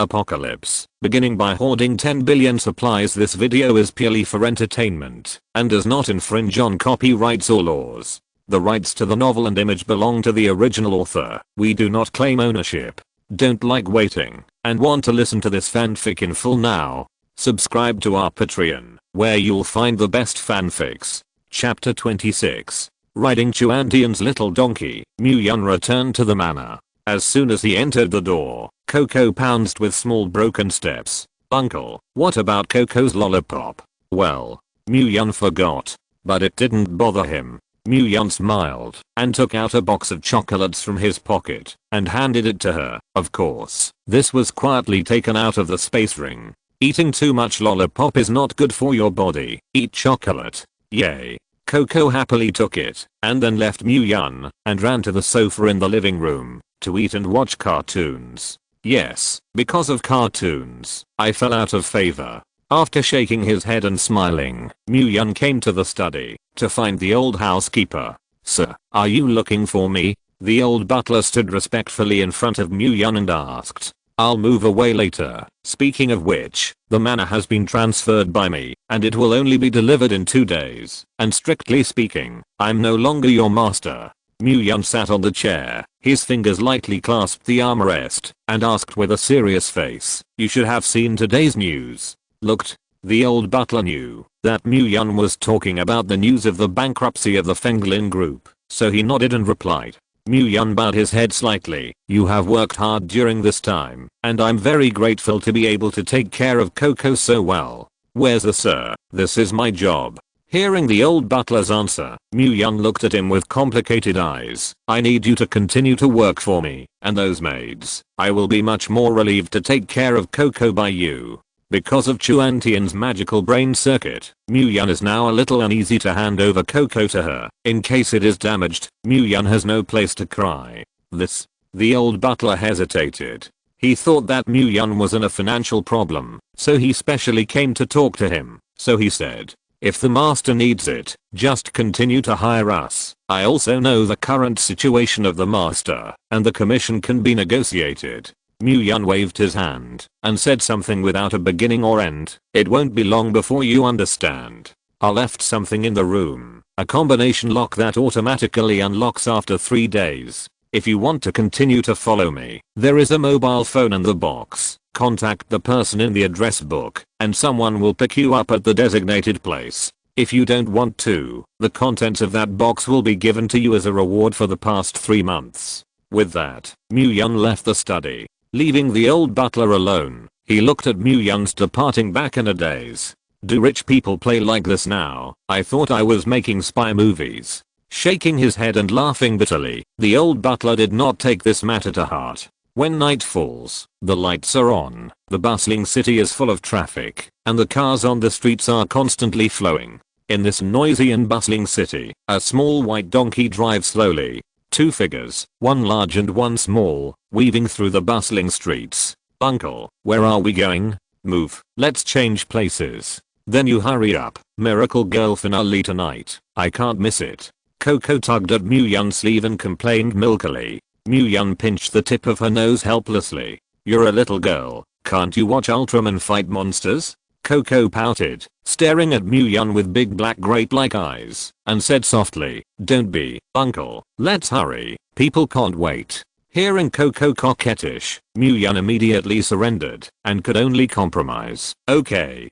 Post-apocalypse. Beginning by hoarding 10 billion supplies. This video is purely for entertainment and does not infringe on copyrights or laws. The rights to the novel and image belong to the original author. We do not claim ownership. Don't like waiting and want to listen to this fanfic in full now? Subscribe to our Patreon, where you'll find the best fanfics. Chapter 26. Riding Chuantian's little donkey, Muyun returned to the manor. As soon as he entered the door, Coco pounced with small broken steps. "Uncle, what about Coco's lollipop?" "Well, Muyun forgot, but it didn't bother him." Muyun smiled and took out a box of chocolates from his pocket and handed it to her. Of course, this was quietly taken out of the space ring. "Eating too much lollipop is not good for your body. Eat chocolate." "Yay." Coco happily took it and then left Muyun and ran to the sofa in the living room to eat and watch cartoons. "Yes, because of cartoons, I fell out of favor." After shaking his head and smiling, Muyun came to the study to find the old housekeeper. "Sir, are you looking for me?" The old butler stood respectfully in front of Muyun and asked. "I'll move away later. Speaking of which, the manor has been transferred by me, and it will only be delivered in 2 days, and strictly speaking, I'm no longer your master." Muyun sat on the chair, his fingers lightly clasped the armrest, and asked with a serious face, "You should have seen today's news." Looked. The old butler knew that Muyun was talking about the news of the bankruptcy of the Fenglin group, so he nodded and replied. Muyun bowed his head slightly. "You have worked hard during this time, and I'm very grateful to be able to take care of Coco so well." "Where's the sir? This is my job." Hearing the old butler's answer, Muyun looked at him with complicated eyes. "I need you to continue to work for me, and those maids. I will be much more relieved to take care of Coco by you." Because of Chuantian's magical brain circuit, Muyun is now a little uneasy to hand over Coco to her. In case it is damaged, Muyun has no place to cry. The old butler hesitated. He thought that Muyun was in a financial problem, so he specially came to talk to him. So he said, "If the master needs it, just continue to hire us. I also know the current situation of the master, and the commission can be negotiated." Muyun waved his hand and said something without a beginning or end. "It won't be long before you understand." I left something in the room, a combination lock that automatically unlocks after 3 days. If you want to continue to follow me, there is a mobile phone in the box. Contact the person in the address book, and someone will pick you up at the designated place. If you don't want to, the contents of that box will be given to you as a reward for the past 3 months. With that, Muyun left the study. Leaving the old butler alone, he looked at Muyun's departing back in a daze. "Do rich people play like this now? I thought I was making spy movies." Shaking his head and laughing bitterly, the old butler did not take this matter to heart. When night falls, the lights are on, the bustling city is full of traffic, and the cars on the streets are constantly flowing. In this noisy and bustling city, a small white donkey drives slowly. 2 figures, one large and one small, weaving through the bustling streets. "Uncle, where are we going?" "Move, let's change places." "Then you hurry up. Miracle Girl finale tonight. I can't miss it." Coco tugged at Muyun's sleeve and complained milkily. Muyun pinched the tip of her nose helplessly. "You're a little girl, can't you watch Ultraman fight monsters?" Coco pouted, staring at Muyun with big black grape-like eyes, and said softly, "Don't be, uncle, let's hurry, people can't wait." Hearing Coco coquettish, Muyun immediately surrendered, and could only compromise. Okay,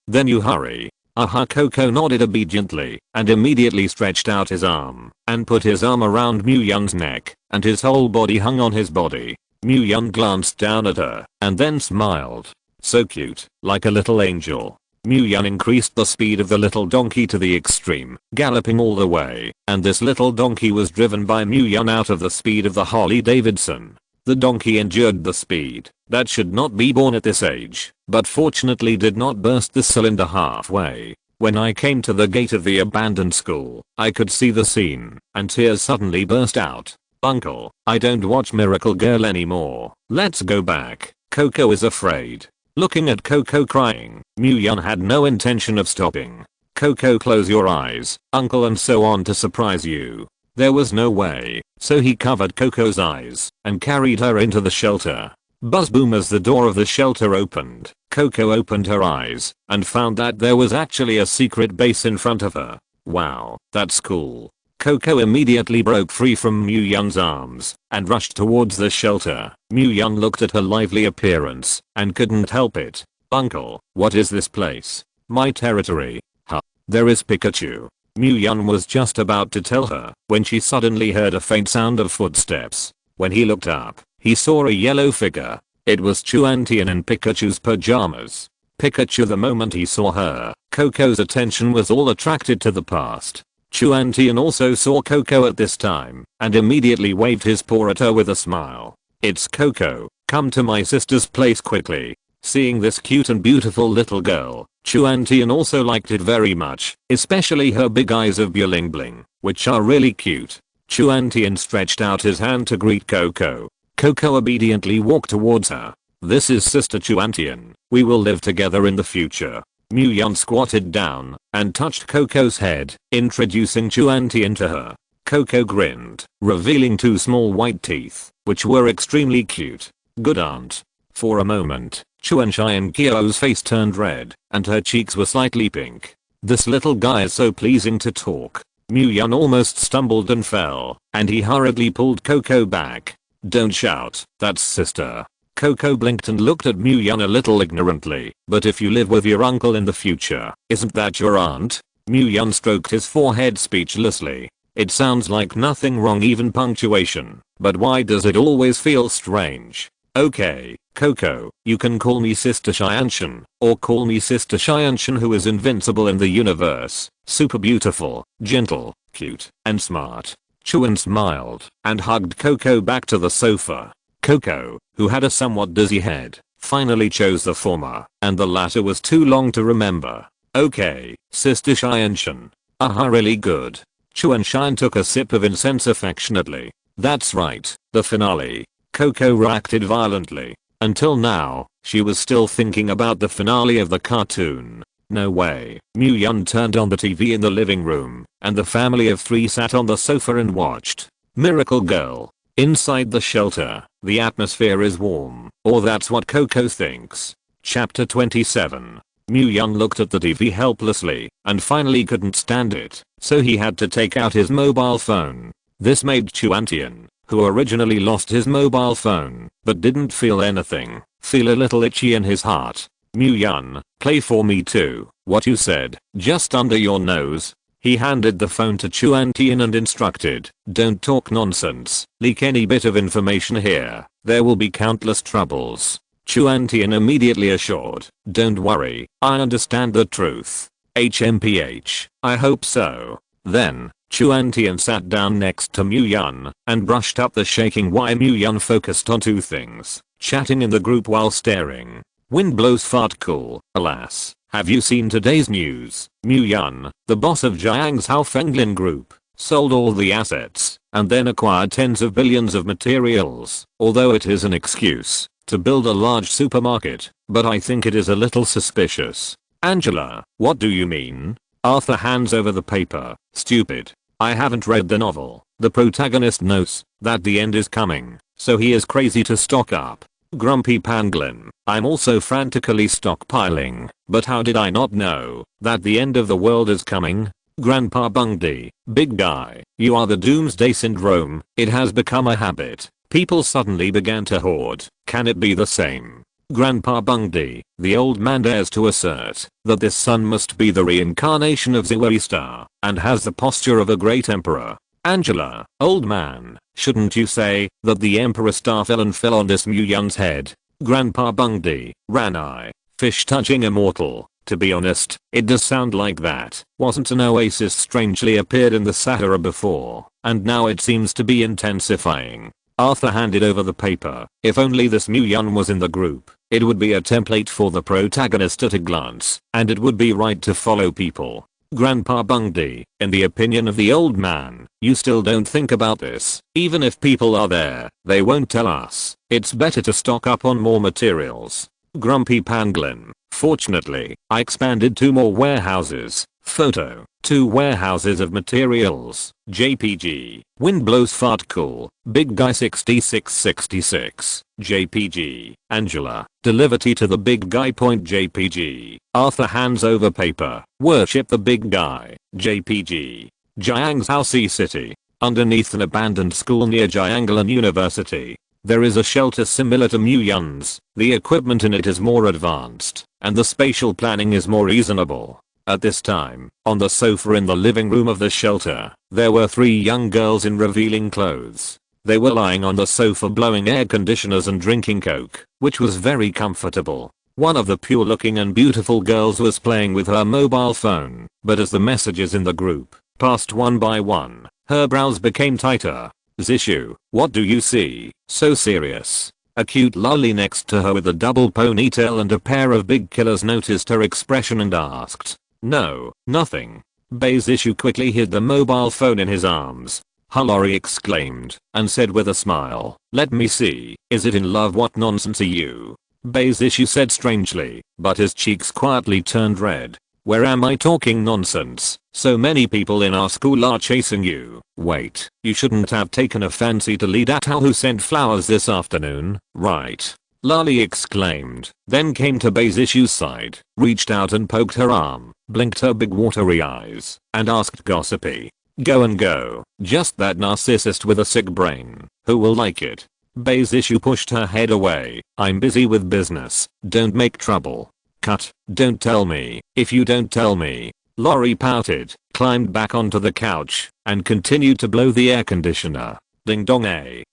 then you hurry." Coco nodded obediently, and immediately stretched out his arm, and put his arm around Muyun's neck, and his whole body hung on his body. Muyun glanced down at her, and then smiled. So cute, like a little angel. Muyun increased the speed of the little donkey to the extreme, galloping all the way, and this little donkey was driven by Muyun out of the speed of the Harley Davidson. The donkey endured the speed that should not be born at this age, but fortunately did not burst the cylinder halfway. When I came to the gate of the abandoned school, I could see the scene, and tears suddenly burst out. "Uncle, I don't watch Miracle Girl anymore. Let's go back." Coco is afraid. Looking at Coco crying, Muyun had no intention of stopping. "Coco, close your eyes, uncle, and so on to surprise you." There was no way, so he covered Coco's eyes and carried her into the shelter. Buzz boom as the door of the shelter opened. Coco opened her eyes and found that there was actually a secret base in front of her. Wow, that's cool. Coco immediately broke free from Mu Yun's arms and rushed towards the shelter. Mu Yun looked at her lively appearance and couldn't help it. Uncle, what is this place? My territory. Huh. There is Pikachu. Mu Yun was just about to tell her when she suddenly heard a faint sound of footsteps. When he looked up, he saw a yellow figure. It was Chuantian in Pikachu's pajamas. Pikachu. The moment he saw her, Coco's attention was all attracted to the past. Chuantian also saw Coco at this time and immediately waved his paw at her with a smile. It's Coco, come to my sister's place quickly. Seeing this cute and beautiful little girl, Chuantian also liked it very much, especially her big eyes of bling bling, which are really cute. Chuantian stretched out his hand to greet Coco. Coco obediently walked towards her. This is Sister Chuantian. We will live together in the future. Mu Yun squatted down and touched Coco's head, introducing Chuantian to her. Coco grinned, revealing 2 small white teeth, which were extremely cute. Good aunt. For a moment, Chuantian Kyo's face turned red, and her cheeks were slightly pink. This little guy is so pleasing to talk. Mu Yun almost stumbled and fell, and he hurriedly pulled Coco back. Don't shout, that's sister. Coco blinked and looked at Mu Yun a little ignorantly. But if you live with your uncle in the future, isn't that your aunt? Mu Yun stroked his forehead speechlessly. It sounds like nothing wrong, even punctuation. But why does it always feel strange? Okay, Coco, you can call me Sister Xianshan, or call me Sister Xianshan, who is invincible in the universe, super beautiful, gentle, cute, and smart. Chuan smiled and hugged Coco back to the sofa. Coco, who had a somewhat dizzy head, finally chose the former, and the latter was too long to remember. Okay, Sister Xianshan. Really good. Chuanshan took a sip of incense affectionately. That's right, the finale. Coco reacted violently. Until now, she was still thinking about the finale of the cartoon. No way. Mu Yun turned on the TV in the living room, and the family of 3 sat on the sofa and watched. Miracle Girl. Inside the shelter, the atmosphere is warm, or that's what Coco thinks. Chapter 27. Mu Yun looked at the TV helplessly and finally couldn't stand it, so he had to take out his mobile phone. This made Chuantian, who originally lost his mobile phone but didn't feel anything, feel a little itchy in his heart. Mu Yun, play for me too, what you said, just under your nose. He handed the phone to Chuantian and instructed, don't talk nonsense, leak any bit of information here, there will be countless troubles. Chuantian immediately assured, don't worry, I understand the truth. HMPH, I hope so. Then, Chuantian sat down next to Mu Yun and brushed up the shaking while Mu Yun focused on 2 things, chatting in the group while staring. Wind blows fart cool, alas. Have you seen today's news? Mu Yun, the boss of Jiang's Haofenglin Group, sold all the assets and then acquired tens of billions of materials. Although it is an excuse to build a large supermarket, but I think it is a little suspicious. Angela, what do you mean? Arthur hands over the paper. Stupid. I haven't read the novel. The protagonist knows that the end is coming, so he is crazy to stock up. Grumpy Pangolin, I'm also frantically stockpiling, but how did I not know that the end of the world is coming? Grandpa Bungdi, big guy, you are the doomsday syndrome. It has become a habit. People suddenly began to hoard. Can it be the same? Grandpa Bungdi, the old man dares to assert that this sun must be the reincarnation of Ziwei Star and has the posture of a great emperor. Angela, old man, shouldn't you say that the Emperor Star fell on this Mu Yun's head? Grandpa Bungdi, Ranai, fish touching immortal. To be honest, it does sound like that. Wasn't an oasis strangely appeared in the Sahara before, and now it seems to be intensifying. Arthur handed over the paper. If only this Mu Yun was in the group, it would be a template for the protagonist at a glance, and it would be right to follow people. Grandpa Bungdi, in the opinion of the old man, you still don't think about this. Even if people are there, they won't tell us. It's better to stock up on more materials. Grumpy Pangolin, fortunately, I expanded 2 more warehouses Photo. 2 warehouses of materials. JPG. Wind blows fart cool. Big guy 6666. JPG. Angela. Deliver tea to the big guy. JPG. Arthur hands over paper. Worship the big guy. JPG. Jiang's house city. Underneath an abandoned school near Jianglan University. There is a shelter similar to Mu Yun's. The equipment in it is more advanced, and the spatial planning is more reasonable. At this time, on the sofa in the living room of the shelter, there were 3 young girls in revealing clothes. They were lying on the sofa blowing air conditioners and drinking Coke, which was very comfortable. One of the pure looking and beautiful girls was playing with her mobile phone, but as the messages in the group passed one by one, her brows became tighter. Zishu, what do you see? So serious. A cute lolly next to her with a double ponytail and a pair of big killers noticed her expression and asked, no, nothing. Zishu quickly hid the mobile phone in his arms. Lori exclaimed, and said with a smile, let me see, is it in love? What nonsense are you? Zishu said strangely, but his cheeks quietly turned red. Where am I talking nonsense? So many people in our school are chasing you. Wait, you shouldn't have taken a fancy to Lee Dato who sent flowers this afternoon, right? Lali exclaimed, then came to Zishu's side, reached out and poked her arm, blinked her big watery eyes, and asked gossipy. Go and go, just that narcissist with a sick brain, who will like it? Zishu pushed her head away, I'm busy with business, don't make trouble. Cut, don't tell me, if you don't tell me. Lori pouted, climbed back onto the couch, and continued to blow the air conditioner. Ding dong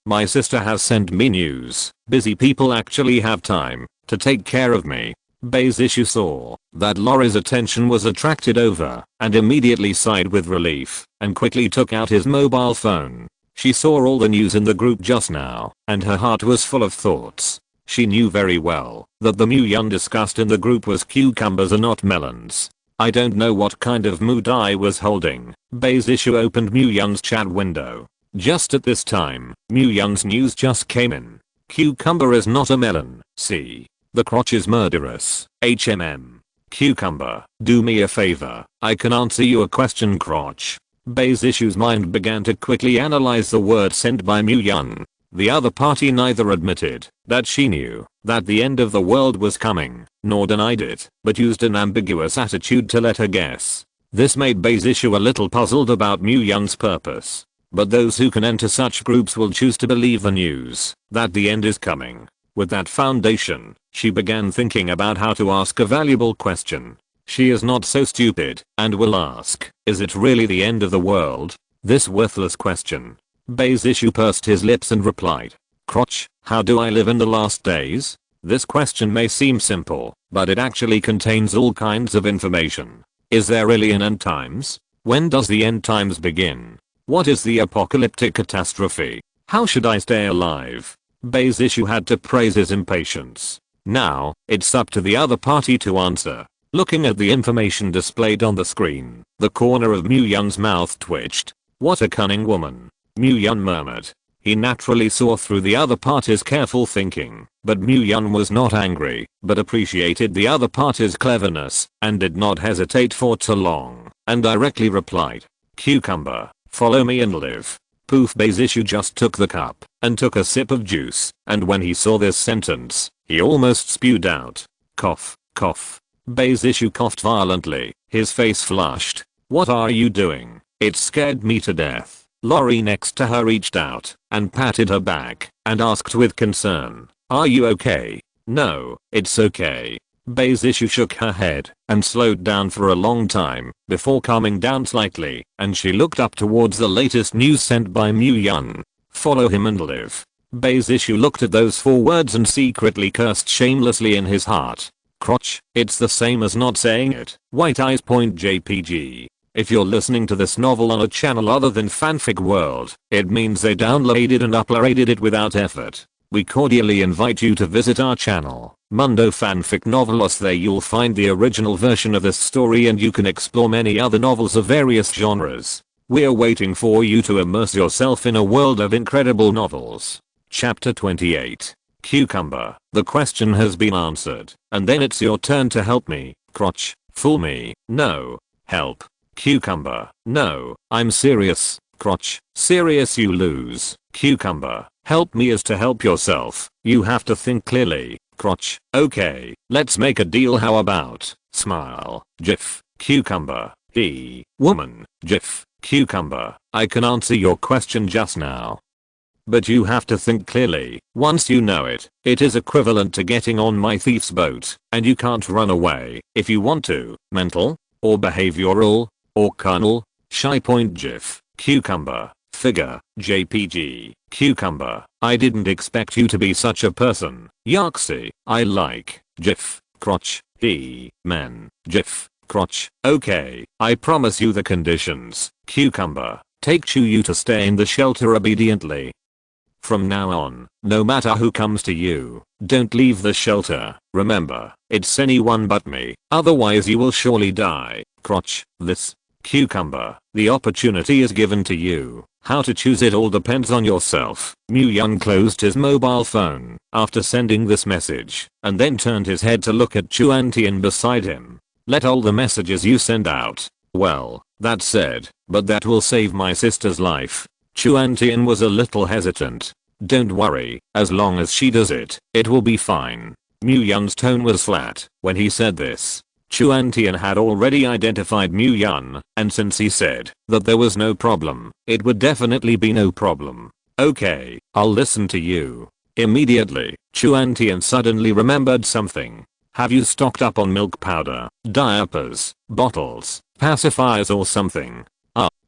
my sister has sent me news. Busy people actually have time to take care of me. Zishu saw that Lori's attention was attracted over, and immediately sighed with relief, and quickly took out his mobile phone. She saw all the news in the group just now, and her heart was full of thoughts. She knew very well that the Mu Yun discussed in the group was cucumbers and not melons. I don't know what kind of mood I was holding. Zishu opened Mu Yun's chat window. Just at this time, Mu Yun's news just came in. Cucumber is not a melon. See. The crotch is murderous. Cucumber, do me a favor. I can answer your question, crotch. Zishu's mind began to quickly analyze the word sent by Mu Yun. The other party neither admitted that she knew that the end of the world was coming, nor denied it, but used an ambiguous attitude to let her guess. This made Zishu a little puzzled about Mu Yun's purpose. But those who can enter such groups will choose to believe the news that the end is coming. With that foundation, she began thinking about how to ask a valuable question. She is not so stupid, and will ask, is it really the end of the world? This worthless question. Zishu pursed his lips and replied, crotch, how do I live in the last days? This question may seem simple, but it actually contains all kinds of information. Is there really an end times? When does the end times begin? What is the apocalyptic catastrophe? How should I stay alive? Zishu had to praise his impatience. Now, it's up to the other party to answer. Looking at the information displayed on the screen, the corner of Mu Yun's mouth twitched. What a cunning woman. Mu Yun murmured. He naturally saw through the other party's careful thinking, but Mu Yun was not angry, but appreciated the other party's cleverness, and did not hesitate for too long, and directly replied, cucumber, follow me and live. Poof. Zishu just took the cup, and took a sip of juice, and when he saw this sentence, he almost spewed out. Cough, cough. Zishu coughed violently, his face flushed. What are you doing? It scared me to death. Lori next to her reached out and patted her back and asked with concern, are you okay? No, it's okay. Zishu shook her head and slowed down for a long time before calming down slightly, and she looked up towards the latest news sent by Mu Yun. Follow him and live. Zishu looked at those 4 words and secretly cursed shamelessly in his heart. Crotch, it's the same as not saying it. White eyes. JPG. If you're listening to this novel on a channel other than Fanfic World, it means they downloaded and uploaded it without effort. We cordially invite you to visit our channel, Mundo Fanfic Novelos. There you'll find the original version of this story and you can explore many other novels of various genres. We're waiting for you to immerse yourself in a world of incredible novels. Chapter 28. Cucumber. The question has been answered, and then it's your turn to help me, crotch. Fool me. No. Help. Cucumber. No, I'm serious. Crotch. Serious, you lose. Cucumber. Help me is to help yourself. You have to think clearly. Crotch. Okay, let's make a deal, how about? Smile. GIF. Cucumber. Woman. GIF. Cucumber. I can answer your question just now. But you have to think clearly. Once you know it, it is equivalent to getting on my thief's boat, and you can't run away if you want to. Mental, or behavioral, or carnal. Shy point GIF. Cucumber. Figure. JPG. Cucumber. I didn't expect you to be such a person. Yaxi. I like. GIF. Crotch. Men. GIF. Crotch. Okay, I promise you the conditions. Cucumber. Take you to stay in the shelter obediently. From now on, no matter who comes to you, don't leave the shelter. Remember, it's anyone but me, otherwise you will surely die. Crotch. This. Cucumber. The opportunity is given to you. How to choose it all depends on yourself. Myung closed his mobile phone after sending this message, and then turned his head to look at Chuan Tian beside him. Let all the messages you send out. Well, that's said, but that will save my sister's life. Chuan Tian was a little hesitant. Don't worry, as long as she does it, it will be fine. Myung's tone was flat when he said this. Chuan Tian had already identified Myung, and since he said that there was no problem, it would definitely be no problem. Okay, I'll listen to you. Immediately, Chuan Tian suddenly remembered something. Have you stocked up on milk powder, diapers, bottles, pacifiers or something?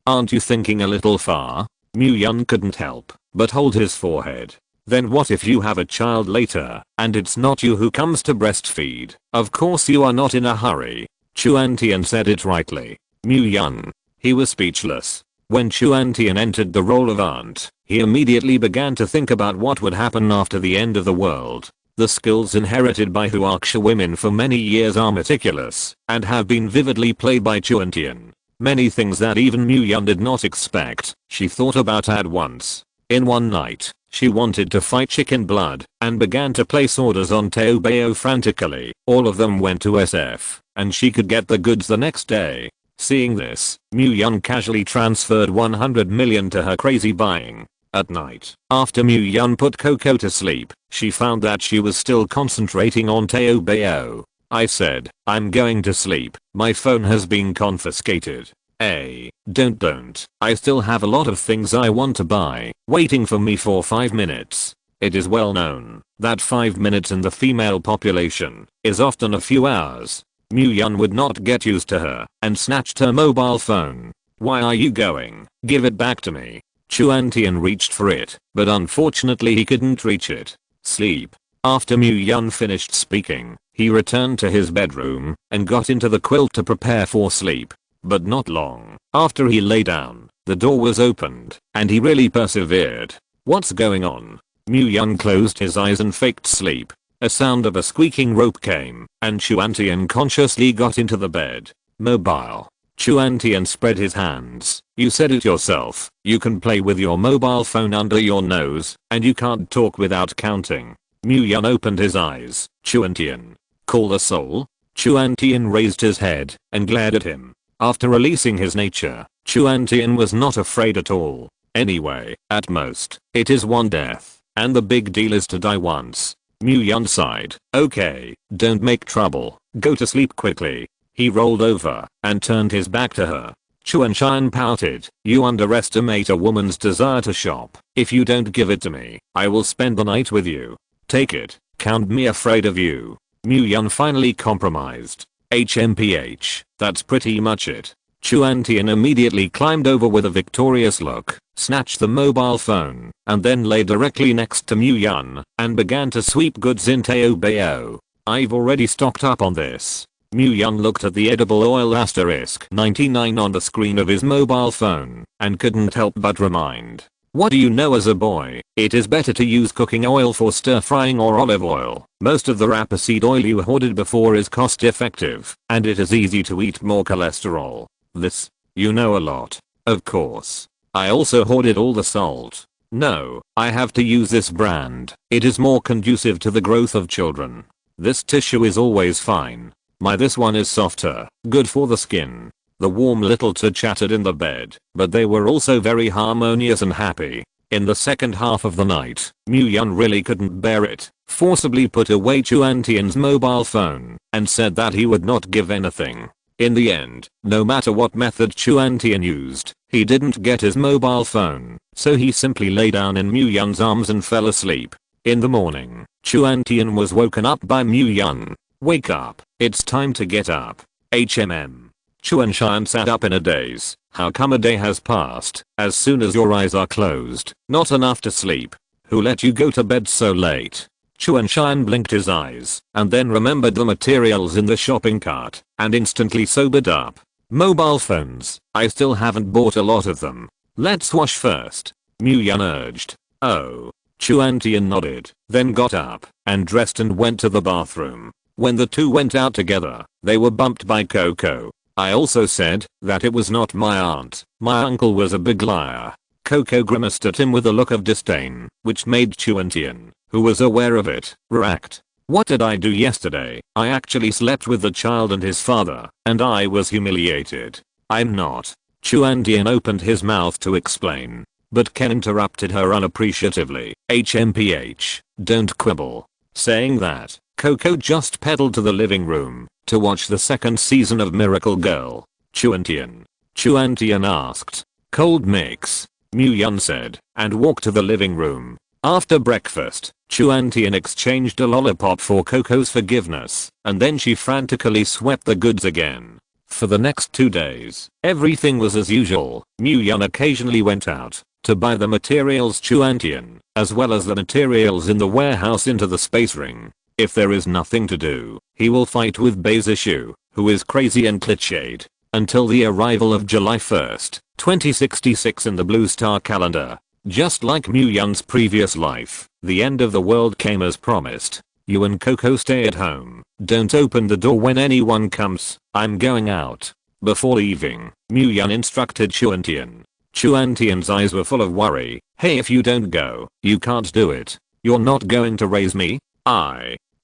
Aren't you thinking a little far? Myung couldn't help but hold his forehead. Then what if you have a child later, and it's not you who comes to breastfeed? Of course you are not in a hurry. Chuan Tian said it rightly. Myung. He was speechless. When Chuan Tian entered the role of aunt, he immediately began to think about what would happen after the end of the world. The skills inherited by Huaxia women for many years are meticulous, and have been vividly played by Chuan Tian. Many things that even Myung did not expect, she thought about at once. In one night, she wanted to fight chicken blood, and began to place orders on Teobeo frantically. All of them went to SF, and she could get the goods the next day. Seeing this, Myung casually transferred 100 million to her crazy buying. At night, after Myung put Coco to sleep, she found that she was still concentrating on Teobeo. I said, I'm going to sleep, my phone has been confiscated. Don't. I still have a lot of things I want to buy, waiting for me for 5 minutes. It is well known that 5 minutes in the female population is often a few hours. Myung would not get used to her, and snatched her mobile phone. Why are you going? Give it back to me. Chuan Tian reached for it, but unfortunately he couldn't reach it. Sleep. After Myung finished speaking, he returned to his bedroom and got into the quilt to prepare for sleep. But not long after he lay down, the door was opened, and he really persevered. What's going on? Myung closed his eyes and faked sleep. A sound of a squeaking rope came, and Chuan Tian consciously got into the bed. Mobile. Chuan Tian spread his hands. You said it yourself, you can play with your mobile phone under your nose, and you can't talk without counting. Myung opened his eyes. Chuan Tian. Call the soul? Chuan Tian raised his head and glared at him. After releasing his nature, Chuan Tian was not afraid at all. Anyway, at most, it is one death, and the big deal is to die once. Myung sighed. Okay, don't make trouble, go to sleep quickly. He rolled over and turned his back to her. Chuan Tian pouted. You underestimate a woman's desire to shop. If you don't give it to me, I will spend the night with you. Take it, count me afraid of you. Myung finally compromised. HMPH, that's pretty much it. Chuan Tian immediately climbed over with a victorious look, snatched the mobile phone, and then lay directly next to Myung, and began to sweep goods in Teobeo. I've already stocked up on this. Myung looked at the edible oil *99 on the screen of his mobile phone, and couldn't help but remind. What do you know as a boy? It is better to use cooking oil for stir frying or olive oil. Most of the rapeseed oil you hoarded before is cost effective, and it is easy to eat more cholesterol. This, you know a lot. Of course. I also hoarded all the salt. No, I have to use this brand. It is more conducive to the growth of children. This tissue is always fine. This one is softer, good for the skin. The warm little two chattered in the bed, but they were also very harmonious and happy. In the second half of the night, Myung really couldn't bear it, forcibly put away Chuan-tian's mobile phone, and said that he would not give anything. In the end, no matter what method Chuan-tian used, he didn't get his mobile phone, so he simply lay down in Myung's arms and fell asleep. In the morning, Chuan-tian was woken up by Myung. "Wake up, it's time to get up." Chuan-tian sat up in a daze. "How come a day has passed, as soon as your eyes are closed? Not enough to sleep? Who let you go to bed so late?" Chuan-tian blinked his eyes, and then remembered the materials in the shopping cart, and instantly sobered up. "Mobile phones, I still haven't bought a lot of them. Let's wash first," Myung urged. "Oh." Chuan-tian nodded, then got up, and dressed and went to the bathroom. When the two went out together, they were bumped by Coco. "I also said that it was not my aunt. My uncle was a big liar." Coco grimaced at him with a look of disdain, which made Chuan-tian, who was aware of it, react. "What did I do yesterday? I actually slept with the child and his father, and I was humiliated." "I'm not." Chuan-tian opened his mouth to explain, but Ken interrupted her unappreciatively. Don't quibble." Saying that, Coco just pedaled to the living room to watch the second season of Miracle Girl. Chuan-tian asked. "Cold mix," Myung said, and walked to the living room. After breakfast, Chuan-tian exchanged a lollipop for Coco's forgiveness, and then she frantically swept the goods again. For the next 2 days, everything was as usual. Myung occasionally went out to buy the materials Chuan-tian, as well as the materials in the warehouse into the space ring. If there is nothing to do, he will fight with Bazishu, who is crazy and cliched, until the arrival of July 1st, 2066 in the Blue Star calendar. Just like Myung's previous life, the end of the world came as promised. "You and Coco stay at home. Don't open the door when anyone comes. I'm going out." Before leaving, Myung instructed Chuan-tian. Chuan-tian's eyes were full of worry. "Hey, if you don't go, you can't do it. You're not going to raise me?"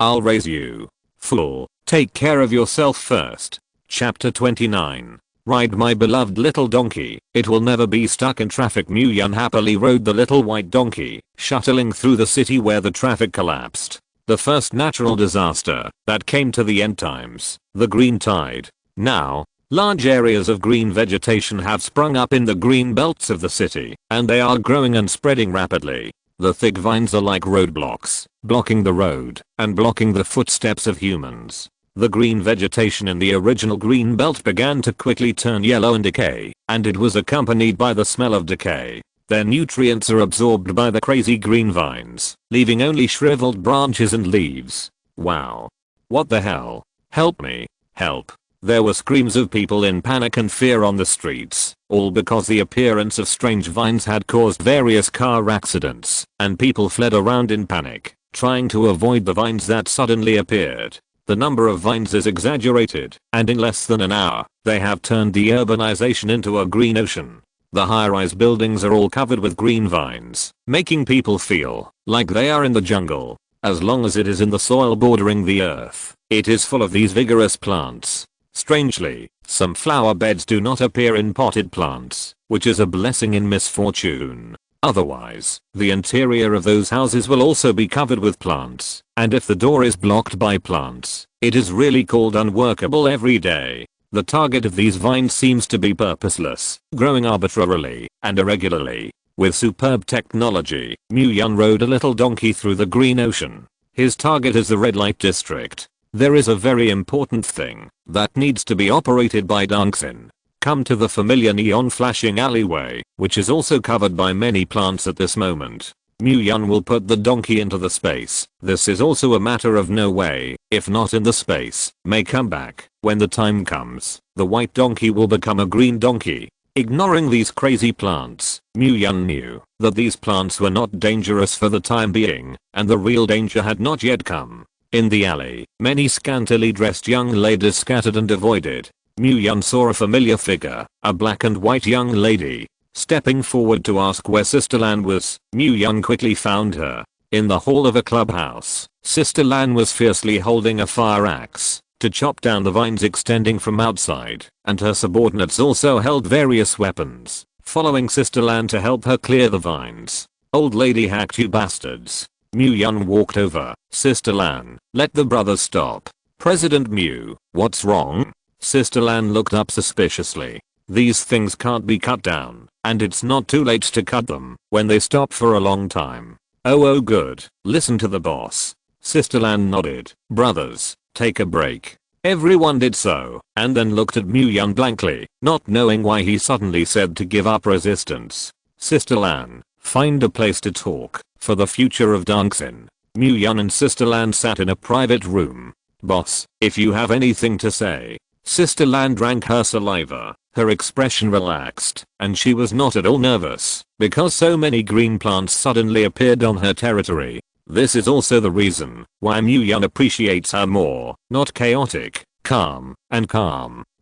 I'll raise you. Fool, take care of yourself first." Chapter 29. Ride my beloved little donkey, it will never be stuck in traffic. Myung happily rode the little white donkey, shuttling through the city where the traffic collapsed. The first natural disaster that came to the end times, the green tide. Now, large areas of green vegetation have sprung up in the green belts of the city, and they are growing and spreading rapidly. The thick vines are like roadblocks, blocking the road and blocking the footsteps of humans. The green vegetation in the original green belt began to quickly turn yellow and decay, and it was accompanied by the smell of decay. Their nutrients are absorbed by the crazy green vines, leaving only shriveled branches and leaves. Wow. What the hell? Help me. Help. There were screams of people in panic and fear on the streets, all because the appearance of strange vines had caused various car accidents, and people fled around in panic, trying to avoid the vines that suddenly appeared. The number of vines is exaggerated, and in less than an hour, they have turned the urbanization into a green ocean. The high-rise buildings are all covered with green vines, making people feel like they are in the jungle. As long as it is in the soil bordering the earth, it is full of these vigorous plants. Strangely, some flower beds do not appear in potted plants, which is a blessing in misfortune. Otherwise, the interior of those houses will also be covered with plants, and if the door is blocked by plants, it is really called unworkable every day. The target of these vines seems to be purposeless, growing arbitrarily and irregularly. With superb technology, Myung rode a little donkey through the green ocean. His target is the red light district. There is a very important thing that needs to be operated by Dunksin. Come to the familiar neon flashing alleyway, which is also covered by many plants at this moment. Myung will put the donkey into the space. This is also a matter of no way, if not in the space, may come back. When the time comes, the white donkey will become a green donkey. Ignoring these crazy plants, Myung knew that these plants were not dangerous for the time being, and the real danger had not yet come. In the alley, many scantily dressed young ladies scattered and avoided. Myung saw a familiar figure, a black and white young lady. Stepping forward to ask where Sister Lan was, Myung quickly found her. In the hall of a clubhouse, Sister Lan was fiercely holding a fire axe. to chop down the vines extending from outside, and her subordinates also held various weapons, following Sister Lan to help her clear the vines. Old lady hacked, you bastards. Mu-Yun walked over. Sister Lan, let the brothers stop. President Mu, what's wrong? Sister Lan looked up suspiciously. These things can't be cut down, and it's not too late to cut them when they stop for a long time. Oh good, listen to the boss. Sister Lan nodded. Brothers, take a break. Everyone did so, and then looked at Mu-Yun blankly, not knowing why he suddenly said to give up resistance. Sister Lan, find a place to talk, for the future of Dancing. Mu-Yun and Sister Lan sat in a private room. Boss, if you have anything to say. Sister Lan drank her saliva, her expression relaxed, and she was not at all nervous, because so many green plants suddenly appeared on her territory. This is also the reason why Mu-Yun appreciates her more, not chaotic, calm.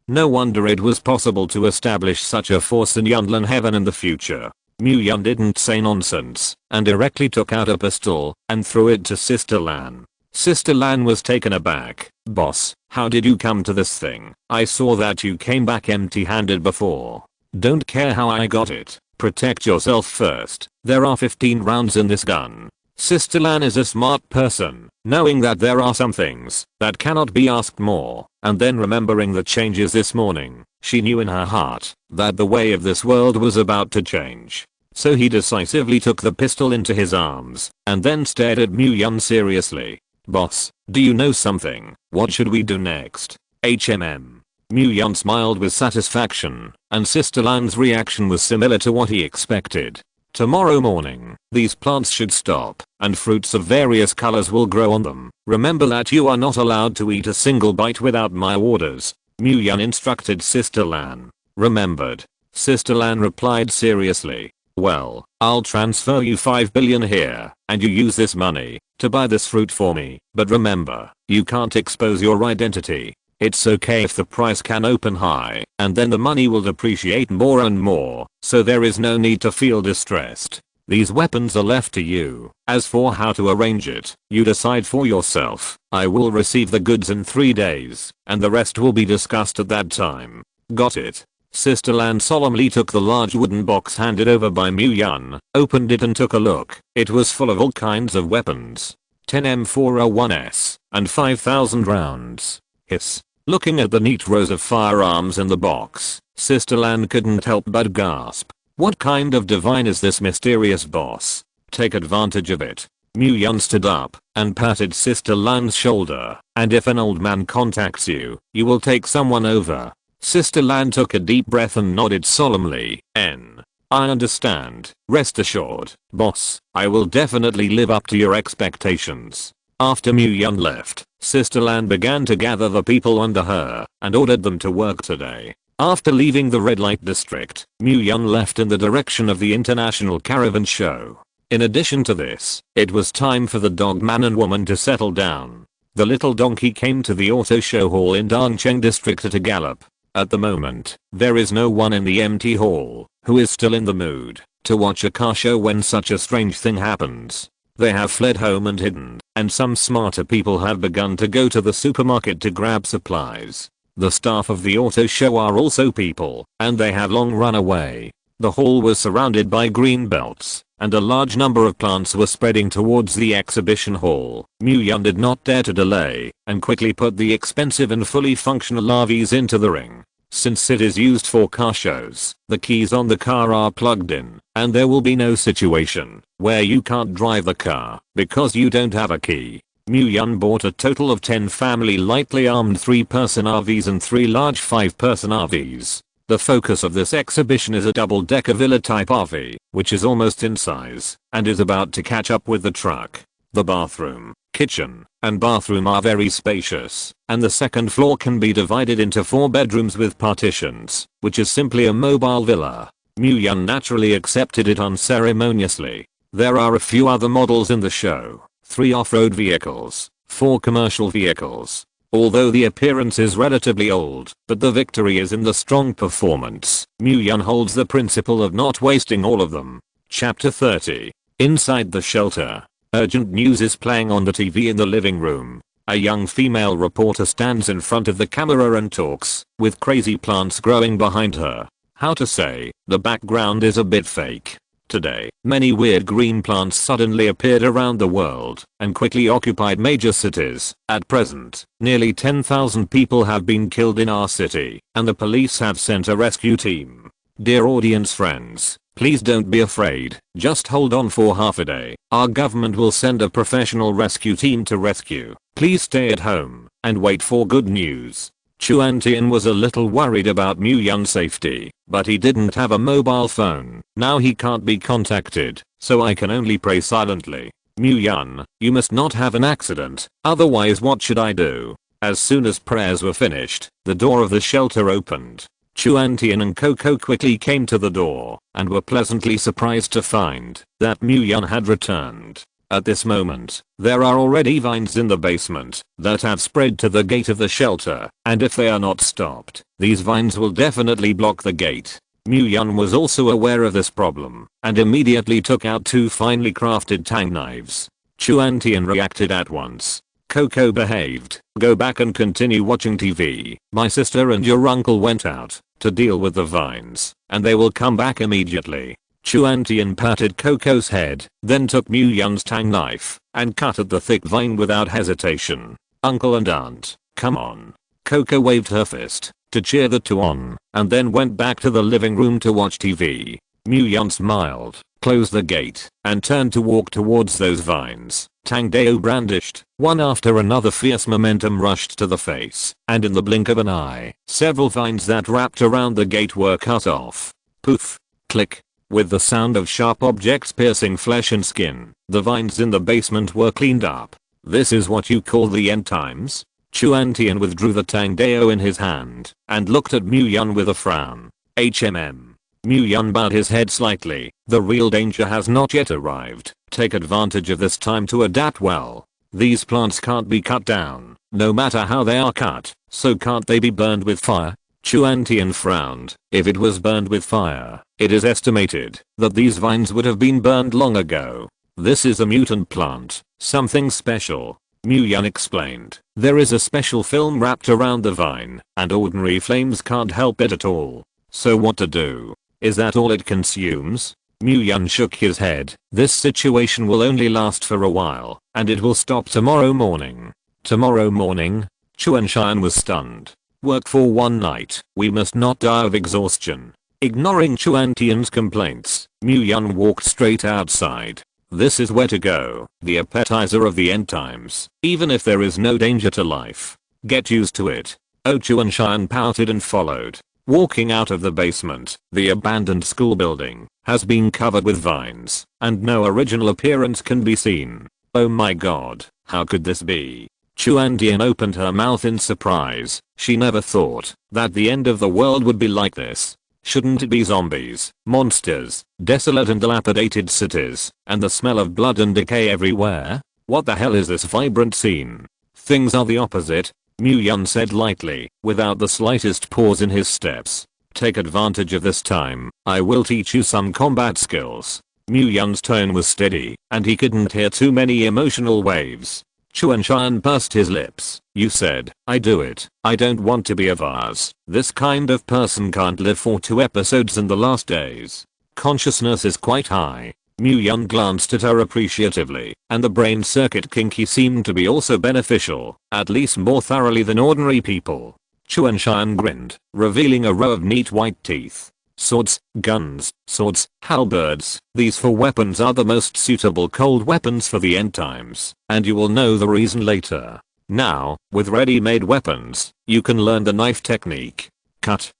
No wonder it was possible to establish such a force in Yunlin heaven in the future. Mu-Yun didn't say nonsense, and directly took out a pistol, and threw it to Sister Lan. Sister Lan was taken aback. Boss, how did you come to this thing? I saw that you came back empty-handed before. Don't care how I got it. Protect yourself first. There are 15 rounds in this gun. Sister Lan is a smart person, knowing that there are some things that cannot be asked more, and then remembering the changes this morning, she knew in her heart that the way of this world was about to change. So he decisively took the pistol into his arms, and then stared at Mu-Yun seriously. Boss, do you know something? What should we do next? Mu-Yun smiled with satisfaction, and Sister Lan's reaction was similar to what he expected. Tomorrow morning, these plants should stop, and fruits of various colors will grow on them. Remember that you are not allowed to eat a single bite without my orders. Mu-Yun instructed Sister Lan. Remembered. Sister Lan replied seriously. Well, I'll transfer you 5 billion here, and you use this money to buy this fruit for me, but remember, you can't expose your identity. It's okay if the price can open high, and then the money will depreciate more and more, so there is no need to feel distressed. These weapons are left to you. As for how to arrange it, you decide for yourself. I will receive the goods in 3 days, and the rest will be discussed at that time. Got it? Sister Lan solemnly took the large wooden box handed over by Mu-Yun, opened it and took a look. It was full of all kinds of weapons. 10 M401s, and 5,000 rounds. Hiss. Looking at the neat rows of firearms in the box, Sister Lan couldn't help but gasp. What kind of divine is this mysterious boss? Take advantage of it. Mu-Yun stood up and patted Sister Lan's shoulder. And if an old man contacts you, you will take someone over. Sister Lan took a deep breath and nodded solemnly. I understand. Rest assured, boss, I will definitely live up to your expectations. After Mu-Yun left, Sister Lan began to gather the people under her and ordered them to work today. After leaving the red light district, Mu-Yun left in the direction of the international caravan show. In addition to this, it was time for the dog man and woman to settle down. The little donkey came to the auto show hall in Dongcheng district at a gallop. At the moment, there is no one in the empty hall who is still in the mood to watch a car show when such a strange thing happens. They have fled home and hidden, and some smarter people have begun to go to the supermarket to grab supplies. The staff of the auto show are also people, and they have long run away. The hall was surrounded by green belts, and a large number of plants were spreading towards the exhibition hall. Mu-Yun did not dare to delay, and quickly put the expensive and fully functional RVs into the ring. Since it is used for car shows, the keys on the car are plugged in, and there will be no situation where you can't drive the car because you don't have a key. Mu-Yun bought a total of 10 family lightly armed 3-person RVs and 3 large 5-person RVs. The focus of this exhibition is a double-decker villa-type RV, which is almost in size, and is about to catch up with the truck. The bathroom, kitchen, and bathroom are very spacious, and the second floor can be divided into 4 bedrooms with partitions, which is simply a mobile villa. Mu-Yun naturally accepted it unceremoniously. There are a few other models in the show, 3 off-road vehicles, 4 commercial vehicles. Although the appearance is relatively old, but the victory is in the strong performance. Mu-Yun holds the principle of not wasting all of them. Chapter 30. Inside the shelter. Urgent news is playing on the TV in the living room. A young female reporter stands in front of the camera and talks, with crazy plants growing behind her. How to say, the background is a bit fake. Today, many weird green plants suddenly appeared around the world and quickly occupied major cities. At present, nearly 10,000 people have been killed in our city, and the police have sent a rescue team. Dear audience friends, please don't be afraid, just hold on for half a day. Our government will send a professional rescue team to rescue. Please stay at home and wait for good news. Chuan Tian was a little worried about Mu Yun's safety, but he didn't have a mobile phone. Now he can't be contacted, so I can only pray silently. Mu Yun, you must not have an accident, otherwise what should I do? As soon as prayers were finished, the door of the shelter opened. Chuan Tian and Coco quickly came to the door and were pleasantly surprised to find that Mu Yun had returned. At this moment, there are already vines in the basement that have spread to the gate of the shelter, and if they are not stopped, these vines will definitely block the gate. Mu Yun was also aware of this problem and immediately took out two finely crafted tang knives. Chuan Tian reacted at once. Coco behaved. Go back and continue watching TV. My sister and your uncle went out to deal with the vines, and they will come back immediately. Chuan Tian patted Coco's head, then took Mu Yun's tang knife and cut at the thick vine without hesitation. Uncle and aunt, come on. Coco waved her fist to cheer the two on, and then went back to the living room to watch TV. Mu Yun smiled, closed the gate, and turned to walk towards those vines. Tang Dao brandished. One after another fierce momentum rushed to the face, and in the blink of an eye, several vines that wrapped around the gate were cut off. Poof. Click. With the sound of sharp objects piercing flesh and skin, the vines in the basement were cleaned up. This is what you call the end times? Chuan Tian withdrew the Tang Dao in his hand and looked at Mu Yun with a frown. Mu Yun bowed his head slightly. The real danger has not yet arrived. Take advantage of this time to adapt well. These plants can't be cut down, no matter how they are cut, so can't they be burned with fire? Chuan Tian frowned. If it was burned with fire, it is estimated that these vines would have been burned long ago. This is a mutant plant, something special. Mu Yun explained. There is a special film wrapped around the vine, and ordinary flames can't help it at all. So what to do? Is that all it consumes? Mu Yun shook his head. This situation will only last for a while, and it will stop tomorrow morning. Tomorrow morning? Chuan Xian was stunned. Work for one night. We must not die of exhaustion. Ignoring Chuan Tian's complaints, Mu Yun walked straight outside. This is where to go, the appetizer of the end times. Even if there is no danger to life, get used to it. Oh, Chuan Xian pouted and followed. Walking out of the basement, the abandoned school building has been covered with vines, and no original appearance can be seen. Oh my god, how could this be? Chuan Tian opened her mouth in surprise. She never thought that the end of the world would be like this. Shouldn't it be zombies, monsters, desolate and dilapidated cities, and the smell of blood and decay everywhere? What the hell is this vibrant scene? Things are the opposite, Mu Yun said lightly, without the slightest pause in his steps. Take advantage of this time. I will teach you some combat skills. Mu Yun's tone was steady, and he couldn't hear too many emotional waves. Chuan Xian pursed his lips. You said, I do it. I don't want to be a vase. This kind of person can't live for 2 episodes in the last days. Consciousness is quite high. Mu Yun glanced at her appreciatively, and the brain circuit kinky seemed to be also beneficial, at least more thoroughly than ordinary people. Chuan Xian grinned, revealing a row of neat white teeth. Swords, guns, swords, halberds, these 4 weapons are the most suitable cold weapons for the end times, and you will know the reason later. Now, with ready-made weapons, you can learn the knife technique. Cut,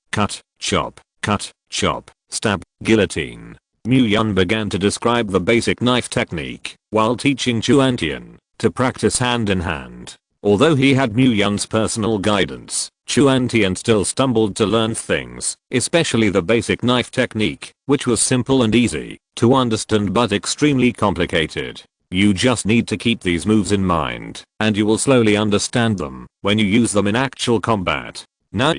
chop, stab, guillotine. Mu Yun began to describe the basic knife technique, while teaching Chuan Tian to practice hand in hand. Although he had Mu Yun's personal guidance, Chuan Tian still stumbled to learn things, especially the basic knife technique, which was simple and easy to understand but extremely complicated. You just need to keep these moves in mind, and you will slowly understand them when you use them in actual combat. Now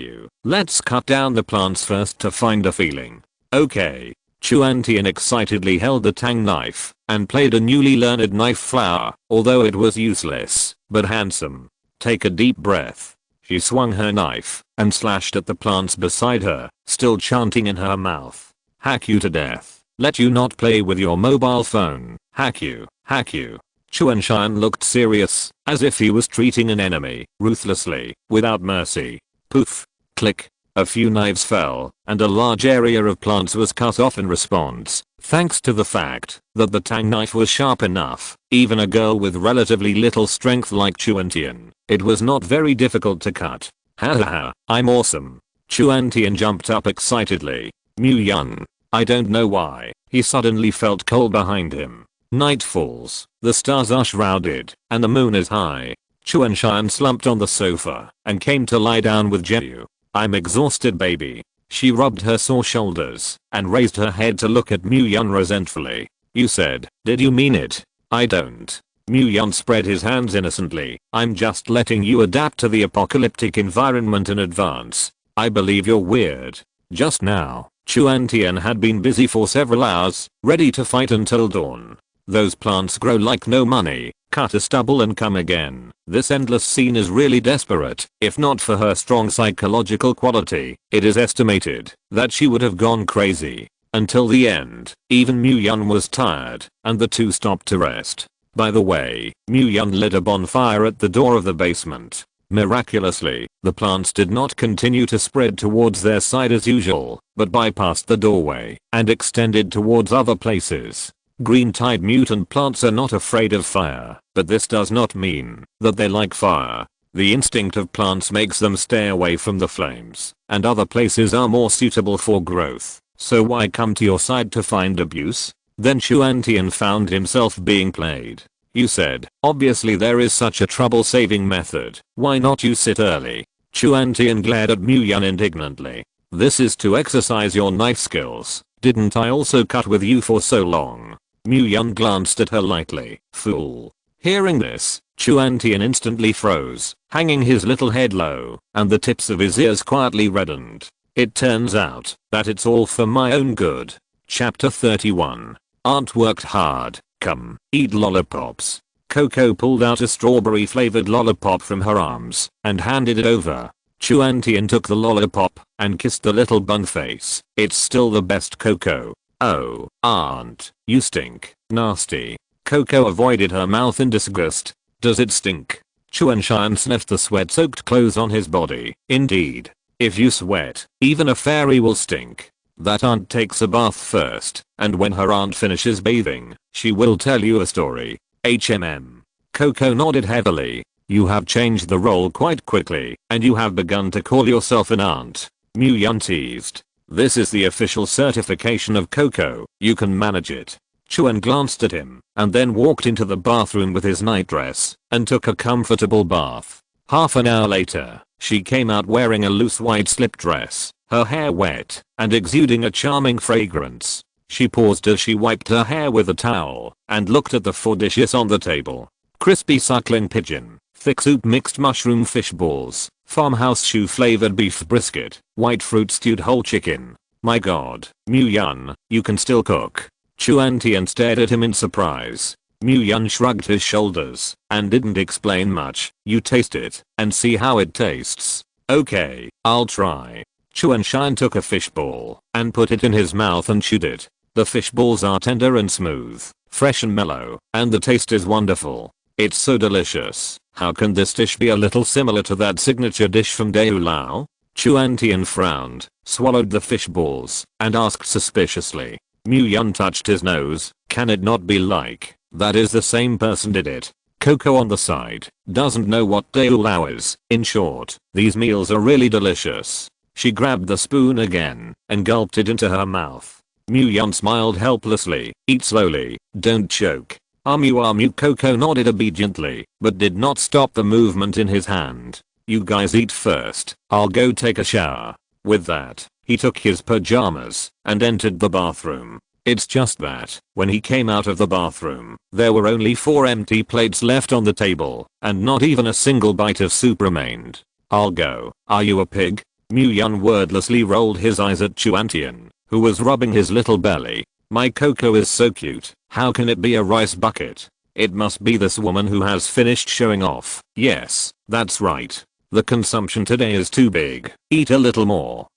let's cut down the plants first to find a feeling. Okay. Chuan Tian excitedly held the tang knife and played a newly learned knife flower, although it was useless, but handsome. Take a deep breath. She swung her knife and slashed at the plants beside her, still chanting in her mouth. Hack you to death. Let you not play with your mobile phone. Hack you. Hack you. Chuanshan looked serious, as if he was treating an enemy, ruthlessly, without mercy. Poof. Click. A few knives fell, and a large area of plants was cut off in response, thanks to the fact that the tang knife was sharp enough. Even a girl with relatively little strength like Chuantian, it was not very difficult to cut. Ha ha ha, I'm awesome. Chuantian jumped up excitedly. Mu Yun. I don't know why, he suddenly felt cold behind him. Night falls, the stars are shrouded, and the moon is high. Chuanshan slumped on the sofa and came to lie down with Jeyu. I'm exhausted, baby. She rubbed her sore shoulders and raised her head to look at Mu Yun resentfully. You said, did you mean it? I don't. Mu Yun spread his hands innocently. I'm just letting you adapt to the apocalyptic environment in advance. I believe you're weird. Just now, Chuantian had been busy for several hours, ready to fight until dawn. Those plants grow like no money. Cut a stubble and come again. This endless scene is really desperate. If not for her strong psychological quality, it is estimated that she would have gone crazy. Until the end, even Mu Yun was tired, and the two stopped to rest. By the way, Mu Yun lit a bonfire at the door of the basement. Miraculously, the plants did not continue to spread towards their side as usual, but bypassed the doorway and extended towards other places. Green-tide mutant plants are not afraid of fire, but this does not mean that they like fire. The instinct of plants makes them stay away from the flames, and other places are more suitable for growth. So why come to your side to find abuse? Then Chuantian found himself being played. You said, obviously there is such a trouble-saving method. Why not use it early? Chuantian glared at Mu Yun indignantly. This is to exercise your knife skills. Didn't I also cut with you for so long? Mu Yun glanced at her lightly. Fool. Hearing this, Chuantian instantly froze, hanging his little head low, and the tips of his ears quietly reddened. It turns out that it's all for my own good. Chapter 31. Aunt worked hard. Come, eat lollipops. Coco pulled out a strawberry flavored lollipop from her arms and handed it over. Chuantian took the lollipop and kissed the little bun face. It's still the best, Coco. Oh, Aunt, you stink. Nasty. Coco avoided her mouth in disgust. Does it stink? Chuanshan sniffed the sweat-soaked clothes on his body. Indeed. If you sweat, even a fairy will stink. That aunt takes a bath first, and when her aunt finishes bathing, she will tell you a story. HMM. Coco nodded heavily. You have changed the role quite quickly, and you have begun to call yourself an aunt. Mu Yun teased. This is the official certification of Coco. You can manage it. Chuan glanced at him, and then walked into the bathroom with his nightdress, and took a comfortable bath. Half an hour later, she came out wearing a loose white slip dress, her hair wet, and exuding a charming fragrance. She paused as she wiped her hair with a towel, and looked at the 4 dishes on the table. Crispy suckling pigeon, thick soup mixed mushroom fish balls, farmhouse shoe flavored beef brisket, white fruit stewed whole chicken. My god, Mu Yun, you can still cook. Chuantian stared at him in surprise. Mu Yun shrugged his shoulders and didn't explain much. You taste it and see how it tastes. Okay, I'll try. Chuanshan took a fishball and put it in his mouth and chewed it. The fish balls are tender and smooth, fresh and mellow, and the taste is wonderful. It's so delicious. How can this dish be a little similar to that signature dish from Deulao? Chuantian frowned, swallowed the fish balls, and asked suspiciously. Mu Yun touched his nose. Can it not be like that is the same person did it? Coco on the side doesn't know what Deulao is. In short, these meals are really delicious. She grabbed the spoon again and gulped it into her mouth. Mu Yun smiled helplessly. Eat slowly, don't choke. Amu. Coco nodded obediently, but did not stop the movement in his hand. You guys eat first, I'll go take a shower. With that, he took his pajamas and entered the bathroom. It's just that, when he came out of the bathroom, there were only 4 empty plates left on the table, and not even a single bite of soup remained. I'll go. Are you a pig? Mu Yun wordlessly rolled his eyes at Chuantian, who was rubbing his little belly. My Coco is so cute. How can it be a rice bucket? It must be this woman who has finished showing off. Yes, that's right. The consumption today is too big. Eat a little more.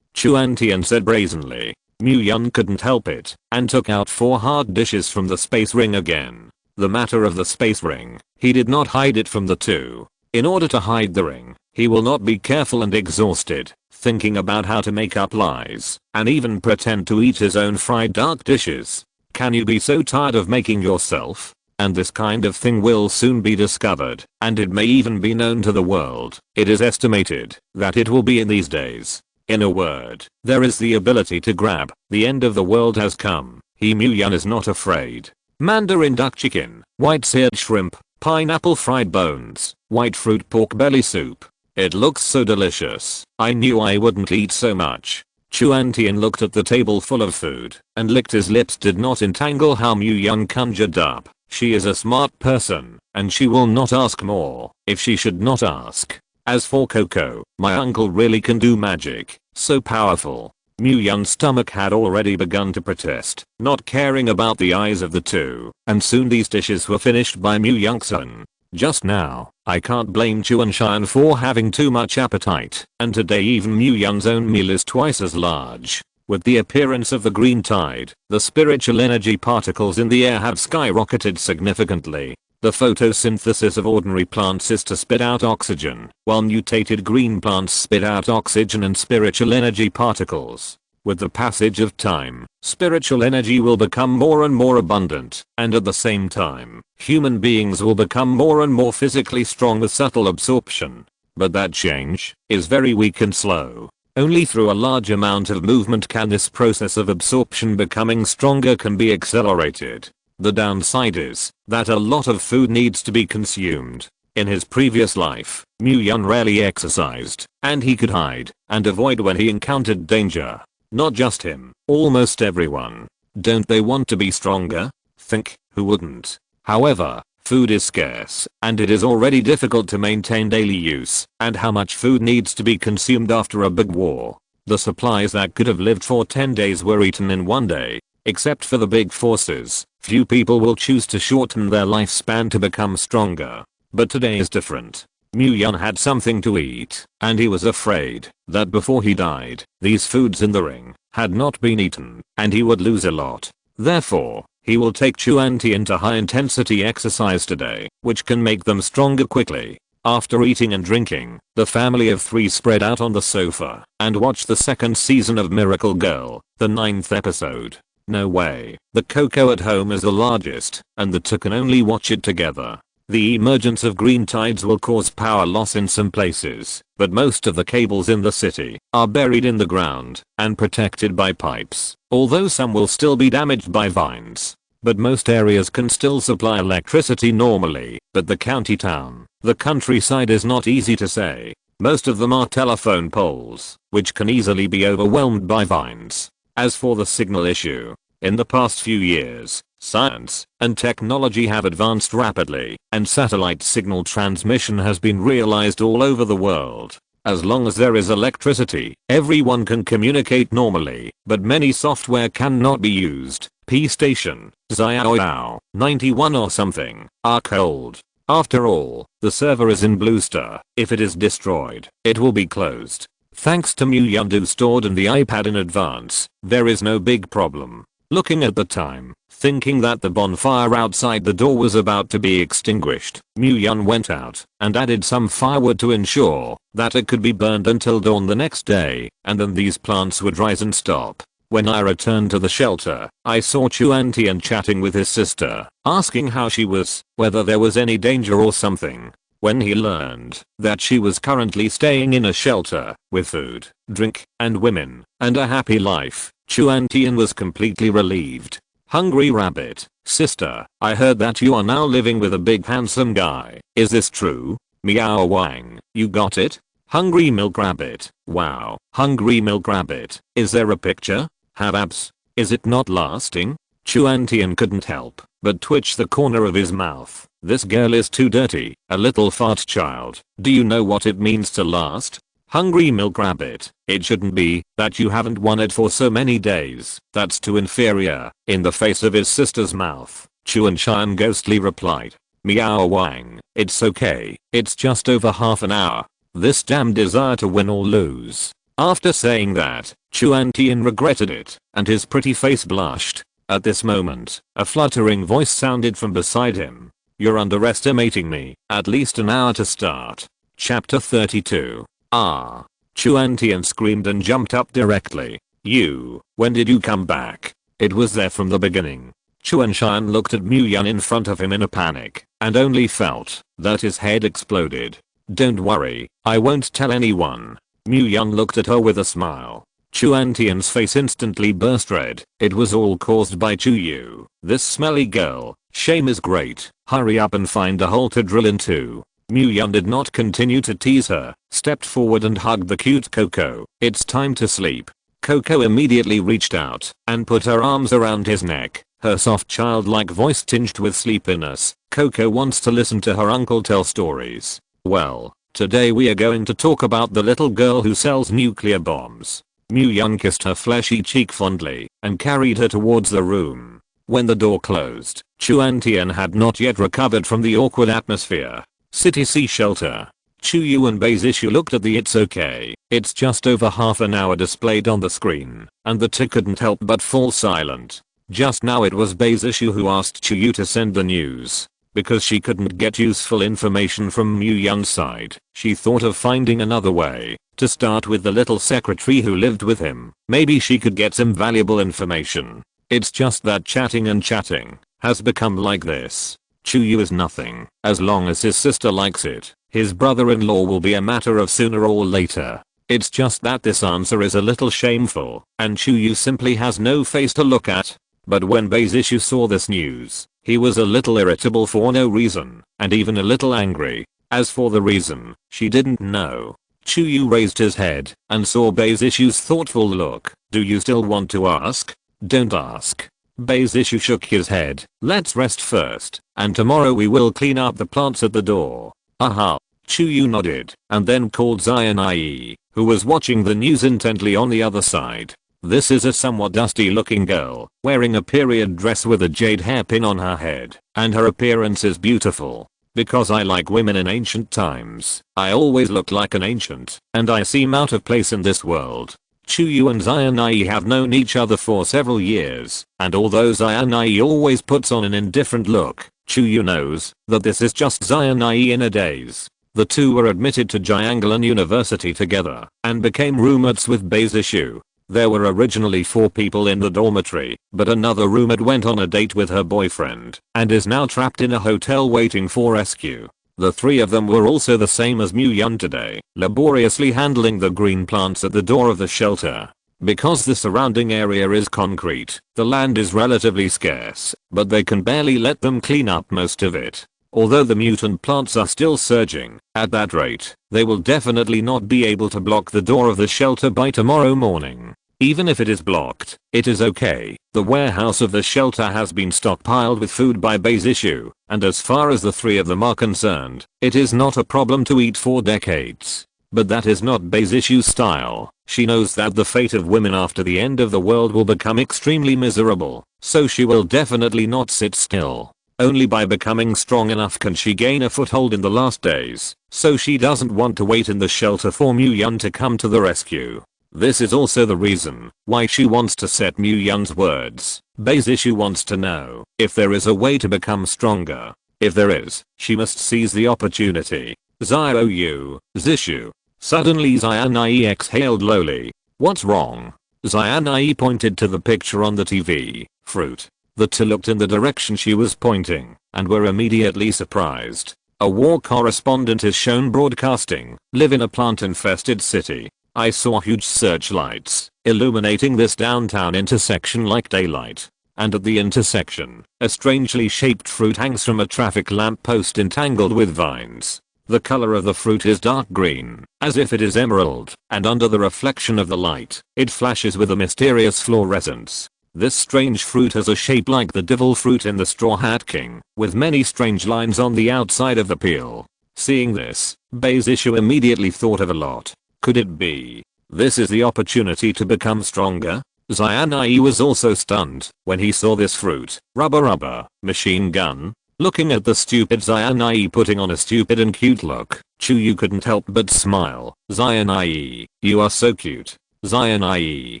Chuan Tian said brazenly. Mu Yun couldn't help it and took out 4 hard dishes from the space ring again. The matter of the space ring, he did not hide it from the two. In order to hide the ring, he will not be careful and exhausted, thinking about how to make up lies, and even pretend to eat his own fried dark dishes. Can you be so tired of making yourself? And this kind of thing will soon be discovered, and it may even be known to the world. It is estimated that it will be in these days. In a word, there is the ability to grab. The end of the world has come. Mu Yun is not afraid. Mandarin duck chicken, white seared shrimp, pineapple fried bones, white fruit pork belly soup. It looks so delicious. I knew I wouldn't eat so much. Chuan Tian looked at the table full of food and licked his lips. Did not entangle how Mu Yun conjured up. She is a smart person, and she will not ask more if she should not ask. As for Coco, my uncle really can do magic. So powerful. Mu Yun's stomach had already begun to protest, not caring about the eyes of the two, and soon these dishes were finished by Mu Yun-sun. Just now, I can't blame Chuan Xian for having too much appetite, and today even Mu Yun's own meal is twice as large. With the appearance of the green tide, the spiritual energy particles in the air have skyrocketed significantly. The photosynthesis of ordinary plants is to spit out oxygen, while mutated green plants spit out oxygen and spiritual energy particles. With the passage of time, spiritual energy will become more and more abundant, and at the same time, human beings will become more and more physically strong with subtle absorption. But that change is very weak and slow. Only through a large amount of movement can this process of absorption becoming stronger can be accelerated. The downside is that a lot of food needs to be consumed. In his previous life, Mu Yun rarely exercised, and he could hide and avoid when he encountered danger. Not just him, almost everyone. Don't they want to be stronger? Think, who wouldn't? However, food is scarce, and it is already difficult to maintain daily use, and how much food needs to be consumed after a big war. The supplies that could have lived for 10 days were eaten in one day. Except for the big forces, few people will choose to shorten their lifespan to become stronger. But today is different. Mu Yun had something to eat, and he was afraid that before he died, these foods in the ring had not been eaten, and he would lose a lot. Therefore, he will take Chuan Tian to high intensity exercise today, which can make them stronger quickly. After eating and drinking, the family of 3 spread out on the sofa and watched the 2nd season of Miracle Girl, the 9th episode. No way. The Coco at home is the largest, and the two can only watch it together. The emergence of green tides will cause power loss in some places, but most of the cables in the city are buried in the ground and protected by pipes, although some will still be damaged by vines. But most areas can still supply electricity normally, but the county town, the countryside is not easy to say. Most of them are telephone poles, which can easily be overwhelmed by vines. As for the signal issue, in the past few years, science and technology have advanced rapidly, and satellite signal transmission has been realized all over the world. As long as there is electricity, everyone can communicate normally, but many software cannot be used. P-Station, Xiaoyao, 91 or something, are cold. After all, the server is in Bluester. If it is destroyed, it will be closed. Thanks to Mu Yun stored in the iPad in advance, there is no big problem. Looking at the time, thinking that the bonfire outside the door was about to be extinguished, Mu Yun went out and added some firewood to ensure that it could be burned until dawn the next day, and then these plants would rise and stop. When I returned to the shelter, I saw Chuan Tian chatting with his sister, asking how she was, whether there was any danger or something. When he learned that she was currently staying in a shelter, with food, drink, and women, and a happy life, Chuan Tian was completely relieved. Hungry rabbit, sister, I heard that you are now living with a big handsome guy. Is this true? Meow Wang, you got it? Hungry milk rabbit, wow. Hungry milk rabbit, is there a picture? Have abs? Is it not lasting? Chuan Tian couldn't help but twitch the corner of his mouth. This girl is too dirty, a little fart child. Do you know what it means to last? Hungry milk rabbit, it shouldn't be that you haven't won it for so many days. That's too inferior. In the face of his sister's mouth, Chuan Chyan ghostly replied. Meow Wang, it's okay, it's just over half an hour. This damn desire to win or lose. After saying that, Chuan Tian regretted it, and his pretty face blushed. At this moment, a fluttering voice sounded from beside him. You're underestimating me, at least an hour to start. Chapter 32. Ah. Chuan Tian screamed and jumped up directly. When did you come back? It was there from the beginning. Chuan Chyan looked at Mu Yan in front of him in a panic, and only felt that his head exploded. Don't worry, I won't tell anyone. Mu Yan looked at her with a smile. Chuan Tian's face instantly burst red. It was all caused by Chu Yu, this smelly girl. Shame is great, hurry up and find a hole to drill into. Mu Yan did not continue to tease her, stepped forward and hugged the cute Coco. It's time to sleep. Coco immediately reached out and put her arms around his neck, her soft childlike voice tinged with sleepiness. Coco wants to listen to her uncle tell stories. Well, today we are going to talk about the little girl who sells nuclear bombs. Mu Yan kissed her fleshy cheek fondly and carried her towards the room. When the door closed, Chuan Tian had not yet recovered from the awkward atmosphere. City C shelter. Chu Yu and Bei's issue looked at the "it's okay, it's just over half an hour" displayed on the screen, and the two couldn't help but fall silent. Just now it was Bei's issue who asked Chu Yu to send the news. Because she couldn't get useful information from Mu Yan's side, she thought of finding another way. To start with the little secretary who lived with him, maybe she could get some valuable information. It's just that chatting and chatting has become like this. Chu Yu is nothing. As long as his sister likes it, his brother-in-law will be a matter of sooner or later. It's just that this answer is a little shameful, and Chu Yu simply has no face to look at. But when Bei's issue saw this news, he was a little irritable for no reason, and even a little angry. As for the reason, she didn't know. Chu Yu raised his head and saw Bei's issue's thoughtful look. Do you still want to ask? Don't ask. Bei's issue shook his head. Let's rest first, and tomorrow we will clean up the plants at the door. Aha. Chu Yu nodded, and then called Zion Ie, who was watching the news intently on the other side. This is a somewhat dusty looking girl, wearing a period dress with a jade hairpin on her head, and her appearance is beautiful. Because I like women in ancient times, I always look like an ancient, and I seem out of place in this world. Chu Yu and Zion Ie have known each other for several years, and although Zion Ie always puts on an indifferent look, Chu Yu knows that this is just Zion Ie in a daze. The two were admitted to Jianglan University together, and became roommates with Bei's issue. There were originally 4 people in the dormitory, but another roommate went on a date with her boyfriend and is now trapped in a hotel waiting for rescue. The 3 of them were also the same as Mu Yan today, laboriously handling the green plants at the door of the shelter. Because the surrounding area is concrete, the land is relatively scarce, but they can barely let them clean up most of it. Although the mutant plants are still surging, at that rate, they will definitely not be able to block the door of the shelter by tomorrow morning. Even if it is blocked, it is okay. The warehouse of the shelter has been stockpiled with food by Bei's issue, and as far as the 3 of them are concerned, it is not a problem to eat for decades. But that is not Bei's issue's style. She knows that the fate of women after the end of the world will become extremely miserable, so she will definitely not sit still. Only by becoming strong enough can she gain a foothold in the last days, so she doesn't want to wait in the shelter for Mu Yan to come to the rescue. This is also the reason why she wants to set Mu Yan's words. Bei's issue wants to know if there is a way to become stronger. If there is, she must seize the opportunity. Zio Zishu. Suddenly Zion Ie exhaled lowly. What's wrong? Zion Ie pointed to the picture on the TV. Fruit. The two looked in the direction she was pointing and were immediately surprised. A war correspondent is shown broadcasting. Live in a plant-infested city. I saw huge searchlights illuminating this downtown intersection like daylight. And at the intersection, a strangely shaped fruit hangs from a traffic lamp post entangled with vines. The color of the fruit is dark green, as if it is emerald, and under the reflection of the light, it flashes with a mysterious fluorescence. This strange fruit has a shape like the devil fruit in the Straw Hat King, with many strange lines on the outside of the peel. Seeing this, Bei's issue immediately thought of a lot. Could it be? This is the opportunity to become stronger? Xianai was also stunned when he saw this fruit. Rubber machine gun. Looking at the stupid Xianai putting on a stupid and cute look, Chu couldn't help but smile. Xianai, you are so cute. Xianai,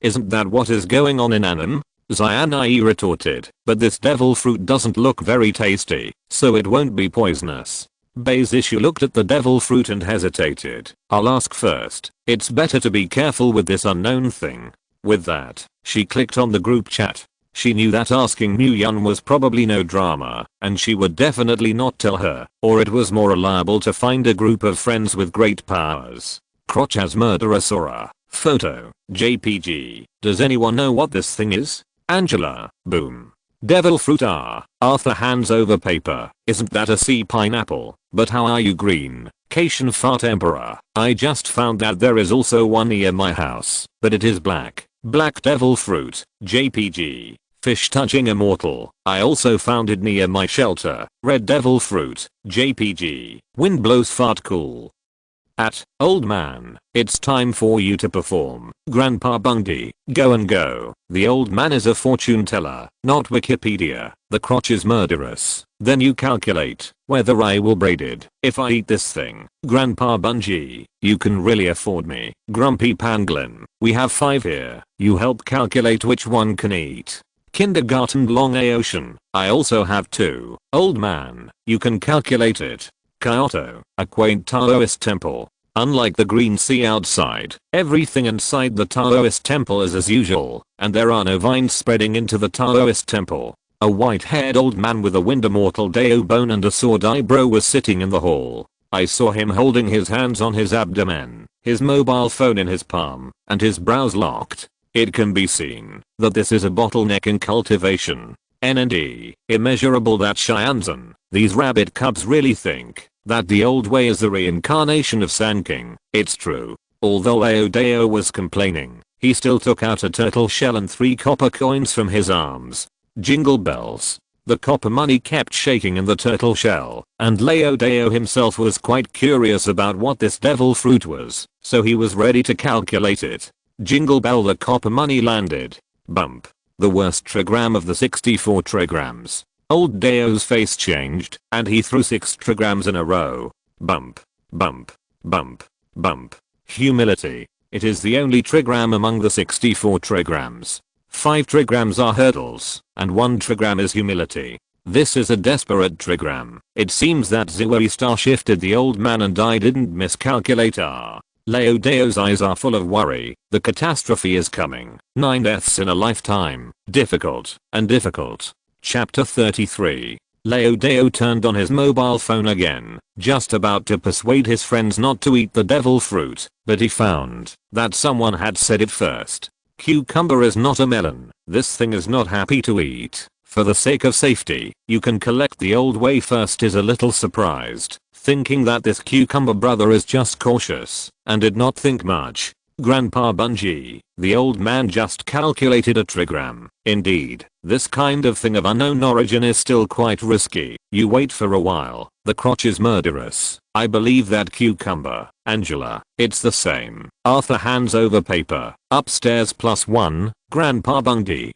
isn't that what is going on in anime? Xianai retorted, but this devil fruit doesn't look very tasty, so it won't be poisonous. Baisishu looked at the devil fruit and hesitated. I'll ask first. It's better to be careful with this unknown thing. With that, she clicked on the group chat. She knew that asking Muyun was probably no drama, and she would definitely not tell her, or it was more reliable to find a group of friends with great powers. Crotch as murderous aura. Photo. JPG. Does anyone know what this thing is? Angela. Boom. Devil fruit. Arthur hands over paper. Isn't that a sea pineapple? But how are you green? Cation fart emperor. I just found that there is also one near my house, but it is black. Black devil fruit. JPG. Fish touching immortal. I also found it near my shelter. Red devil fruit. JPG. Wind blows fart cool. Old man, it's time for you to perform. Grandpa Bundy, go and go. The old man is a fortune teller, not Wikipedia. The crotch is murderous. Then you calculate whether I will braided. If I eat this thing, Grandpa Bungie, you can really afford me. Grumpy Pangolin, we have 5 here. You help calculate which one can eat. Kindergarten long ocean, I also have 2. Old man, you can calculate it. Kyoto, a quaint Taoist temple. Unlike the green sea outside, everything inside the Taoist temple is as usual, and there are no vines spreading into the Taoist temple. A white-haired old man with a wind immortal Deo bone and a sword eyebrow was sitting in the hall. I saw him holding his hands on his abdomen, his mobile phone in his palm, and his brows locked. It can be seen that this is a bottleneck in cultivation. NND, immeasurable that Shianzan, these rabbit cubs really think that the old way is the reincarnation of Sanking. It's true. Although Aodeo was complaining, he still took out a turtle shell and 3 copper coins from his arms. Jingle bells. The copper money kept shaking in the turtle shell, and Laodeo himself was quite curious about what this devil fruit was, so he was ready to calculate it. Jingle bell, the copper money landed. Bump. The worst trigram of the 64 trigrams. Old Deo's face changed, and he threw 6 trigrams in a row. Bump. Bump. Bump. Bump. Humility. It is the only trigram among the 64 trigrams. 5 trigrams are hurdles, and 1 trigram is humility. This is a desperate trigram. It seems that Ziwei star shifted the old man and I didn't miscalculate. Laodeo's eyes are full of worry. The catastrophe is coming. 9 deaths in a lifetime. Difficult and difficult. Chapter 33. Laodeo turned on his mobile phone again, just about to persuade his friends not to eat the devil fruit, but he found that someone had said it first. Cucumber is not a melon. This thing is not happy to eat. For the sake of safety, you can collect the old way first. Is a little surprised, thinking that this cucumber brother is just cautious, and did not think much. Grandpa Bungie, the old man just calculated a trigram. Indeed, this kind of thing of unknown origin is still quite risky. You wait for a while. The crotch is murderous. I believe that cucumber. Angela, it's the same. Arthur hands over paper. Upstairs +1, Grandpa Bungie.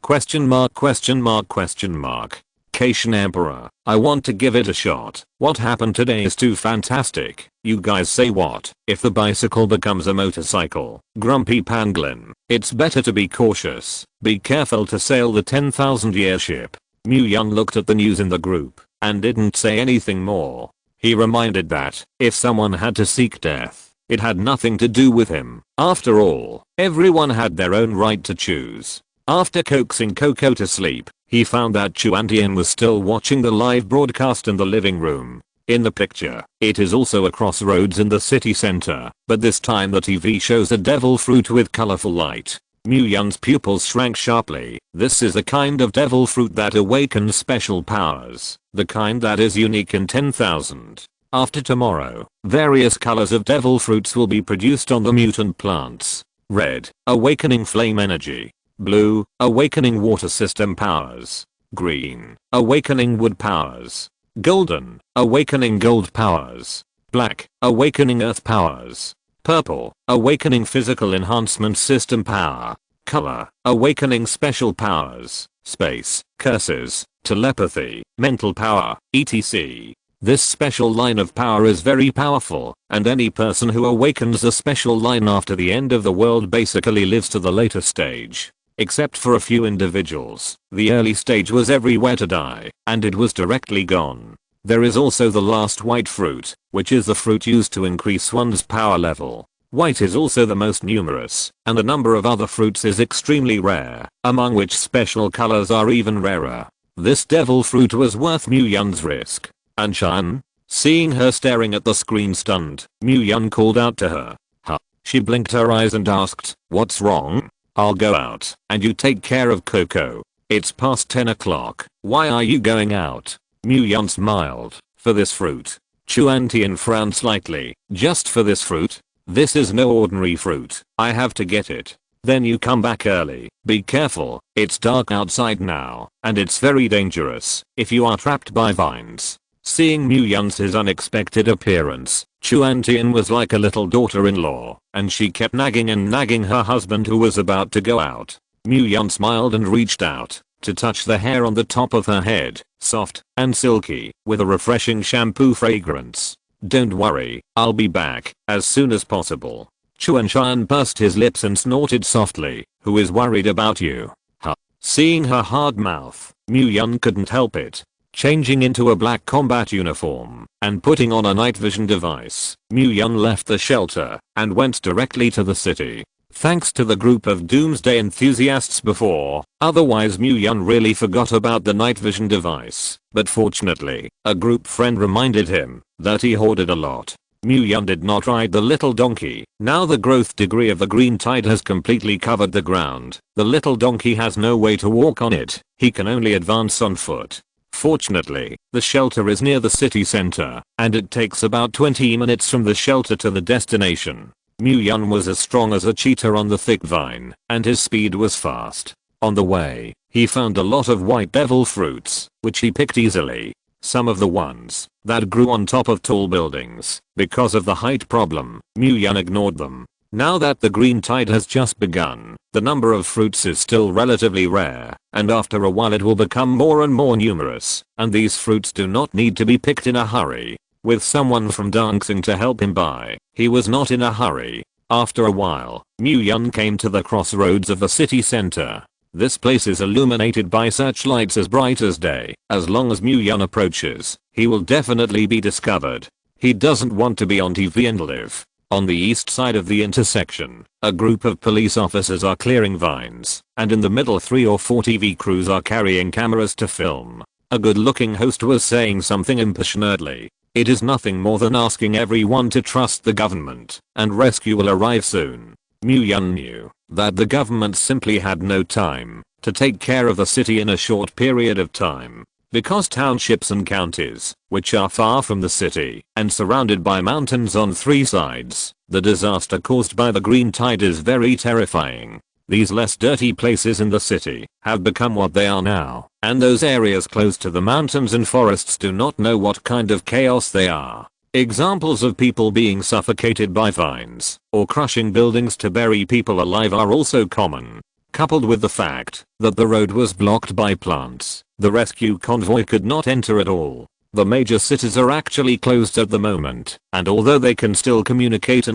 Question mark question mark question mark. Cation Emperor, I want to give it a shot. What happened today is too fantastic. You guys say what if the bicycle becomes a motorcycle? Grumpy Pangolin, it's better to be cautious. Be careful to sail the 10,000-year ship. Muyun looked at the news in the group and didn't say anything more. He reminded that if someone had to seek death, it had nothing to do with him. After all, everyone had their own right to choose. After coaxing Coco to sleep, he found that Chuantian was still watching the live broadcast in the living room. In the picture, it is also a crossroads in the city center, but this time the TV shows a devil fruit with colorful light. Muyun's pupils shrank sharply. This is the kind of devil fruit that awakens special powers, the kind that is unique in 10,000. After tomorrow, various colors of devil fruits will be produced on the mutant plants. Red, awakening flame energy. Blue, awakening water system powers. Green, awakening wood powers. Golden, awakening gold powers. Black, awakening earth powers. Purple, awakening physical enhancement system power. color, awakening special powers, space, curses, telepathy, mental power, etc. This special line of power is very powerful, and any person who awakens a special line after the end of the world basically lives to the later stage. Except for a few individuals, the early stage was everywhere to die, and it was directly gone. There is also the last white fruit, which is the fruit used to increase one's power level. White is also the most numerous, and the number of other fruits is extremely rare, among which special colors are even rarer. This devil fruit was worth Mu-Yun's risk. Anshan? Seeing her staring at the screen stunned, Mu-Yun called out to her. Huh? She blinked her eyes and asked, "What's wrong?" "I'll go out, and you take care of Coco. It's past 10 o'clock. Why are you going out?" Mu-Yun smiled. "For this fruit." Chuan Tian frowned slightly. "Just for this fruit? This is no ordinary fruit. I have to get it. Then you come back early. Be careful. It's dark outside now, and it's very dangerous if you are trapped by vines." Seeing Mu-Yun's unexpected appearance, Chuan Tian was like a little daughter-in-law, and she kept nagging and nagging her husband who was about to go out. Mu-Yun smiled and reached out to touch the hair on the top of her head, soft and silky, with a refreshing shampoo fragrance. "Don't worry, I'll be back as soon as possible." Chuan Shan pursed his lips and snorted softly. "Who is worried about you?" Huh? Seeing her hard mouth, Mu-Yun couldn't help it. Changing into a black combat uniform and putting on a night vision device, Mu-Yun left the shelter and went directly to the city. Thanks to the group of doomsday enthusiasts before, otherwise Mu-Yun really forgot about the night vision device, but fortunately, a group friend reminded him that he hoarded a lot. Mu-Yun did not ride the little donkey. Now the growth degree of the green tide has completely covered the ground. The little donkey has no way to walk on it. He can only advance on foot. Fortunately, the shelter is near the city center, and it takes about 20 minutes from the shelter to the destination. Mu-Yun was as strong as a cheetah on the thick vine, and his speed was fast. On the way, he found a lot of white devil fruits, which he picked easily. Some of the ones that grew on top of tall buildings. Because of the height problem, Mu-Yun ignored them. Now that the green tide has just begun, the number of fruits is still relatively rare, and after a while it will become more and more numerous, and these fruits do not need to be picked in a hurry. With someone from Dancing to help him buy, he was not in a hurry. After a while, Mu-Yun came to the crossroads of the city center. This place is illuminated by searchlights as bright as day. As long as Mu-Yun approaches, he will definitely be discovered. He doesn't want to be on TV and live. On the east side of the intersection, a group of police officers are clearing vines, and in the middle 3 or 4 TV crews are carrying cameras to film. A good-looking host was saying something impassionately. It is nothing more than asking everyone to trust the government, and rescue will arrive soon. Mu-Yun knew that the government simply had no time to take care of the city in a short period of time. Because townships and counties, which are far from the city and surrounded by mountains on 3 sides, the disaster caused by the green tide is very terrifying. These less dirty places in the city have become what they are now, and those areas close to the mountains and forests do not know what kind of chaos they are. Examples of people being suffocated by vines or crushing buildings to bury people alive are also common. Coupled with the fact that the road was blocked by plants, the rescue convoy could not enter at all. The major cities are actually closed at the moment, and although they can still communicate,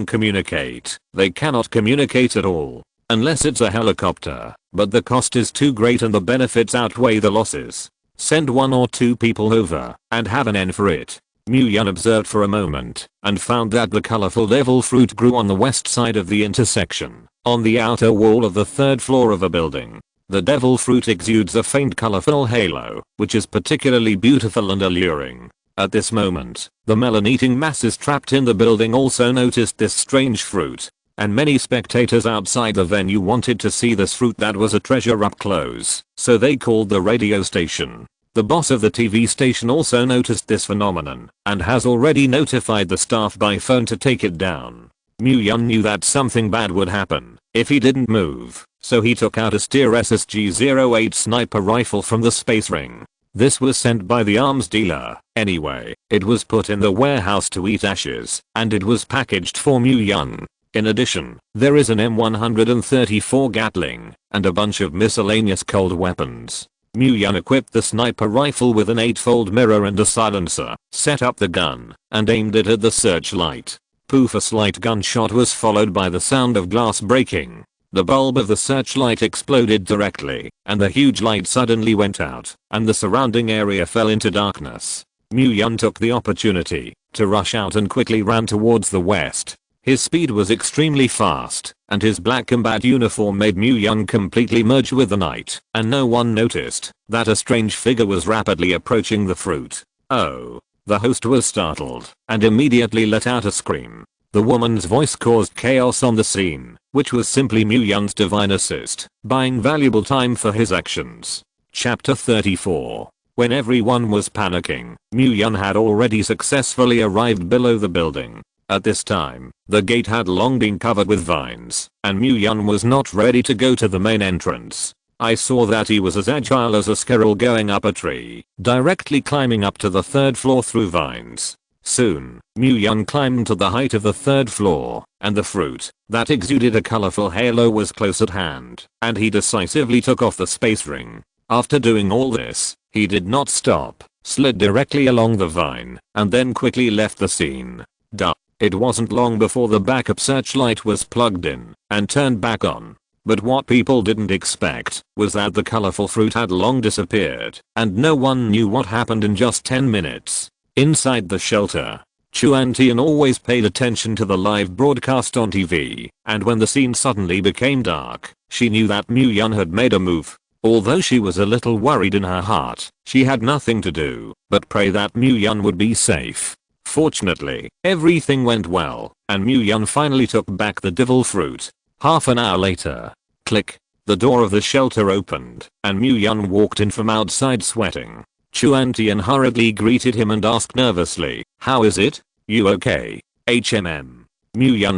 they cannot communicate at all. Unless it's a helicopter, but the cost is too great and the benefits outweigh the losses. Send 1 or 2 people over, and have an end for it. Mu-Yun observed for a moment, and found that the colorful devil fruit grew on the west side of the intersection, on the outer wall of the 3rd floor of a building. The devil fruit exudes a faint colorful halo, which is particularly beautiful and alluring. At this moment, the melon-eating masses trapped in the building also noticed this strange fruit, and many spectators outside the venue wanted to see this fruit that was a treasure up close, so they called the radio station. The boss of the TV station also noticed this phenomenon, and has already notified the staff by phone to take it down. Mu-Yun knew that something bad would happen if he didn't move, so he took out a Steer SSG-08 sniper rifle from the space ring. This was sent by the arms dealer. Anyway, it was put in the warehouse to eat ashes, and it was packaged for Mu-Yun. In addition, there is an M134 Gatling and a bunch of miscellaneous cold weapons. Myung equipped the sniper rifle with an 8-fold mirror and a silencer, set up the gun, and aimed it at the searchlight. Poof, a slight gunshot was followed by the sound of glass breaking. The bulb of the searchlight exploded directly, and the huge light suddenly went out, and the surrounding area fell into darkness. Myung took the opportunity to rush out and quickly ran towards the west. His speed was extremely fast, and his black combat uniform made Myung completely merge with the night, and no one noticed that a strange figure was rapidly approaching the fruit. Oh. The host was startled and immediately let out a scream. The woman's voice caused chaos on the scene, which was simply Myung's divine assist, buying valuable time for his actions. Chapter 34. When everyone was panicking, Myung had already successfully arrived below the building. At this time, the gate had long been covered with vines, and Myung was not ready to go to the main entrance. I saw that he was as agile as a squirrel going up a tree, directly climbing up to the 3rd floor through vines. Soon, Myung climbed to the height of the 3rd floor, and the fruit that exuded a colorful halo was close at hand, and he decisively took off the space ring. After doing all this, he did not stop, slid directly along the vine, and then quickly left the scene. It wasn't long before the backup searchlight was plugged in and turned back on. But what people didn't expect was that the colorful fruit had long disappeared, and no one knew what happened in just 10 minutes. Inside the shelter, Chuan Tian always paid attention to the live broadcast on TV, and when the scene suddenly became dark, she knew that Myung had made a move. Although she was a little worried in her heart, she had nothing to do but pray that Myung would be safe. Fortunately, everything went well, and Myung finally took back the devil fruit. Half an hour later, click, the door of the shelter opened, and Myung walked in from outside sweating. Chuan Tian hurriedly greeted him and asked nervously, "How is it? You okay?" Myung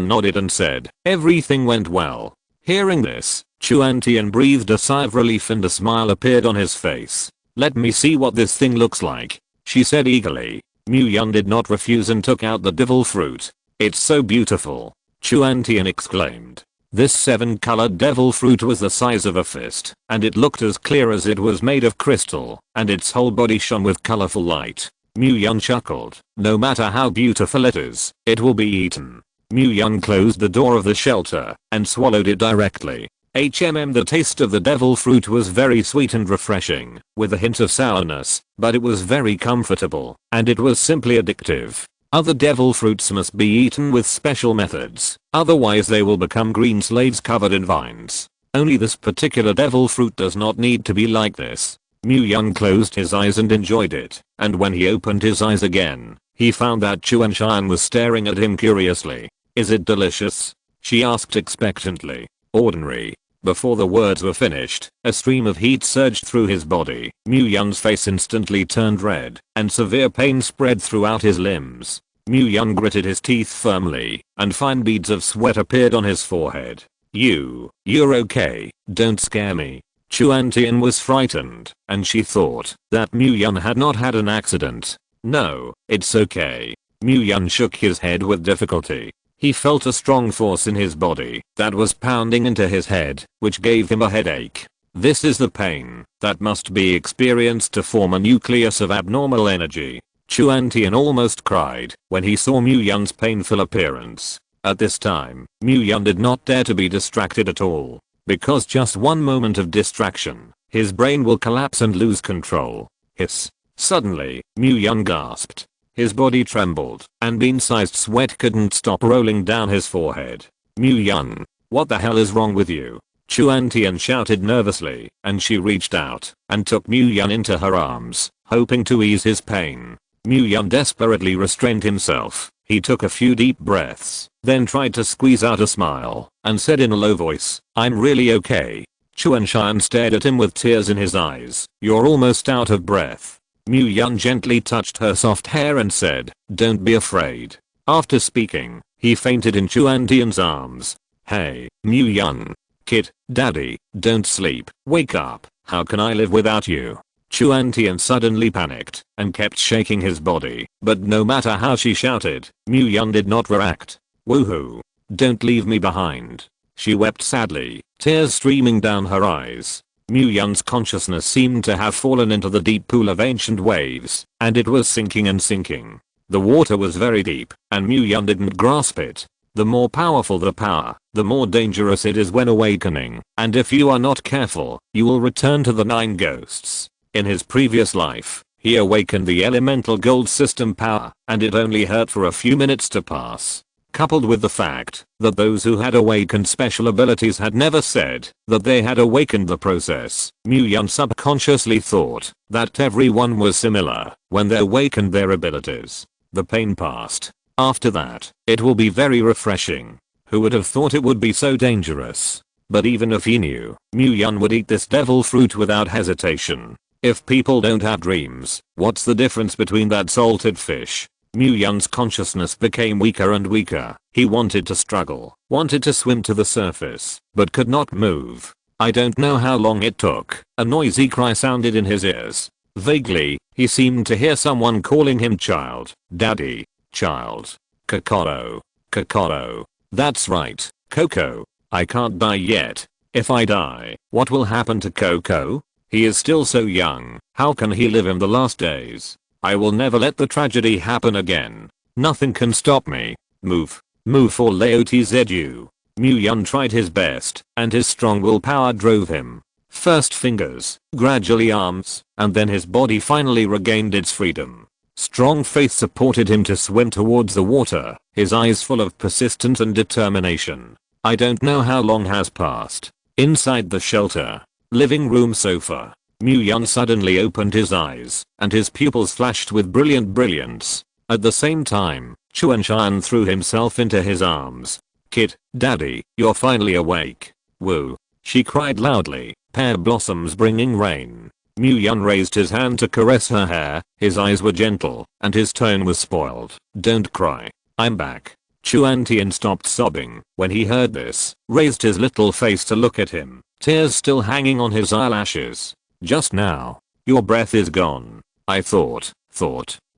nodded and said, "Everything went well." Hearing this, Chuan Tian breathed a sigh of relief and a smile appeared on his face. "Let me see what this thing looks like," she said eagerly. Myung did not refuse and took out the devil fruit. "It's so beautiful," Chuan Tian exclaimed. This 7-colored devil fruit was the size of a fist, and it looked as clear as it was made of crystal, and its whole body shone with colorful light. Myung chuckled, "No matter how beautiful it is, it will be eaten." Myung closed the door of the shelter and swallowed it directly. The taste of the devil fruit was very sweet and refreshing, with a hint of sourness, but it was very comfortable, and it was simply addictive. Other devil fruits must be eaten with special methods, otherwise they will become green slaves covered in vines. Only this particular devil fruit does not need to be like this. Myung closed his eyes and enjoyed it, and when he opened his eyes again, he found that Chuan Tian was staring at him curiously. "Is it delicious?" she asked expectantly. "Ordinary." Before the words were finished, a stream of heat surged through his body. Myung's face instantly turned red, and severe pain spread throughout his limbs. Myung gritted his teeth firmly, and fine beads of sweat appeared on his forehead. You're okay, don't scare me." Chuan Tian was frightened, and she thought that Myung had not had an accident. "No, it's okay." Myung shook his head with difficulty. He felt a strong force in his body that was pounding into his head, which gave him a headache. This is the pain that must be experienced to form a nucleus of abnormal energy. Chuan Tian almost cried when he saw Myung's painful appearance. At this time, Myung did not dare to be distracted at all, because just one moment of distraction, his brain will collapse and lose control. Hiss. Suddenly, Myung gasped. His body trembled, and bean-sized sweat couldn't stop rolling down his forehead. "Myung, what the hell is wrong with you?" Chuan Tian shouted nervously, and she reached out and took Myung into her arms, hoping to ease his pain. Myung desperately restrained himself. He took a few deep breaths, then tried to squeeze out a smile, and said in a low voice, "I'm really okay." Chuan Tian stared at him with tears in his eyes. "You're almost out of breath." Myung gently touched her soft hair and said, "Don't be afraid." After speaking, he fainted in Chuan Tian's arms. "Hey, Myung. Kid, daddy, don't sleep, wake up, how can I live without you?" Chuan Tian suddenly panicked and kept shaking his body, but no matter how she shouted, Myung did not react. "Woohoo. Don't leave me behind. She wept sadly, tears streaming down her eyes. Mu-Yun's consciousness seemed to have fallen into the deep pool of ancient waves, and it was sinking and sinking. The water was very deep, and Mu-Yun didn't grasp it. The more powerful the power, the more dangerous it is when awakening, and if you are not careful, you will return to the 9 ghosts. In his previous life, he awakened the elemental gold system power, and it only hurt for a few minutes to pass. Coupled with the fact that those who had awakened special abilities had never said that they had awakened the process, Mu-Yun subconsciously thought that everyone was similar when they awakened their abilities. The pain passed. After that, it will be very refreshing. Who would have thought it would be so dangerous? But even if he knew, Mu-Yun would eat this devil fruit without hesitation. If people don't have dreams, what's the difference between that salted fish? Mu-Yun's consciousness became weaker and weaker. He wanted to struggle, wanted to swim to the surface, but could not move. I don't know how long it took. A noisy cry sounded in his ears. Vaguely, he seemed to hear someone calling him child, daddy, child. Coco. Coco. That's right, Coco. I can't die yet. If I die, what will happen to Coco? He is still so young. How can he live in the last days? I will never let the tragedy happen again. Nothing can stop me. Move. Move for Laotzu. Mu-Yun tried his best, and his strong willpower drove him. First fingers, gradually arms, and then his body finally regained its freedom. Strong faith supported him to swim towards the water, his eyes full of persistence and determination. I don't know how long has passed. Inside the shelter. Living room sofa. Mu-Yun suddenly opened his eyes, and his pupils flashed with brilliant brilliance. At the same time, Chuan-Shan threw himself into his arms. Kid, daddy, you're finally awake. Woo. She cried loudly, pear blossoms bringing rain. Mu-Yun raised his hand to caress her hair, his eyes were gentle, and his tone was spoiled. Don't cry. I'm back. Chuan-Tian stopped sobbing when he heard this, raised his little face to look at him, tears still hanging on his eyelashes. Just now. Your breath is gone. I thought.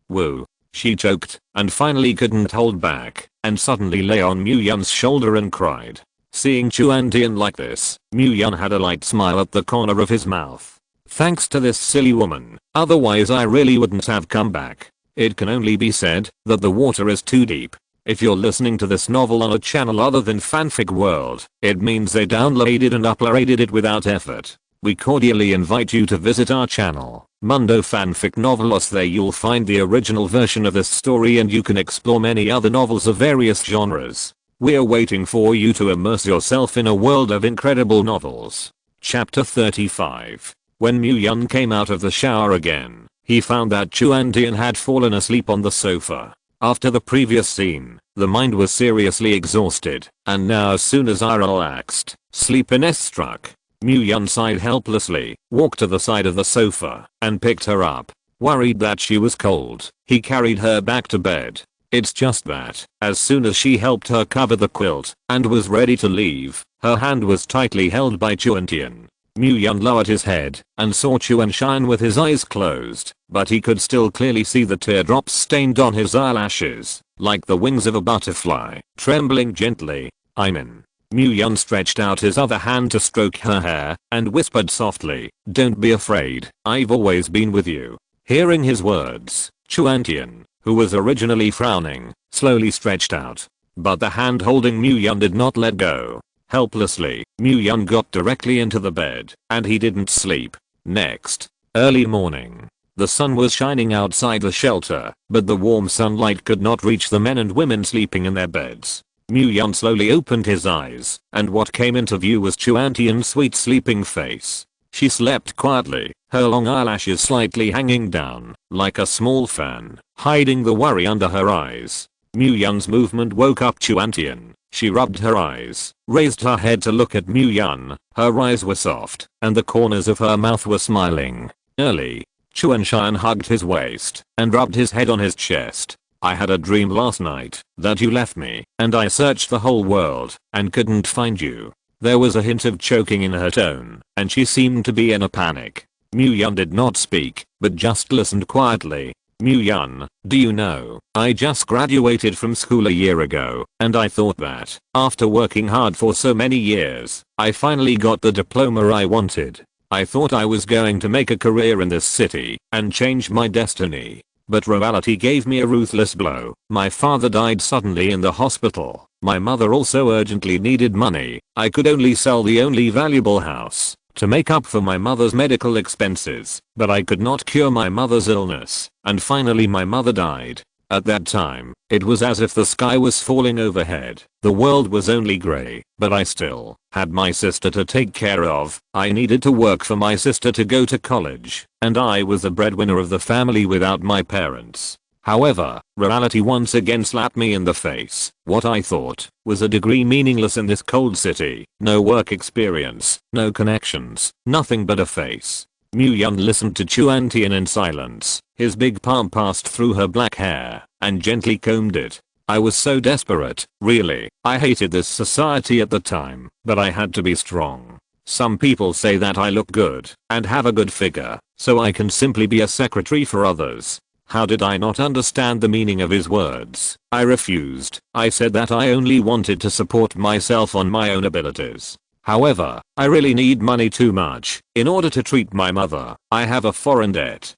Woo. She choked, and finally couldn't hold back, and suddenly lay on Mu-Yun's shoulder and cried. Seeing Chuan-Tian like this, Mu-Yun had a light smile at the corner of his mouth. Thanks to this silly woman, otherwise I really wouldn't have come back. It can only be said that the water is too deep. If you're listening to this novel on a channel other than Fanfic World, it means they downloaded and uploaded it without effort. We cordially invite you to visit our channel, Mundo Fanfic Novelos. There you'll find the original version of this story and you can explore many other novels of various genres. We're waiting for you to immerse yourself in a world of incredible novels. Chapter 35. When Mu-Yun came out of the shower again, he found that Chuan-Tian had fallen asleep on the sofa. After the previous scene, the mind was seriously exhausted, and now as soon as I relaxed, sleepiness struck. Mu-Yun sighed helplessly, walked to the side of the sofa, and picked her up. Worried that she was cold, he carried her back to bed. It's just that, as soon as she helped her cover the quilt, and was ready to leave, her hand was tightly held by Chuan-Tian. Mu-Yun lowered his head, and saw Chuan-Shan with his eyes closed, but he could still clearly see the teardrops stained on his eyelashes, like the wings of a butterfly, trembling gently. I'm in. Mu-Yun stretched out his other hand to stroke her hair, and whispered softly, don't be afraid, I've always been with you. Hearing his words, Chuan-Tian, who was originally frowning, slowly stretched out. But the hand holding Mu-Yun did not let go. Helplessly, Mu-Yun got directly into the bed, and he didn't sleep. Next, early morning. The sun was shining outside the shelter, but the warm sunlight could not reach the men and women sleeping in their beds. Mu-Yun slowly opened his eyes, and what came into view was Chuan-Tian's sweet sleeping face. She slept quietly, her long eyelashes slightly hanging down, like a small fan, hiding the worry under her eyes. Mu-Yun's movement woke up Chuan-Tian. She rubbed her eyes, raised her head to look at Mu-Yun. Her eyes were soft, and the corners of her mouth were smiling. Early, Chuan-Shan hugged his waist, and rubbed his head on his chest. I had a dream last night that you left me, and I searched the whole world, and couldn't find you. There was a hint of choking in her tone, and she seemed to be in a panic. Mu-Yun did not speak, but just listened quietly. Yun, do you know, I just graduated from school a year ago, and I thought that, after working hard for so many years, I finally got the diploma I wanted. I thought I was going to make a career in this city and change my destiny. But reality gave me a ruthless blow. My father died suddenly in the hospital. My mother also urgently needed money. I could only sell the only valuable house to make up for my mother's medical expenses, but I could not cure my mother's illness, and finally my mother died. At that time, it was as if the sky was falling overhead. The world was only grey, but I still had my sister to take care of. I needed to work for my sister to go to college, and I was the breadwinner of the family without my parents. However, reality once again slapped me in the face. What I thought was a degree meaningless in this cold city. No work experience, no connections, nothing but a face. Yun listened to Chuan Tian in silence. His big palm passed through her black hair and gently combed it. I was so desperate, really. I hated this society at the time, but I had to be strong. Some people say that I look good and have a good figure, so I can simply be a secretary for others. How did I not understand the meaning of his words? I refused. I said that I only wanted to support myself on my own abilities. However, I really need money too much in order to treat my mother. I have a foreign debt.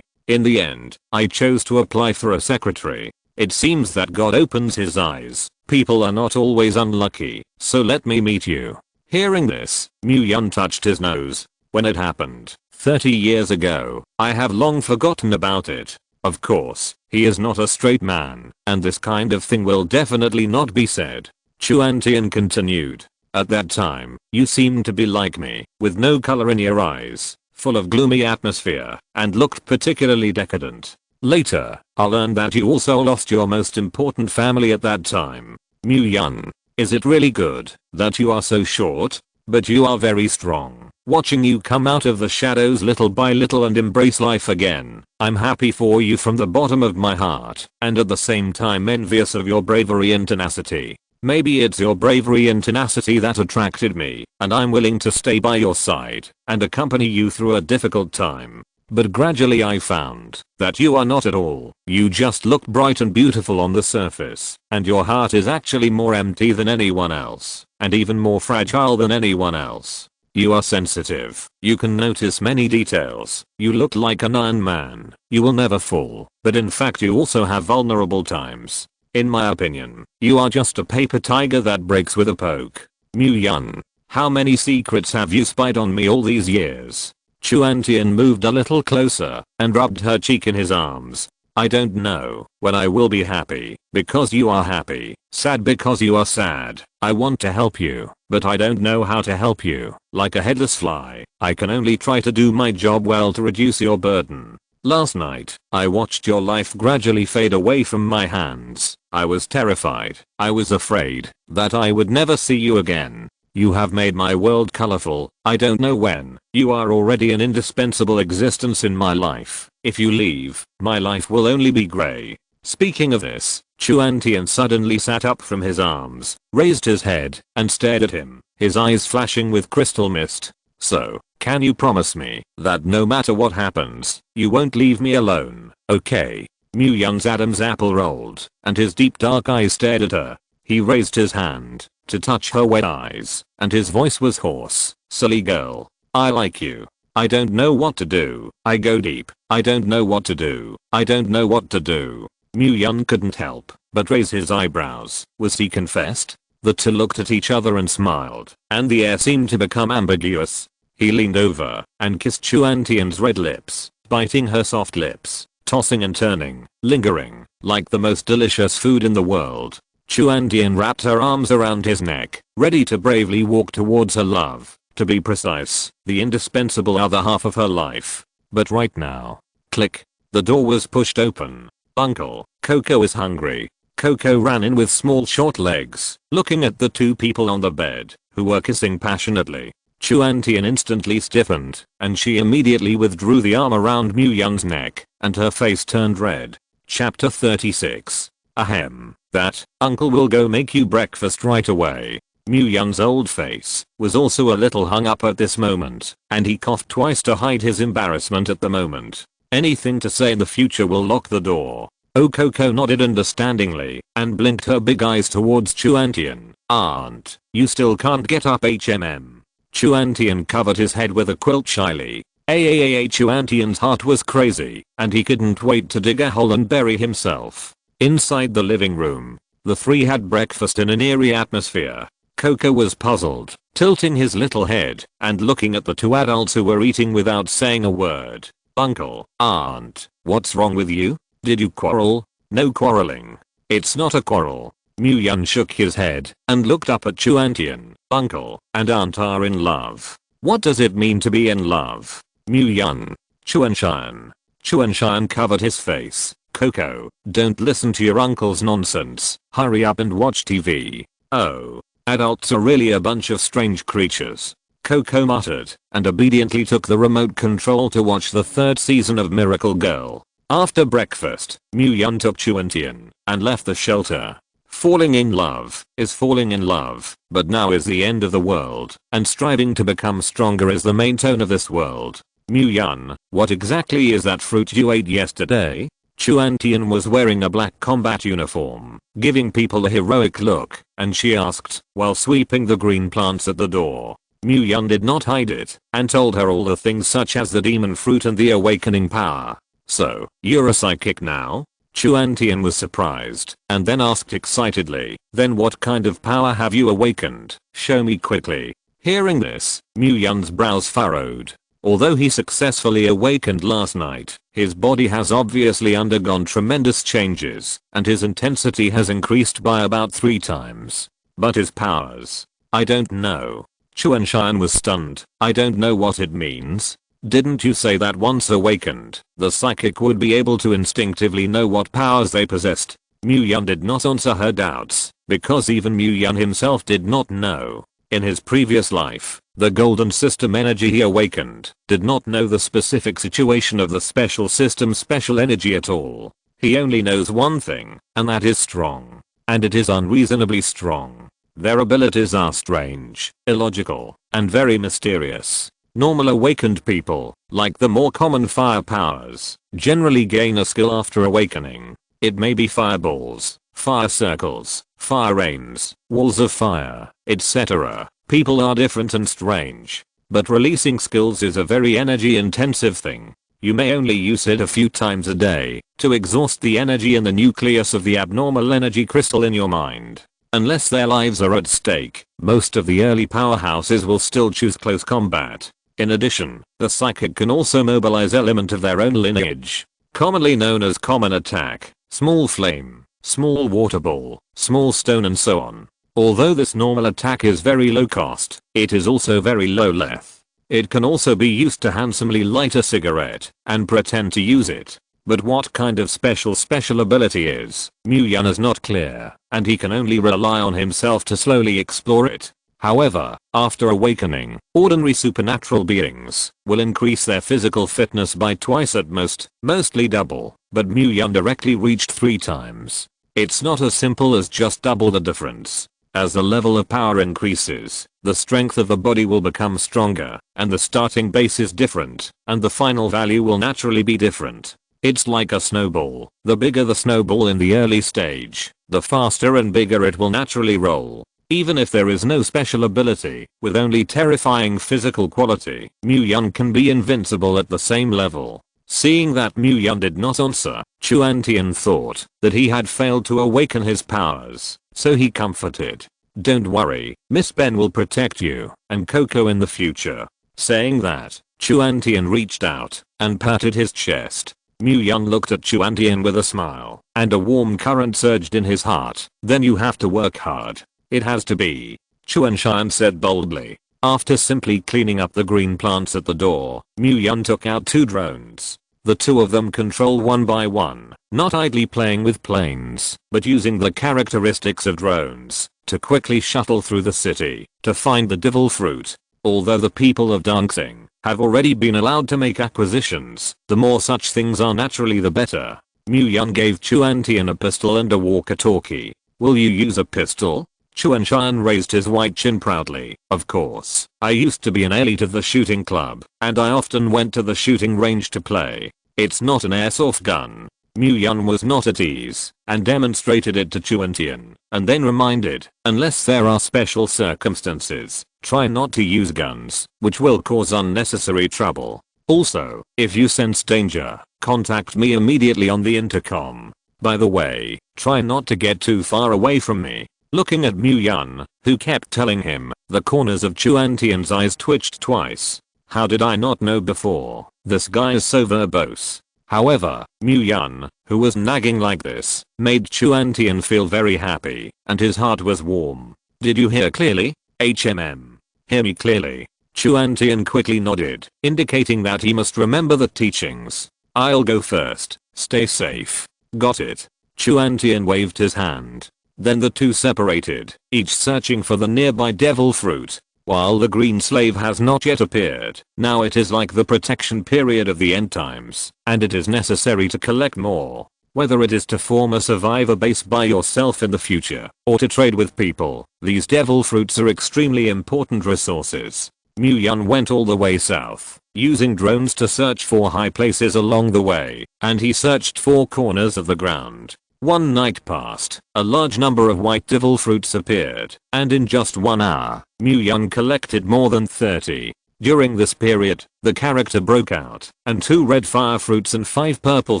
In the end, I chose to apply for a secretary. It seems that God opens his eyes. People are not always unlucky, so let me meet you. Hearing this, Yun touched his nose. When it happened, 30 years ago, I have long forgotten about it. Of course, he is not a straight man, and this kind of thing will definitely not be said. Chuan Tian continued. At that time, you seemed to be like me, with no color in your eyes, full of gloomy atmosphere, and looked particularly decadent. Later, I learned that you also lost your most important family at that time. Yun, is it really good that you are so short? But you are very strong. Watching you come out of the shadows little by little and embrace life again, I'm happy for you from the bottom of my heart, and at the same time envious of your bravery and tenacity. Maybe it's your bravery and tenacity that attracted me, and I'm willing to stay by your side and accompany you through a difficult time. But gradually I found that you are not at all. You just look bright and beautiful on the surface, and your heart is actually more empty than anyone else, and even more fragile than anyone else. You are sensitive. You can notice many details. You look like an Iron Man. You will never fall, but in fact you also have vulnerable times. In my opinion, you are just a paper tiger that breaks with a poke. Yun, how many secrets have you spied on me all these years? Chuan Tian moved a little closer and rubbed her cheek in his arms. I don't know when I will be happy because you are happy, sad because you are sad. I want to help you, but I don't know how to help you. Like a headless fly, I can only try to do my job well to reduce your burden. Last night, I watched your life gradually fade away from my hands. I was terrified. I was afraid that I would never see you again. You have made my world colorful. I don't know when. You are already an indispensable existence in my life. If you leave, my life will only be grey. Speaking of this, Chuan Tian suddenly sat up from his arms, raised his head, and stared at him, his eyes flashing with crystal mist. So, can you promise me that no matter what happens, you won't leave me alone, okay? Yun's Adam's apple rolled, and his deep dark eyes stared at her. He raised his hand to touch her wet eyes, and his voice was hoarse. Silly girl. I like you. I don't know what to do. I go deep. I don't know what to do. I don't know what to do. Yun couldn't help but raise his eyebrows. Was he confessed? The two looked at each other and smiled, and the air seemed to become ambiguous. He leaned over and kissed Chuan Tian's red lips, biting her soft lips, tossing and turning, lingering, like the most delicious food in the world. Chuan Tian wrapped her arms around his neck, ready to bravely walk towards her love, to be precise, the indispensable other half of her life. But right now, click, the door was pushed open. Uncle, Coco is hungry. Coco ran in with small short legs, looking at the two people on the bed, who were kissing passionately. Chuan Tian instantly stiffened, and she immediately withdrew the arm around Yun's neck, and her face turned red. Chapter 36. Ahem. That, uncle will go make you breakfast right away. Yun's old face was also a little hung up at this moment, and he coughed twice to hide his embarrassment at the moment. Anything to say in the future will lock the door. Oh, Coco nodded understandingly and blinked her big eyes towards Chuantian. Aunt, you still can't get up HMM. Chuantian covered his head with a quilt shyly. Chuantian's heart was crazy and he couldn't wait to dig a hole and bury himself. Inside the living room, the three had breakfast in an eerie atmosphere. Coco was puzzled, tilting his little head and looking at the two adults who were eating without saying a word. Uncle, Aunt, what's wrong with you? Did you quarrel? No quarreling. It's not a quarrel. Muyun shook his head and looked up at Chuantian. Uncle and Aunt are in love. What does it mean to be in love? Muyun. Chuanshan. Chuanshan covered his face. Coco, don't listen to your uncle's nonsense. Hurry up and watch TV. Oh, adults are really a bunch of strange creatures. Coco muttered and obediently took the remote control to watch the third season of Miracle Girl. After breakfast, Muyun took Chuantian and left the shelter. Falling in love is falling in love, but now is the end of the world, and striving to become stronger is the main tone of this world. Muyun, what exactly is that fruit you ate yesterday? Chuantian was wearing a black combat uniform, giving people a heroic look, and she asked, while sweeping the green plants at the door. Muyun did not hide it, and told her all the things such as the demon fruit and the awakening power. So, you're a psychic now? Chuantian was surprised, and then asked excitedly, then what kind of power have you awakened? Show me quickly. Hearing this, Muyun's brows furrowed. Although he successfully awakened last night, his body has obviously undergone tremendous changes, and his intensity has increased by about 3 times. But his powers? I don't know. Chuanshan was stunned. I don't know what it means. Didn't you say that once awakened, the psychic would be able to instinctively know what powers they possessed? Muyun did not answer her doubts, because even Muyun himself did not know. In his previous life, the golden system energy he awakened did not know the specific situation of the special system's special energy at all. He only knows one thing, and that is strong. And it is unreasonably strong. Their abilities are strange, illogical, and very mysterious. Normal awakened people, like the more common fire powers, generally gain a skill after awakening. It may be fireballs, fire circles, fire rains, walls of fire, etc. People are different and strange. But releasing skills is a very energy intensive thing. You may only use it a few times a day to exhaust the energy in the nucleus of the abnormal energy crystal in your mind. Unless their lives are at stake, most of the early powerhouses will still choose close combat. In addition, the psychic can also mobilize element of their own lineage, commonly known as common attack, small flame, small water ball, small stone and so on. Although this normal attack is very low cost, it is also very low length. It can also be used to handsomely light a cigarette and pretend to use it. But what kind of special ability is, Muyun is not clear, and he can only rely on himself to slowly explore it. However, after awakening, ordinary supernatural beings will increase their physical fitness by twice at most, mostly double, but Muyun directly reached 3 times. It's not as simple as just double the difference. As the level of power increases, the strength of the body will become stronger, and the starting base is different, and the final value will naturally be different. It's like a snowball. The bigger the snowball in the early stage, the faster and bigger it will naturally roll. Even if there is no special ability, with only terrifying physical quality, Muyun can be invincible at the same level. Seeing that Muyun did not answer, Chuantian thought that he had failed to awaken his powers, so he comforted. Don't worry, Miss Ben will protect you and Coco in the future. Saying that, Chuantian reached out and patted his chest. Muyun looked at Chuantian with a smile, and a warm current surged in his heart. Then you have to work hard. It has to be. Chuanshan said boldly. After simply cleaning up the green plants at the door, Muyun took out 2 drones. The 2 of them control one by one, not idly playing with planes, but using the characteristics of drones to quickly shuttle through the city to find the devil fruit. Although the people of Dancing have already been allowed to make acquisitions, the more such things are naturally the better. Muyun gave Chuantian a pistol and a walkie-talkie. Will you use a pistol? Chuanshan raised his white chin proudly. Of course, I used to be an elite of the shooting club, and I often went to the shooting range to play. It's not an airsoft gun. Mu Yun was not at ease and demonstrated it to Chuan Tian and then reminded, unless there are special circumstances, try not to use guns, which will cause unnecessary trouble. Also, if you sense danger, contact me immediately on the intercom. By the way, try not to get too far away from me. Looking at Mu Yun, who kept telling him, the corners of Chuan Tian's eyes twitched twice. How did I not know before? This guy is so verbose. However, Mu Yun, who was nagging like this, made Chuan Tian feel very happy, and his heart was warm. Did you hear clearly? HMM. Hear me clearly. Chuan Tian quickly nodded, indicating that he must remember the teachings. I'll go first. Stay safe. Got it. Chuan Tian waved his hand. Then the two separated, each searching for the nearby devil fruit. While the green slave has not yet appeared, now it is like the protection period of the end times, and it is necessary to collect more. Whether it is to form a survivor base by yourself in the future, or to trade with people, these devil fruits are extremely important resources. Mu Yun went all the way south, using drones to search for high places along the way, and he searched 4 corners of the ground. One night passed, a large number of white devil fruits appeared, and in just 1 hour, Mu Yun collected more than 30. During this period, the character broke out, and 2 red fire fruits and 5 purple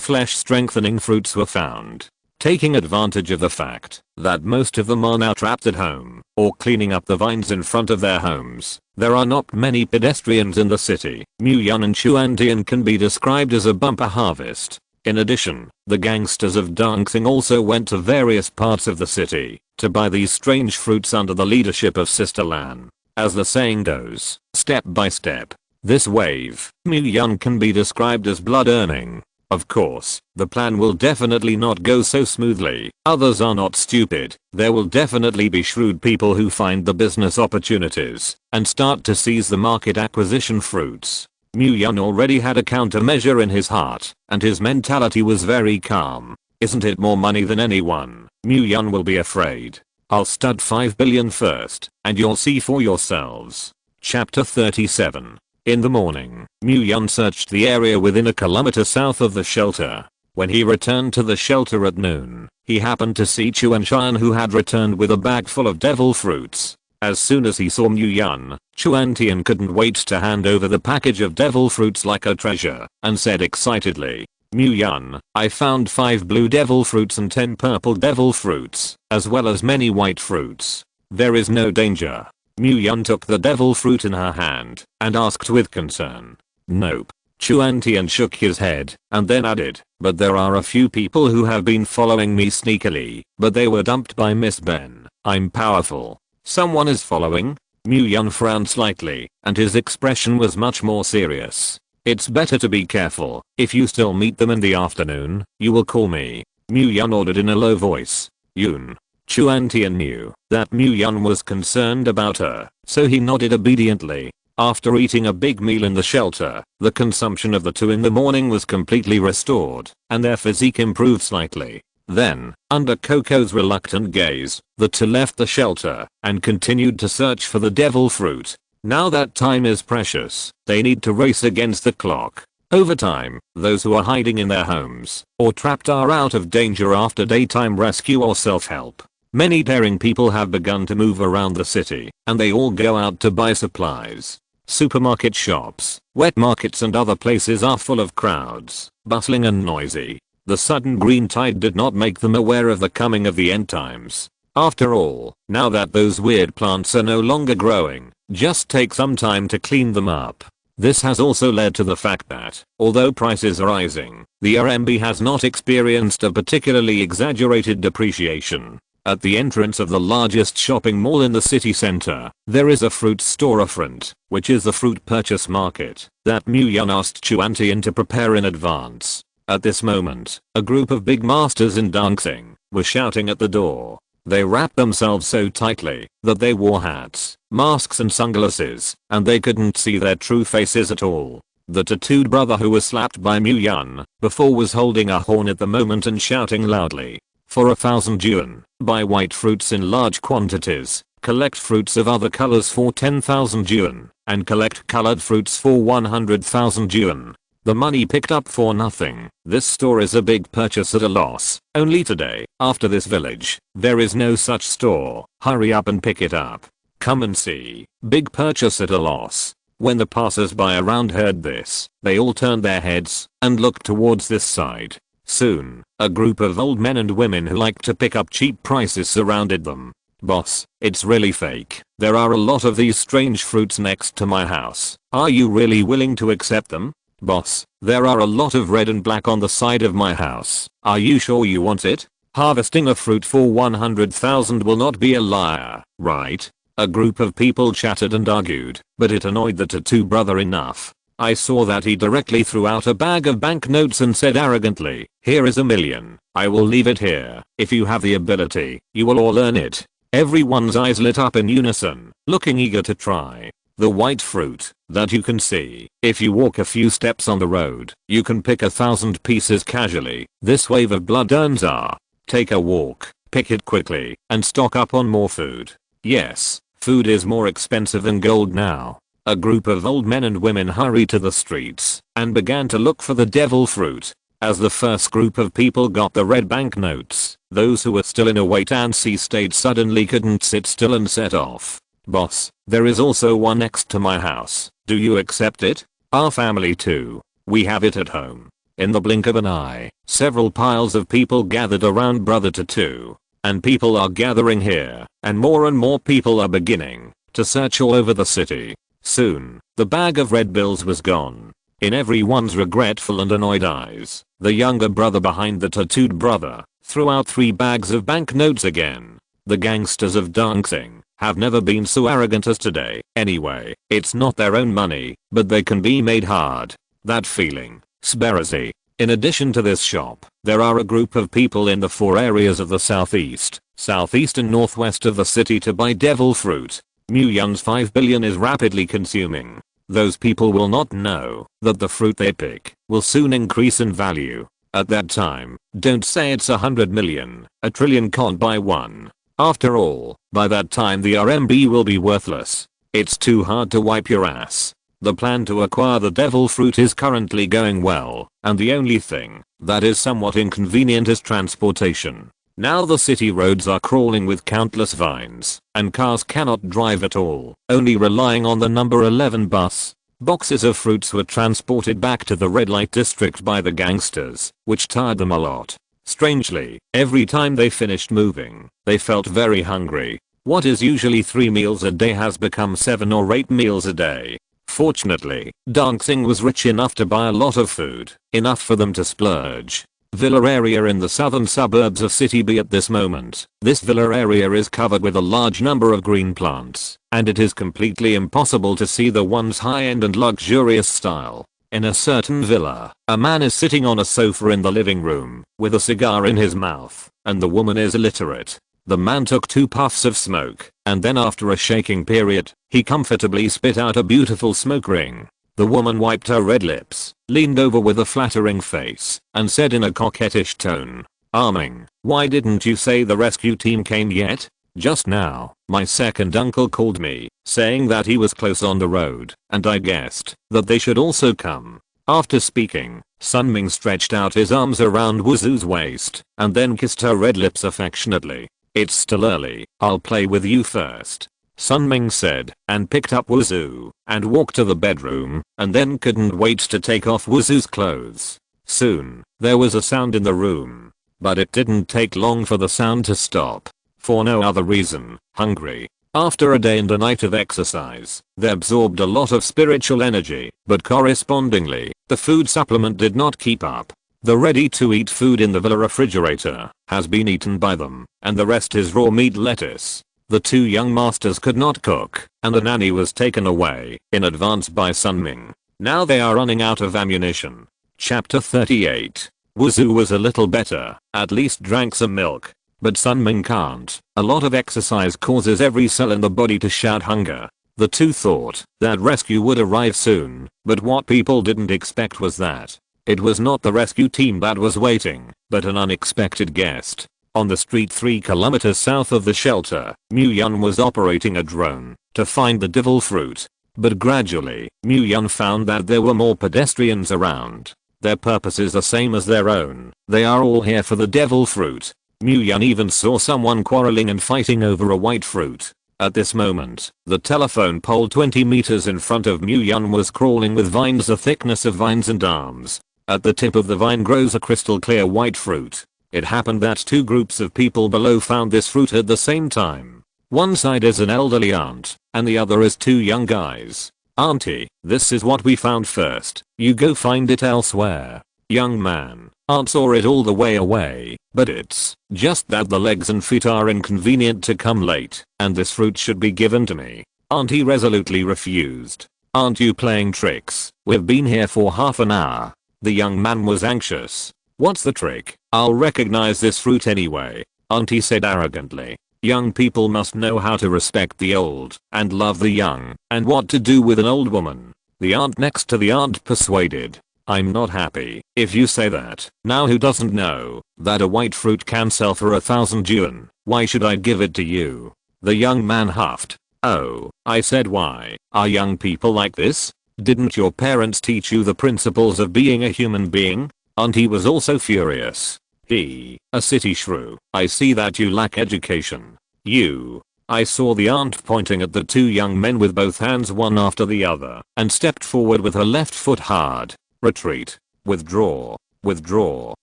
flesh strengthening fruits were found. Taking advantage of the fact that most of them are now trapped at home, or cleaning up the vines in front of their homes, there are not many pedestrians in the city. Mu Yun and Chuan Tian can be described as a bumper harvest. In addition, the gangsters of Dancing also went to various parts of the city to buy these strange fruits under the leadership of Sister Lan. As the saying goes, step by step. This wave, Mu Yun, can be described as blood earning. Of course, the plan will definitely not go so smoothly. Others are not stupid. There will definitely be shrewd people who find the business opportunities and start to seize the market acquisition fruits. Mu Yun already had a countermeasure in his heart, and his mentality was very calm. Isn't it more money than anyone? Mu Yun will be afraid. I'll stud 5 billion first, and you'll see for yourselves. Chapter 37. In the morning, Mu Yun searched the area within 1 kilometer south of the shelter. When he returned to the shelter at noon, he happened to see Chuan Tian, who had returned with a bag full of devil fruits. As soon as he saw Mu Yun, Chuan Tian couldn't wait to hand over the package of devil fruits like a treasure, and said excitedly, Mu Yun, I found 5 blue devil fruits and 10 purple devil fruits, as well as many white fruits. There is no danger. Mu Yun took the devil fruit in her hand, and asked with concern. Nope. Chuan Tian shook his head, and then added, but there are a few people who have been following me sneakily, but they were dumped by Miss Ben. I'm powerful. Someone is following? Mu Yun frowned slightly, and his expression was much more serious. It's better to be careful. If you still meet them in the afternoon, you will call me. Mu Yun ordered in a low voice. Yun. Chuan Tian knew that Mu Yun was concerned about her, so he nodded obediently. After eating a big meal in the shelter, the consumption of the 2 in the morning was completely restored, and their physique improved slightly. Then, under Coco's reluctant gaze, the 2 left the shelter and continued to search for the devil fruit. Now that time is precious, they need to race against the clock. Over time, those who are hiding in their homes or trapped are out of danger after daytime rescue or self-help. Many daring people have begun to move around the city, and they all go out to buy supplies. Supermarket shops, wet markets and other places are full of crowds, bustling and noisy. The sudden green tide did not make them aware of the coming of the end times. After all, now that those weird plants are no longer growing, just take some time to clean them up. This has also led to the fact that, although prices are rising, the RMB has not experienced a particularly exaggerated depreciation. At the entrance of the largest shopping mall in the city center, there is a fruit storefront, which is the fruit purchase market, that Mu Yun asked Chuan Tian to prepare in advance. At this moment, a group of big masters in dancing were shouting at the door. They wrapped themselves so tightly that they wore hats, masks and sunglasses, and they couldn't see their true faces at all. The tattooed brother who was slapped by Mu Yun before was holding a horn at the moment and shouting loudly. For 1,000 yuan, buy white fruits in large quantities, collect fruits of other colors for 10,000 yuan, and collect colored fruits for 100,000 yuan. The money picked up for nothing. This store is a big purchase at a loss. Only today, after this village, there is no such store. Hurry up and pick it up. Come and see. Big purchase at a loss. When the passers-by around heard this, they all turned their heads and looked towards this side. Soon, a group of old men and women who like to pick up cheap prices surrounded them. Boss, it's really fake. There are a lot of these strange fruits next to my house. Are you really willing to accept them? Boss, there are a lot of red and black on the side of my house. Are you sure you want it? Harvesting a fruit for 100,000 will not be a liar, right? A group of people chattered and argued, but it annoyed the tattoo brother enough. I saw that he directly threw out a bag of banknotes and said arrogantly, here is $1 million. I will leave it here. If you have the ability, you will all earn it. Everyone's eyes lit up in unison, looking eager to try. The white fruit that you can see. If you walk a few steps on the road, you can pick 1,000 pieces casually. This wave of blood earns are. Take a walk, pick it quickly, and stock up on more food. Yes, food is more expensive than gold now. A group of old men and women hurried to the streets and began to look for the devil fruit. As the first group of people got the red banknotes, those who were still in a wait-and-see state suddenly couldn't sit still and set off. Boss, there is also one next to my house. Do you accept it? Our family too. We have it at home. In the blink of an eye, several piles of people gathered around Brother Tattoo. And people are gathering here, and more people are beginning to search all over the city. Soon, the bag of red bills was gone. In everyone's regretful and annoyed eyes, the younger brother behind the tattooed brother threw out 3 bags of banknotes again. The gangsters of dancing have never been so arrogant as today. Anyway, it's not their own money, but they can be made hard. That feeling. Speracy. In addition to this shop, there are a group of people in the 4 areas of the southeast, and northwest of the city to buy devil fruit. Muyun's 5 billion is rapidly consuming. Those people will not know that the fruit they pick will soon increase in value. At that time, don't say it's 100 million, a trillion can't buy one. After all, by that time the RMB will be worthless. It's too hard to wipe your ass. The plan to acquire the devil fruit is currently going well, and the only thing that is somewhat inconvenient is transportation. Now the city roads are crawling with countless vines, and cars cannot drive at all, only relying on the number 11 bus. Boxes of fruits were transported back to the red light district by the gangsters, which tired them a lot. Strangely, every time they finished moving, they felt very hungry. What is usually 3 meals a day has become 7 or 8 meals a day. Fortunately, dancing was rich enough to buy a lot of food, enough for them to splurge. Villa area in the southern suburbs of City B at this moment. This villa area is covered with a large number of green plants, and it is completely impossible to see the one's high-end and luxurious style. In a certain villa, a man is sitting on a sofa in the living room, with a cigar in his mouth, and the woman is illiterate. The man took 2 puffs of smoke, and then after a shaking period, he comfortably spit out a beautiful smoke ring. The woman wiped her red lips, leaned over with a flattering face, and said in a coquettish tone, "Arming, why didn't you say the rescue team came yet? Just now, my second uncle called me, saying that he was close on the road, and I guessed that they should also come." After speaking, Sunming stretched out his arms around Wuzu's waist, and then kissed her red lips affectionately. "It's still early, I'll play with you first," Sunming said, and picked up Wuzu, and walked to the bedroom, and then couldn't wait to take off Wuzu's clothes. Soon, there was a sound in the room. But it didn't take long for the sound to stop. For no other reason, hungry. After a day and a night of exercise, they absorbed a lot of spiritual energy, but correspondingly, the food supplement did not keep up. The ready-to-eat food in the villa refrigerator has been eaten by them, and the rest is raw meat lettuce. The 2 young masters could not cook, and the nanny was taken away in advance by Sunming. Now they are running out of ammunition. Chapter 38. Wuzu was a little better, at least drank some milk. But Sunming can't. A lot of exercise causes every cell in the body to shout hunger. The 2 thought that rescue would arrive soon, but what people didn't expect was that it was not the rescue team that was waiting, but an unexpected guest. On the street 3 kilometers south of the shelter, Muyun was operating a drone to find the devil fruit. But gradually, Mu-Yun found that there were more pedestrians around. Their purpose is the same as their own. They are all here for the devil fruit. Mu-Yun even saw someone quarreling and fighting over a white fruit. At this moment, the telephone pole 20 meters in front of Mu-Yun was crawling with vines the thickness of vines and arms. At the tip of the vine grows a crystal clear white fruit. It happened that two groups of people below found this fruit at the same time. One side is an elderly aunt, and the other is two young guys. Auntie, this is what we found first. You go find it elsewhere. Young man, aunt saw it all the way away, but it's just that the legs and feet are inconvenient to come late, and this fruit should be given to me. Auntie resolutely refused. Aren't you playing tricks? We've been here for half an hour. The young man was anxious. What's the trick? I'll recognize this fruit anyway, Auntie said arrogantly. Young people must know how to respect the old and love the young and what to do with an old woman. The aunt next to the aunt persuaded. I'm not happy if you say that. Now who doesn't know that a white fruit can sell for 1,000 yuan? Why should I give it to you? The young man huffed. Oh, I said why? Are young people like this? Didn't your parents teach you the principles of being a human being? Auntie was also furious. A city shrew. I see that you lack education. You. I saw the aunt pointing at the two young men with both hands one after the other and stepped forward with her left foot hard. Retreat. Withdraw. Withdraw.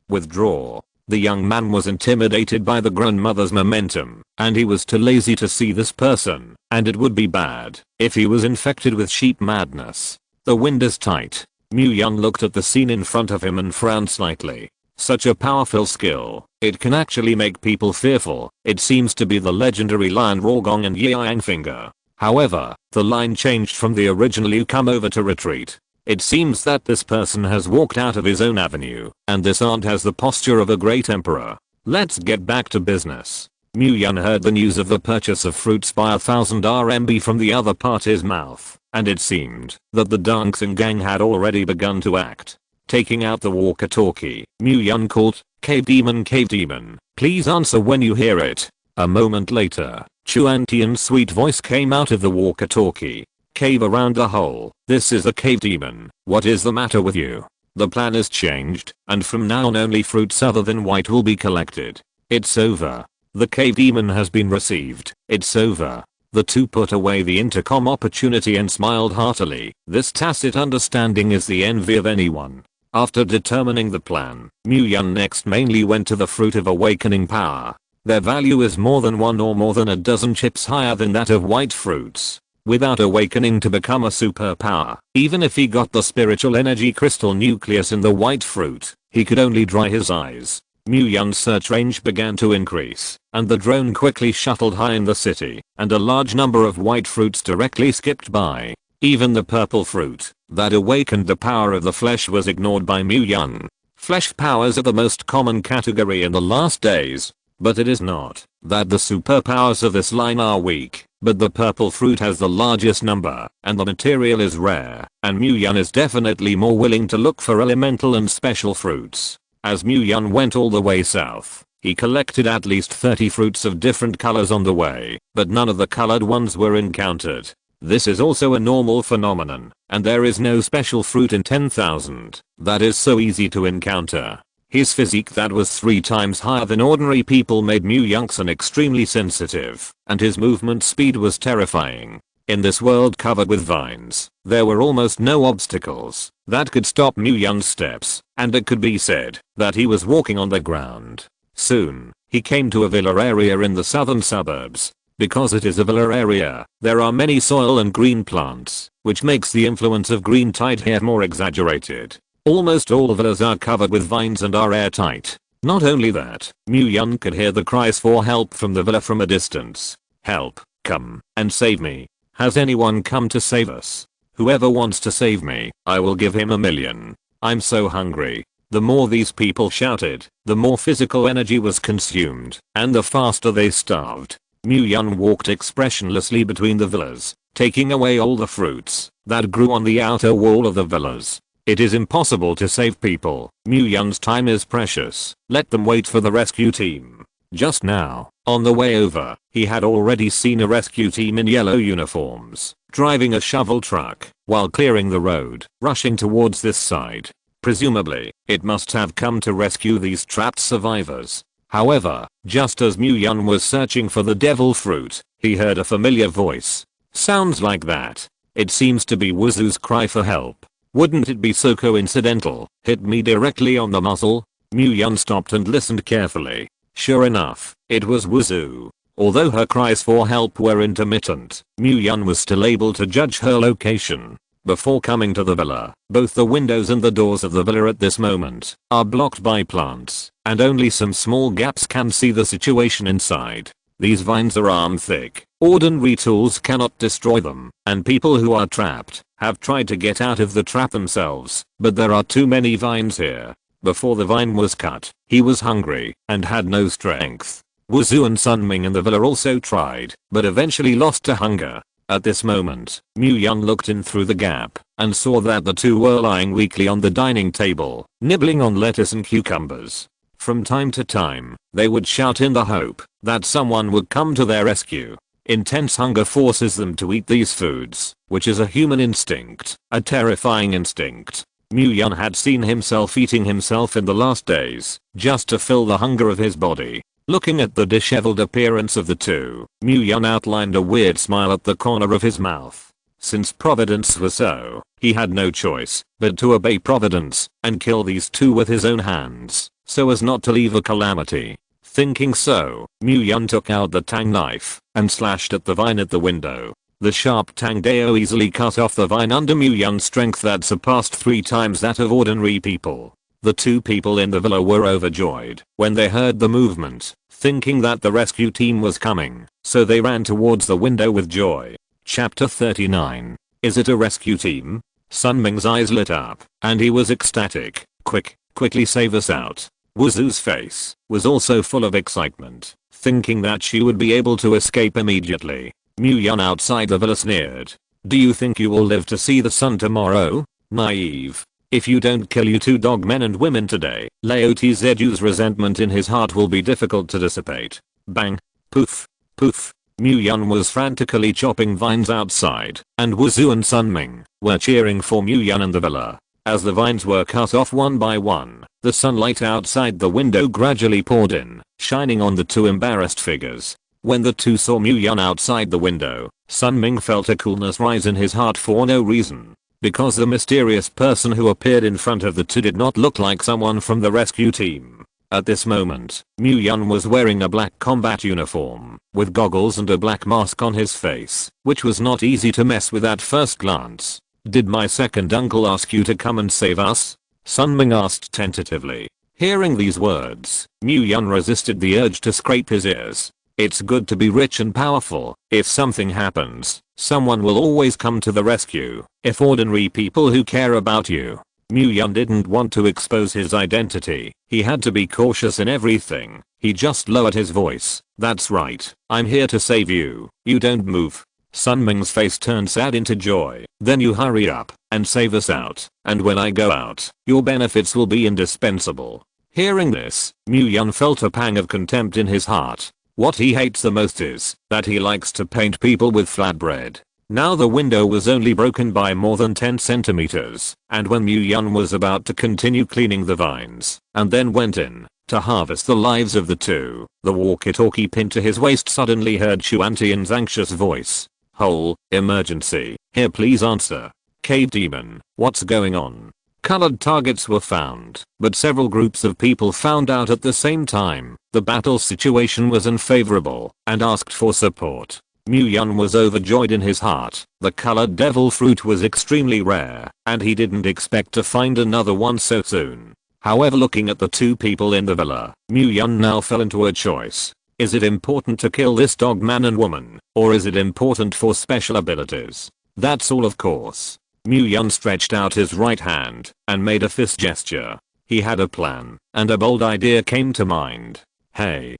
Withdraw. The young man was intimidated by the grandmother's momentum, and he was too lazy to see this person, and it would be bad if he was infected with sheep madness. The wind is tight. Mu-Yun looked at the scene in front of him and frowned slightly. Such a powerful skill, it can actually make people fearful. It seems to be the legendary Lion Rawgong and Yang Finger. However, the line changed from the original "you come over" to retreat. It seems that this person has walked out of his own avenue, and this aunt has the posture of a great emperor. Let's get back to business. Mu-Yun heard the news of the purchase of fruits by 1,000 RMB from the other party's mouth, and it seemed that the dancing gang had already begun to act. Taking out the walkie-talkie, Mu-Yun called, Cave Demon, please answer when you hear it. A moment later, Chuan Tian's sweet voice came out of the walkie-talkie. Cave around the hole. This is a cave demon. What is the matter with you? The plan is changed, and from now on only fruits other than white will be collected. It's over. The cave demon has been received. It's over. The two put away the intercom opportunity and smiled heartily. This tacit understanding is the envy of anyone. After determining the plan, Mu-Yun next mainly went to the fruit of awakening power. Their value is more than one or more than a dozen chips higher than that of white fruits. Without awakening to become a superpower, even if he got the spiritual energy crystal nucleus in the white fruit, he could only dry his eyes. Mu-Yun's search range began to increase, and the drone quickly shuttled high in the city, and a large number of white fruits directly skipped by. Even the purple fruit, that awakened the power of the flesh, was ignored by Mu-Yun. Flesh powers are the most common category in the last days, but it is not that the superpowers of this line are weak, but the purple fruit has the largest number, and the material is rare, and Mu-Yun is definitely more willing to look for elemental and special fruits. As Mu-Yun went all the way south, he collected at least 30 fruits of different colors on the way, but none of the colored ones were encountered. This is also a normal phenomenon, and there is no special fruit in 10,000 that is so easy to encounter. His physique that was 3 times higher than ordinary people made Mu-Yun extremely sensitive, and his movement speed was terrifying. In this world covered with vines, there were almost no obstacles that could stop Mu-Yun's steps, and it could be said that he was walking on the ground. Soon, he came to a villa area in the southern suburbs. Because it is a villa area, there are many soil and green plants, which makes the influence of green tide here more exaggerated. Almost all villas are covered with vines and are airtight. Not only that, Mu-Yun could hear the cries for help from the villa from a distance. Help, come and save me. Has anyone come to save us? Whoever wants to save me, I will give him 1,000,000. I'm so hungry. The more these people shouted, the more physical energy was consumed, and the faster they starved. Mu-Yun walked expressionlessly between the villas, taking away all the fruits that grew on the outer wall of the villas. It is impossible to save people. Mu-Yun's time is precious. Let them wait for the rescue team. Just now, on the way over, he had already seen a rescue team in yellow uniforms. driving a shovel truck while clearing the road, rushing towards this side. Presumably, it must have come to rescue these trapped survivors. However, just as Mu-Yun was searching for the devil fruit, he heard a familiar voice. Sounds like that. It seems to be Wuzu's cry for help. Wouldn't it be so coincidental? Hit me directly on the muzzle? Mu-Yun stopped and listened carefully. Sure enough, it was Wuzu. Although her cries for help were intermittent, Mu-Yun was still able to judge her location. Before coming to the villa, both the windows and the doors of the villa at this moment are blocked by plants, and only some small gaps can see the situation inside. These vines are arm thick, ordinary tools cannot destroy them, and people who are trapped have tried to get out of the trap themselves, but there are too many vines here. Before the vine was cut, he was hungry and had no strength. Wuzu and Sunming in the villa also tried, but eventually lost to hunger. At this moment, Mu-Yun looked in through the gap and saw that the two were lying weakly on the dining table, nibbling on lettuce and cucumbers. From time to time, they would shout in the hope that someone would come to their rescue. Intense hunger forces them to eat these foods, which is a human instinct, a terrifying instinct. Mu-Yun had seen himself eating himself in the last days, just to fill the hunger of his body. Looking at the disheveled appearance of the two, Mu-Yun outlined a weird smile at the corner of his mouth. Since Providence was so, he had no choice but to obey Providence and kill these two with his own hands, so as not to leave a calamity. Thinking so, Mu-Yun took out the tang knife and slashed at the vine at the window. The sharp tang dao easily cut off the vine under Mu-Yun's strength that surpassed 3 times that of ordinary people. The two people in the villa were overjoyed when they heard the movement, thinking that the rescue team was coming, so they ran towards the window with joy. Chapter 39. Is it a rescue team? Sunming's eyes lit up, and he was ecstatic. Quickly save us out. Wuzu's face was also full of excitement, thinking that she would be able to escape immediately. Mu-Yun outside the villa sneered. Do you think you will live to see the sun tomorrow? Naive. If you don't kill you two dog men and women today, Laotzu's resentment in his heart will be difficult to dissipate. Bang. Poof. Poof. Mu-Yun was frantically chopping vines outside, and Wuzu and Sunming were cheering for Mu-Yun and the villa. As the vines were cut off one by one, the sunlight outside the window gradually poured in, shining on the two embarrassed figures. When the two saw Mu-Yun outside the window, Sunming felt a coolness rise in his heart for no reason. Because the mysterious person who appeared in front of the two did not look like someone from the rescue team. At this moment, Mu-Yun was wearing a black combat uniform, with goggles and a black mask on his face, which was not easy to mess with at first glance. Did my second uncle ask you to come and save us? Sunming asked tentatively. Hearing these words, Mu-Yun resisted the urge to scrape his ears. It's good to be rich and powerful. If something happens, someone will always come to the rescue. If ordinary people who care about you. Mu-Yun didn't want to expose his identity. He had to be cautious in everything. He just lowered his voice. That's right. I'm here to save you. You don't move. Sunming's face turned sad into joy. Then you hurry up and save us out. And when I go out, your benefits will be indispensable. Hearing this, Mu-Yun felt a pang of contempt in his heart. What he hates the most is that he likes to paint people with flatbread. Now the window was only broken by more than 10 centimeters, and when Mu-Yun was about to continue cleaning the vines, and then went in to harvest the lives of the two, the walkie-talkie pinned to his waist suddenly heard Chuantian's anxious voice. Hole, emergency, here please answer. Cave demon, what's going on? Colored targets were found, but several groups of people found out at the same time. The battle situation was unfavorable and asked for support. Mu-Yun was overjoyed in his heart. The colored devil fruit was extremely rare, and he didn't expect to find another one so soon. However, looking at the two people in the villa, Mu-Yun now fell into a choice. Is it important to kill this dog man and woman, or is it important for special abilities? That's all, of course. Mu-Yun stretched out his right hand and made a fist gesture. He had a plan, and a bold idea came to mind. Hey.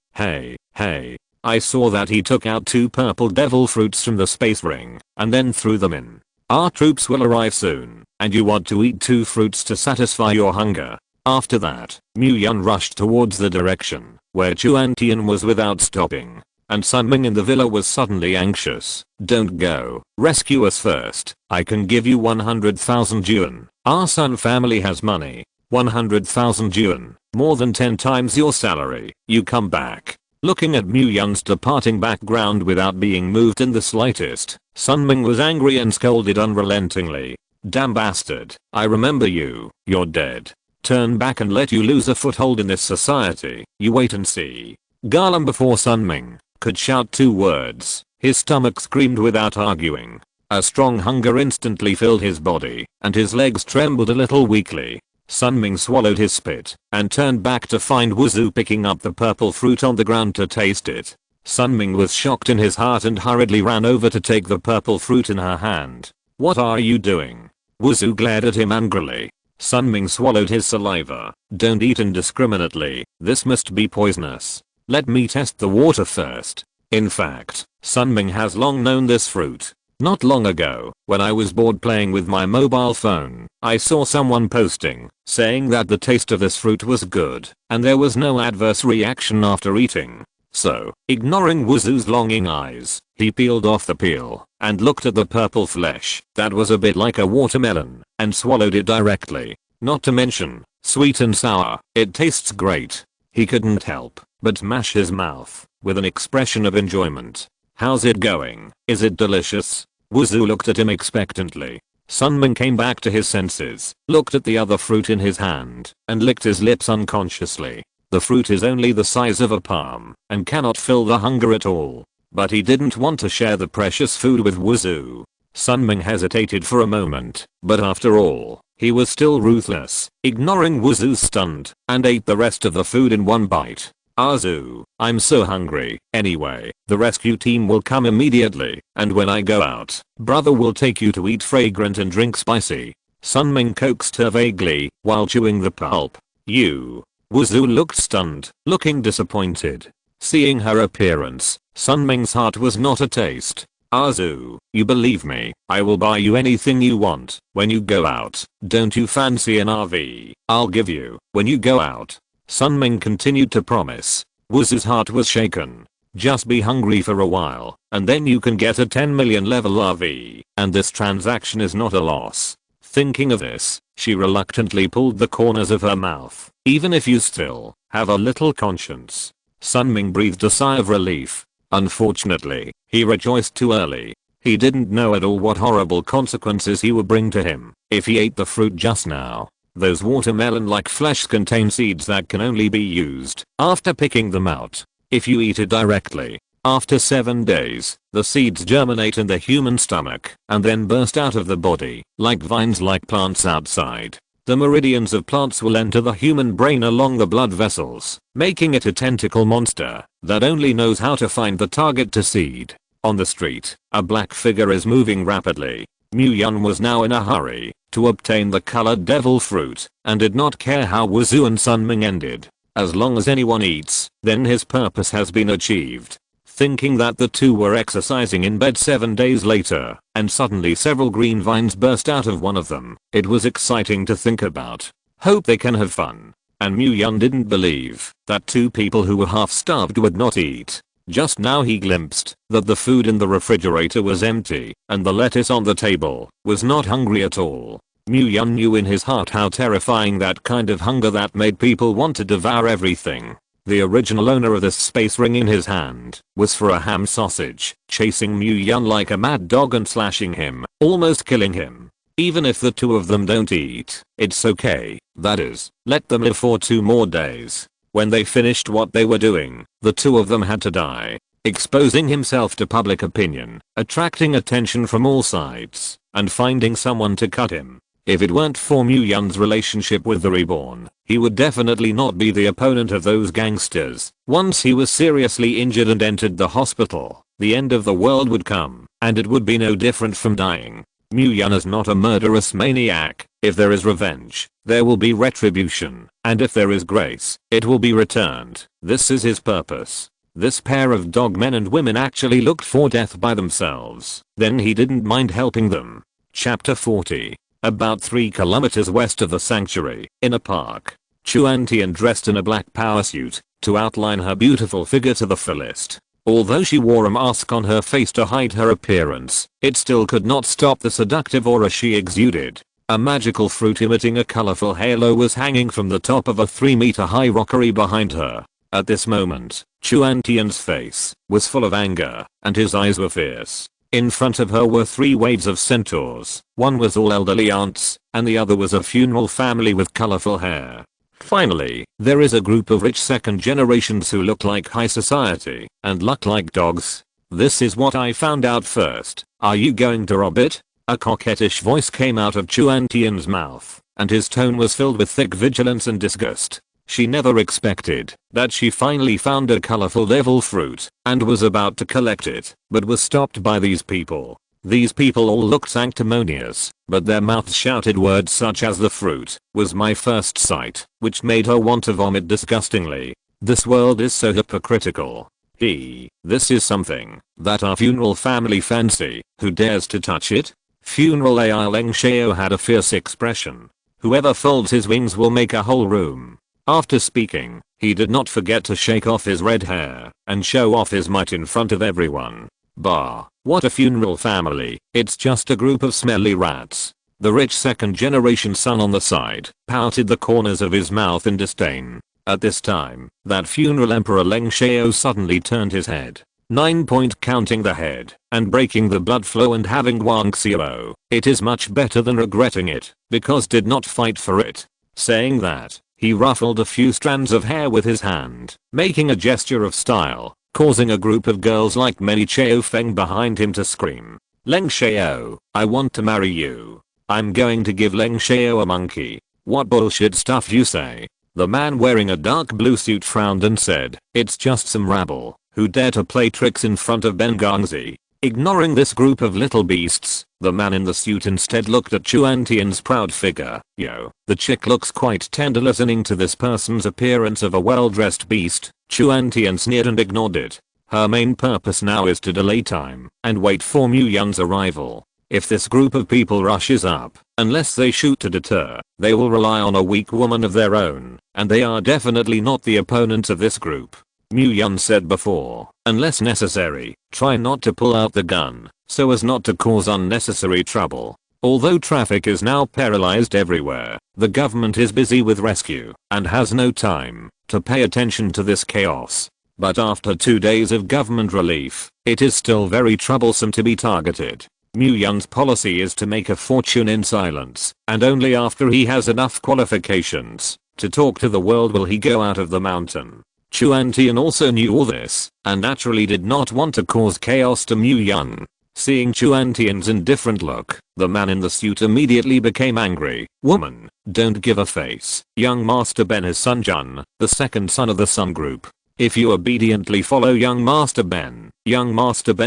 I saw that he took out 2 purple devil fruits from the space ring and then threw them in. Our troops will arrive soon, and you want to eat 2 fruits to satisfy your hunger. After that, Mu-Yun rushed towards the direction where Chuantian was without stopping. and Sunming in the villa was suddenly anxious. Don't go. Rescue us first. I can give you 100,000 yuan. Our Sun family has money. 100,000 yuan. More than 10 times your salary. You come back. Looking at Mu Yun's departing background without being moved in the slightest, Sunming was angry and scolded unrelentingly. Damn bastard. I remember you. You're dead. Turn back and let you lose a foothold in this society. You wait and see. Garlum before Sunming could shout 2 words. His stomach screamed without arguing. A strong hunger instantly filled his body, and his legs trembled a little weakly. Sunming swallowed his spit, and turned back to find Wuzhu picking up the purple fruit on the ground to taste it. Sunming was shocked in his heart and hurriedly ran over to take the purple fruit in her hand. What are you doing? Wuzhu glared at him angrily. Sunming swallowed his saliva. Don't eat indiscriminately, this must be poisonous. Let me test the water first. In fact, Sunming has long known this fruit. Not long ago, when I was bored playing with my mobile phone, I saw someone posting, saying that the taste of this fruit was good, and there was no adverse reaction after eating. So, ignoring Wuzhu's longing eyes, he peeled off the peel, and looked at the purple flesh that was a bit like a watermelon, and swallowed it directly. Not to mention, sweet and sour, it tastes great. He couldn't help but mash his mouth, with an expression of enjoyment. How's it going? Is it delicious? Wuzhu looked at him expectantly. Sunming came back to his senses, looked at the other fruit in his hand, and licked his lips unconsciously. The fruit is only the size of a palm, and cannot fill the hunger at all. But he didn't want to share the precious food with Wuzhu. Sunming hesitated for a moment, but after all, he was still ruthless, ignoring Wuzhu's stunned, and ate the rest of the food in one bite. Azu, I'm so hungry. Anyway, the rescue team will come immediately, and when I go out, brother will take you to eat fragrant and drink spicy. Sunming coaxed her vaguely, while chewing the pulp. You. Wuzhu looked stunned, looking disappointed. Seeing her appearance, Sunming's heart was not a taste. Azu, you believe me, I will buy you anything you want. When you go out, don't you fancy an RV? I'll give you, when you go out. Sunming continued to promise. Wuzhu's heart was shaken. Just be hungry for a while, and then you can get a 10 million level RV, and this transaction is not a loss. Thinking of this, she reluctantly pulled the corners of her mouth. Even if you still have a little conscience. Sunming breathed a sigh of relief. Unfortunately, he rejoiced too early. He didn't know at all what horrible consequences he would bring to him if he ate the fruit just now. Those watermelon-like flesh contain seeds that can only be used after picking them out. If you eat it directly, after 7 days, the seeds germinate in the human stomach and then burst out of the body like vines like plants outside. The meridians of plants will enter the human brain along the blood vessels, making it a tentacle monster that only knows how to find the target to seed. On the street, a black figure is moving rapidly. Mu Yun was now in a hurry to obtain the colored devil fruit and did not care how Wuzhu and Sunming ended. As long as anyone eats, then his purpose has been achieved. Thinking that the two were exercising in bed 7 days later, and suddenly several green vines burst out of one of them. It was exciting to think about. Hope they can have fun. And Mu Yun didn't believe that 2 people who were half starved would not eat. Just now he glimpsed that the food in the refrigerator was empty, and the lettuce on the table was not hungry at all. Mu Yun knew in his heart how terrifying that kind of hunger that made people want to devour everything. The original owner of this space ring in his hand was for a ham sausage, chasing Mu Yun like a mad dog and slashing him, almost killing him. Even if the 2 of them don't eat, it's okay, that is, let them live for 2 more days. When they finished what they were doing, the 2 of them had to die, exposing himself to public opinion, attracting attention from all sides, and finding someone to cut him. If it weren't for Mu Yun's relationship with the Reborn, he would definitely not be the opponent of those gangsters. Once he was seriously injured and entered the hospital, the end of the world would come, and it would be no different from dying. Mu Yun is not a murderous maniac. If there is revenge, there will be retribution, and if there is grace, it will be returned. This is his purpose. This pair of dogmen and women actually looked for death by themselves. Then he didn't mind helping them. Chapter 40. About 3 kilometers west of the sanctuary, in a park, Chuan Tian dressed in a black power suit to outline her beautiful figure to the fullest. Although she wore a mask on her face to hide her appearance, it still could not stop the seductive aura she exuded. A magical fruit emitting a colorful halo was hanging from the top of a 3-meter high rockery behind her. At this moment, Chuan Tian's face was full of anger, and his eyes were fierce. In front of her were 3 waves of centaurs. One was all elderly aunts, and the other was a funeral family with colorful hair. Finally, there is a group of rich second generations who look like high society and look like dogs. This is what I found out first. Are you going to rob it? A coquettish voice came out of Chuan Tian's mouth, and his tone was filled with thick vigilance and disgust. She never expected that she finally found a colorful devil fruit and was about to collect it, but was stopped by these people. These people all looked sanctimonious, but their mouths shouted words such as "the fruit was my first sight," which made her want to vomit disgustingly. This world is so hypocritical. This is something that our funeral family fancy. Who dares to touch it? Funeral AI Leng Xiao had a fierce expression. Whoever folds his wings will make a whole room. After speaking, he did not forget to shake off his red hair and show off his might in front of everyone. Bah, what a funeral family, it's just a group of smelly rats. The rich second generation son on the side pouted the corners of his mouth in disdain. At this time, that funeral emperor Leng Xiao suddenly turned his head. 9. Counting the head and breaking the blood flow and having Wang Xiao, it is much better than regretting it, because did not fight for it. Saying that, he ruffled a few strands of hair with his hand, making a gesture of style, causing a group of girls like many Xiao Feng behind him to scream. Leng Xiao, I want to marry you. I'm going to give Leng Xiao a monkey. What bullshit stuff you say? The man wearing a dark blue suit frowned and said, it's just some rabble who dare to play tricks in front of Ben Gongzi. Ignoring this group of little beasts, the man in the suit instead looked at Chuan Tian's proud figure. Yo, the chick looks quite tender. Listening to this person's appearance of a well-dressed beast, Chuan Tian sneered and ignored it. Her main purpose now is to delay time and wait for Mu Yun's arrival. If this group of people rushes up, unless they shoot to deter, they will rely on a weak woman of their own, and they are definitely not the opponents of this group. Mu Yun said before, unless necessary, try not to pull out the gun, so as not to cause unnecessary trouble. Although traffic is now paralyzed everywhere, the government is busy with rescue and has no time to pay attention to this chaos. But after 2 days of government relief, it is still very troublesome to be targeted. Mu Yun's policy is to make a fortune in silence, and only after he has enough qualifications to talk to the world will he go out of the mountain. Chuan Tian also knew all this, and naturally did not want to cause chaos to Mu Yun. Seeing Chuan Tian's indifferent look, the man in the suit immediately became angry. Woman, don't give a face. Young Master Ben is Sun Jun, the second son of the Sun Group. If you obediently follow Young Master Ben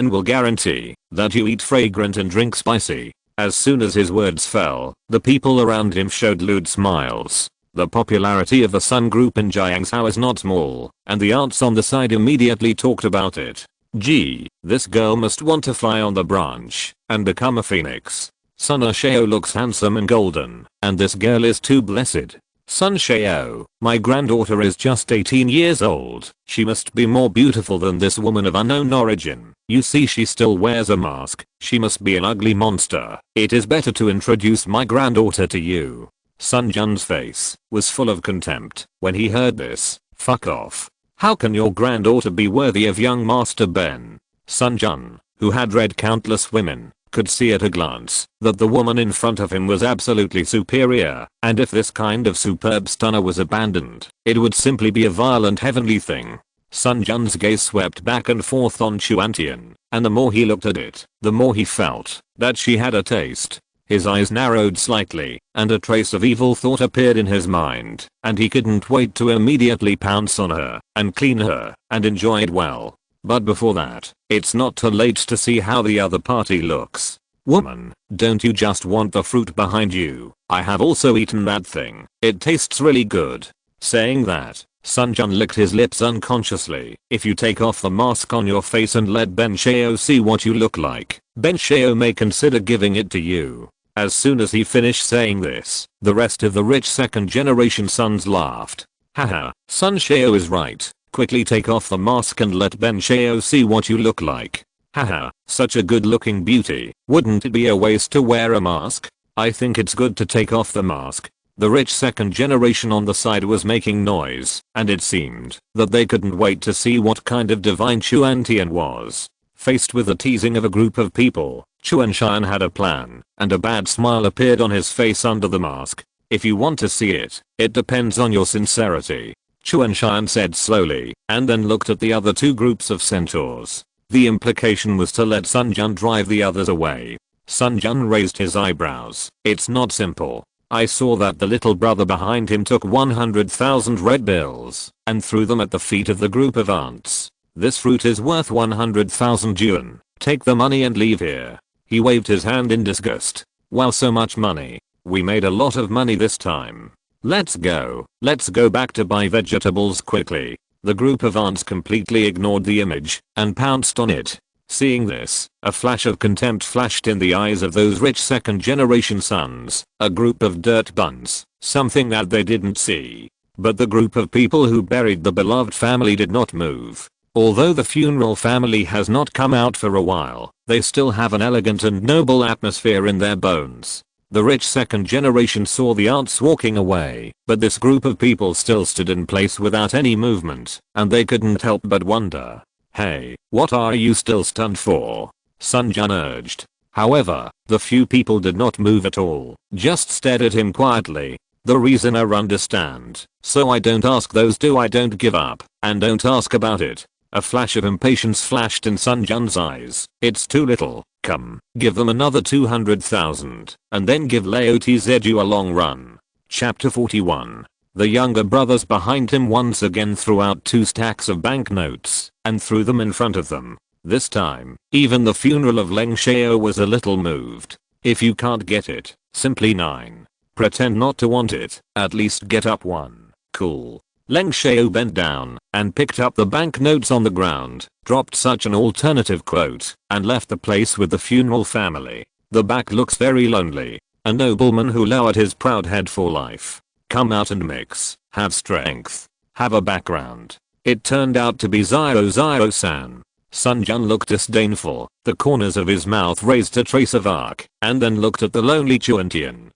will guarantee that you eat fragrant and drink spicy. As soon as his words fell, the people around him showed lewd smiles. The popularity of the Sun Group in Jiangzhou is not small, and the aunts on the side immediately talked about it. Gee, this girl must want to fly on the branch and become a phoenix. Sun Xiao looks handsome and golden, and this girl is too blessed. Sun Xiao, my granddaughter is just 18 years old. She must be more beautiful than this woman of unknown origin. You see, she still wears a mask. She must be an ugly monster. It is better to introduce my granddaughter to you. Sun Jun's face was full of contempt when he heard this. Fuck off. How can your granddaughter be worthy of young Master Ben? Sun Jun, who had read countless women, could see at a glance that the woman in front of him was absolutely superior, and if this kind of superb stunner was abandoned, it would simply be a violent heavenly thing. Sun Jun's gaze swept back and forth on Chuan Tian, and the more he looked at it, the more he felt that she had a taste. His eyes narrowed slightly, and a trace of evil thought appeared in his mind, and he couldn't wait to immediately pounce on her, and clean her, and enjoy it well. But before that, it's not too late to see how the other party looks. Woman, don't you just want the fruit behind you? I have also eaten that thing. It tastes really good. Saying that, Sun Jun licked his lips unconsciously. If you take off the mask on your face and let Ben Xiao see what you look like, Ben Xiao may consider giving it to you. As soon as he finished saying this, the rest of the rich second generation sons laughed. Haha, Sun Xiao is right. Quickly take off the mask and let Ben Shao see what you look like. Haha, such a good looking beauty. Wouldn't it be a waste to wear a mask? I think it's good to take off the mask. The rich second generation on the side was making noise, and it seemed that they couldn't wait to see what kind of divine Chuan Tian was. Faced with the teasing of a group of people, Chuan Shan had a plan, and a bad smile appeared on his face under the mask. If you want to see it, it depends on your sincerity, Chuan Shan said slowly, and then looked at the other two groups of centaurs. The implication was to let Sun Jun drive the others away. Sun Jun raised his eyebrows. It's not simple. I saw that the little brother behind him took 100,000 red bills and threw them at the feet of the group of ants. This fruit is worth 100,000 yuan. Take the money and leave here. He waved his hand in disgust. Wow, so much money. We made a lot of money this time. Let's go. Let's go back to buy vegetables quickly. The group of ants completely ignored the image and pounced on it. Seeing this, a flash of contempt flashed in the eyes of those rich second generation sons, a group of dirt buns, something that they didn't see. But the group of people who buried the beloved family did not move. Although the funeral family has not come out for a while, they still have an elegant and noble atmosphere in their bones. The rich second generation saw the ants walking away, but this group of people still stood in place without any movement, and they couldn't help but wonder. Hey, what are you still stunned for? Sun Jun urged. However, the few people did not move at all, just stared at him quietly. The reason I understand, so I don't ask those do I don't give up, and don't ask about it. A flash of impatience flashed in Sun Jun's eyes. It's too little. Come, give them another 200,000, and then give Lao Tzu a long run. Chapter 41. The younger brothers behind him once again threw out 2 stacks of banknotes and threw them in front of them. This time, even the funeral of Leng Shao was a little moved. If you can't get it, simply 9. Pretend not to want it, at least get up 1. Cool. Leng Shao bent down and picked up the banknotes on the ground, dropped such an alternative quote, and left the place with the funeral family. The back looks very lonely. A nobleman who lowered his proud head for life. Come out and mix, have strength, have a background. It turned out to be Zio-San. Sun Jun looked disdainful, the corners of his mouth raised a trace of arc, and then looked at the lonely Chuan Tian.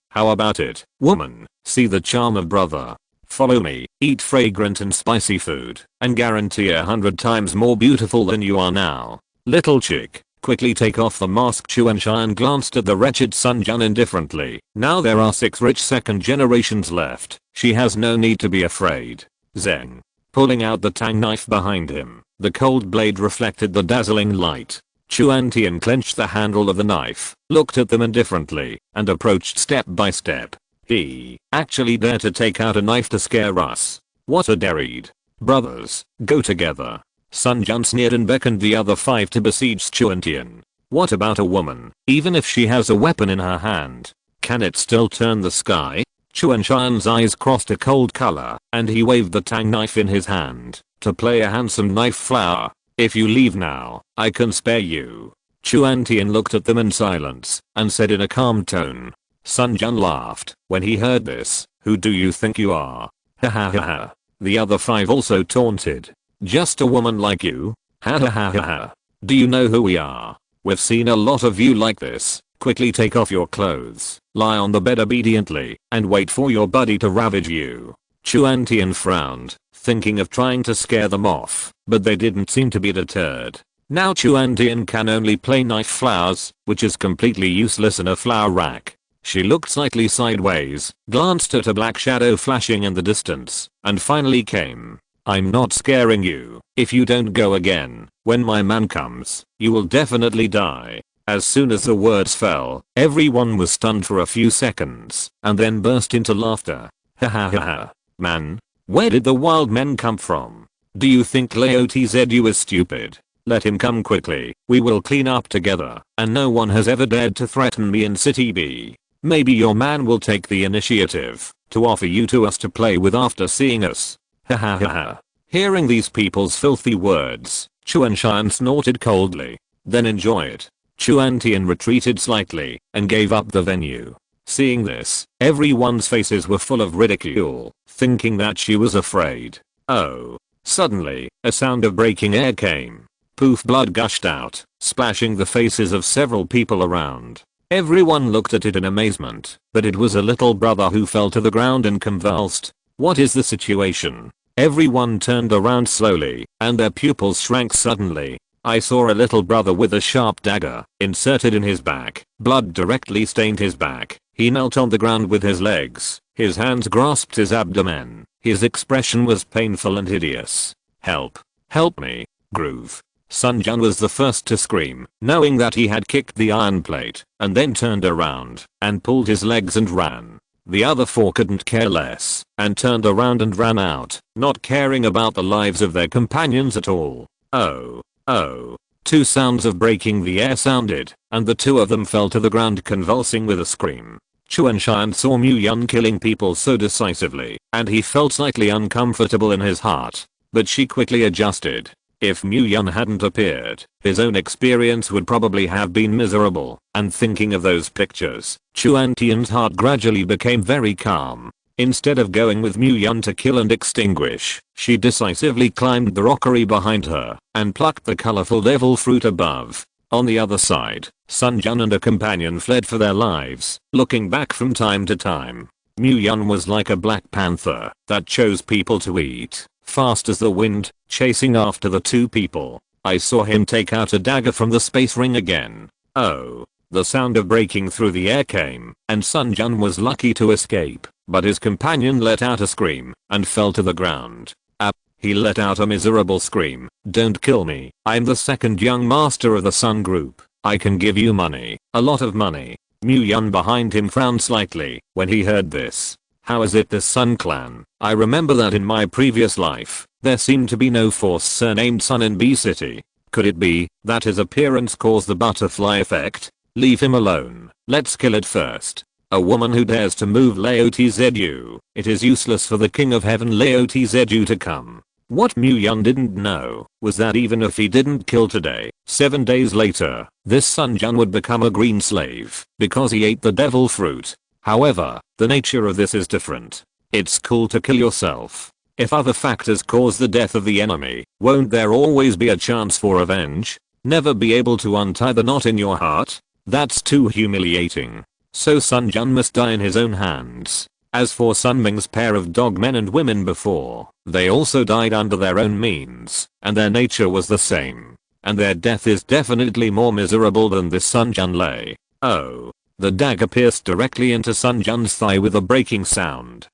How about it, woman? See the charm of brother. Follow me, eat fragrant and spicy food, and guarantee 100 times more beautiful than you are now. Little chick. Quickly take off the mask. Chuan Shan glanced at the wretched Sun Jun indifferently. Now there are 6 rich second generations left. She has no need to be afraid. Zeng. Pulling out the tang knife behind him, the cold blade reflected the dazzling light. Chuan Tian clenched the handle of the knife, looked at them indifferently, and approached step by step. He actually dared to take out a knife to scare us. What a dared. Brothers, go together. Sun Jun sneered and beckoned the other 5 to besiege Chuan Tian. What about a woman? Even if she has a weapon in her hand, can it still turn the sky? Chuan Shan's eyes crossed a cold color, and he waved the tang knife in his hand to play a handsome knife flower. If you leave now, I can spare you. Chuan Tian looked at them in silence and said in a calm tone. Sun Jun laughed when he heard this. Who do you think you are? Ha ha ha ha. The other 5 also taunted. Just a woman like you? Ha ha ha ha ha. Do you know who we are? We've seen a lot of you like this. Quickly take off your clothes, lie on the bed obediently, and wait for your buddy to ravage you. Chuan Tian frowned, thinking of trying to scare them off, but they didn't seem to be deterred. Now Chuan Tian can only play knife flowers, which is completely useless in a flower rack. She looked slightly sideways, glanced at a black shadow flashing in the distance, and finally came. I'm not scaring you. If you don't go again, when my man comes, you will definitely die. As soon as the words fell, everyone was stunned for a few seconds, and then burst into laughter. Ha ha ha ha. Man? Where did the wild men come from? Do you think Lao Tzu is stupid? Let him come quickly. We will clean up together, and no one has ever dared to threaten me in City B. Maybe your man will take the initiative to offer you to us to play with after seeing us. Ha ha ha ha. Hearing these people's filthy words, Chuan Shan snorted coldly. Then enjoy it. Chuan Tian retreated slightly and gave up the venue. Seeing this, everyone's faces were full of ridicule, thinking that she was afraid. Oh. Suddenly, a sound of breaking air came. Poof, blood gushed out, splashing the faces of several people around. Everyone looked at it in amazement, but it was a little brother who fell to the ground and convulsed. What is the situation? Everyone turned around slowly, and their pupils shrank suddenly. I saw a little brother with a sharp dagger inserted in his back. Blood directly stained his back. He knelt on the ground with his legs. His hands grasped his abdomen. His expression was painful and hideous. Help. Help me. Groove. Sunjun was the first to scream, knowing that he had kicked the iron plate, and then turned around and pulled his legs and ran. The other four couldn't care less, and turned around and ran out, not caring about the lives of their companions at all. Oh. Two sounds of breaking the air sounded, and the two of them fell to the ground convulsing with a scream. Chuanshan saw Mu Yun killing people so decisively, and he felt slightly uncomfortable in his heart. But she quickly adjusted. If Mu Yun hadn't appeared, his own experience would probably have been miserable, and thinking of those pictures, Chuan Tian's heart gradually became very calm. Instead of going with Mu Yun to kill and extinguish, she decisively climbed the rockery behind her, and plucked the colorful devil fruit above. On the other side, Sunjun and a companion fled for their lives, looking back from time to time. Mu Yun was like a black panther that chose people to eat. Fast as the wind, chasing after the two people. I saw him take out a dagger from the space ring again. Oh. The sound of breaking through the air came, and Sunjun was lucky to escape, but his companion let out a scream, and fell to the ground. He let out a miserable scream. Don't kill me, I'm the second young master of the Sun group. I can give you money, a lot of money. Mu Yun behind him frowned slightly when he heard this. How is it the Sun clan? I remember that in my previous life, there seemed to be no force surnamed Sun in B City. Could it be that his appearance caused the butterfly effect? Leave him alone. Let's kill it first. A woman who dares to move Laotzu. It is useless for the King of Heaven Laotzu to come. What Mu Yun didn't know was that even if he didn't kill today, 7 days later, this Sunjun would become a green slave because he ate the devil fruit. However, the nature of this is different. It's cool to kill yourself. If other factors cause the death of the enemy, won't there always be a chance for revenge? Never be able to untie the knot in your heart? That's too humiliating. So Sunjun must die in his own hands. As for Sunming's pair of dog men and women before, they also died under their own means, and their nature was the same. And their death is definitely more miserable than this Sunjun lay. Oh. The dagger pierced directly into Sunjun's thigh with a breaking sound.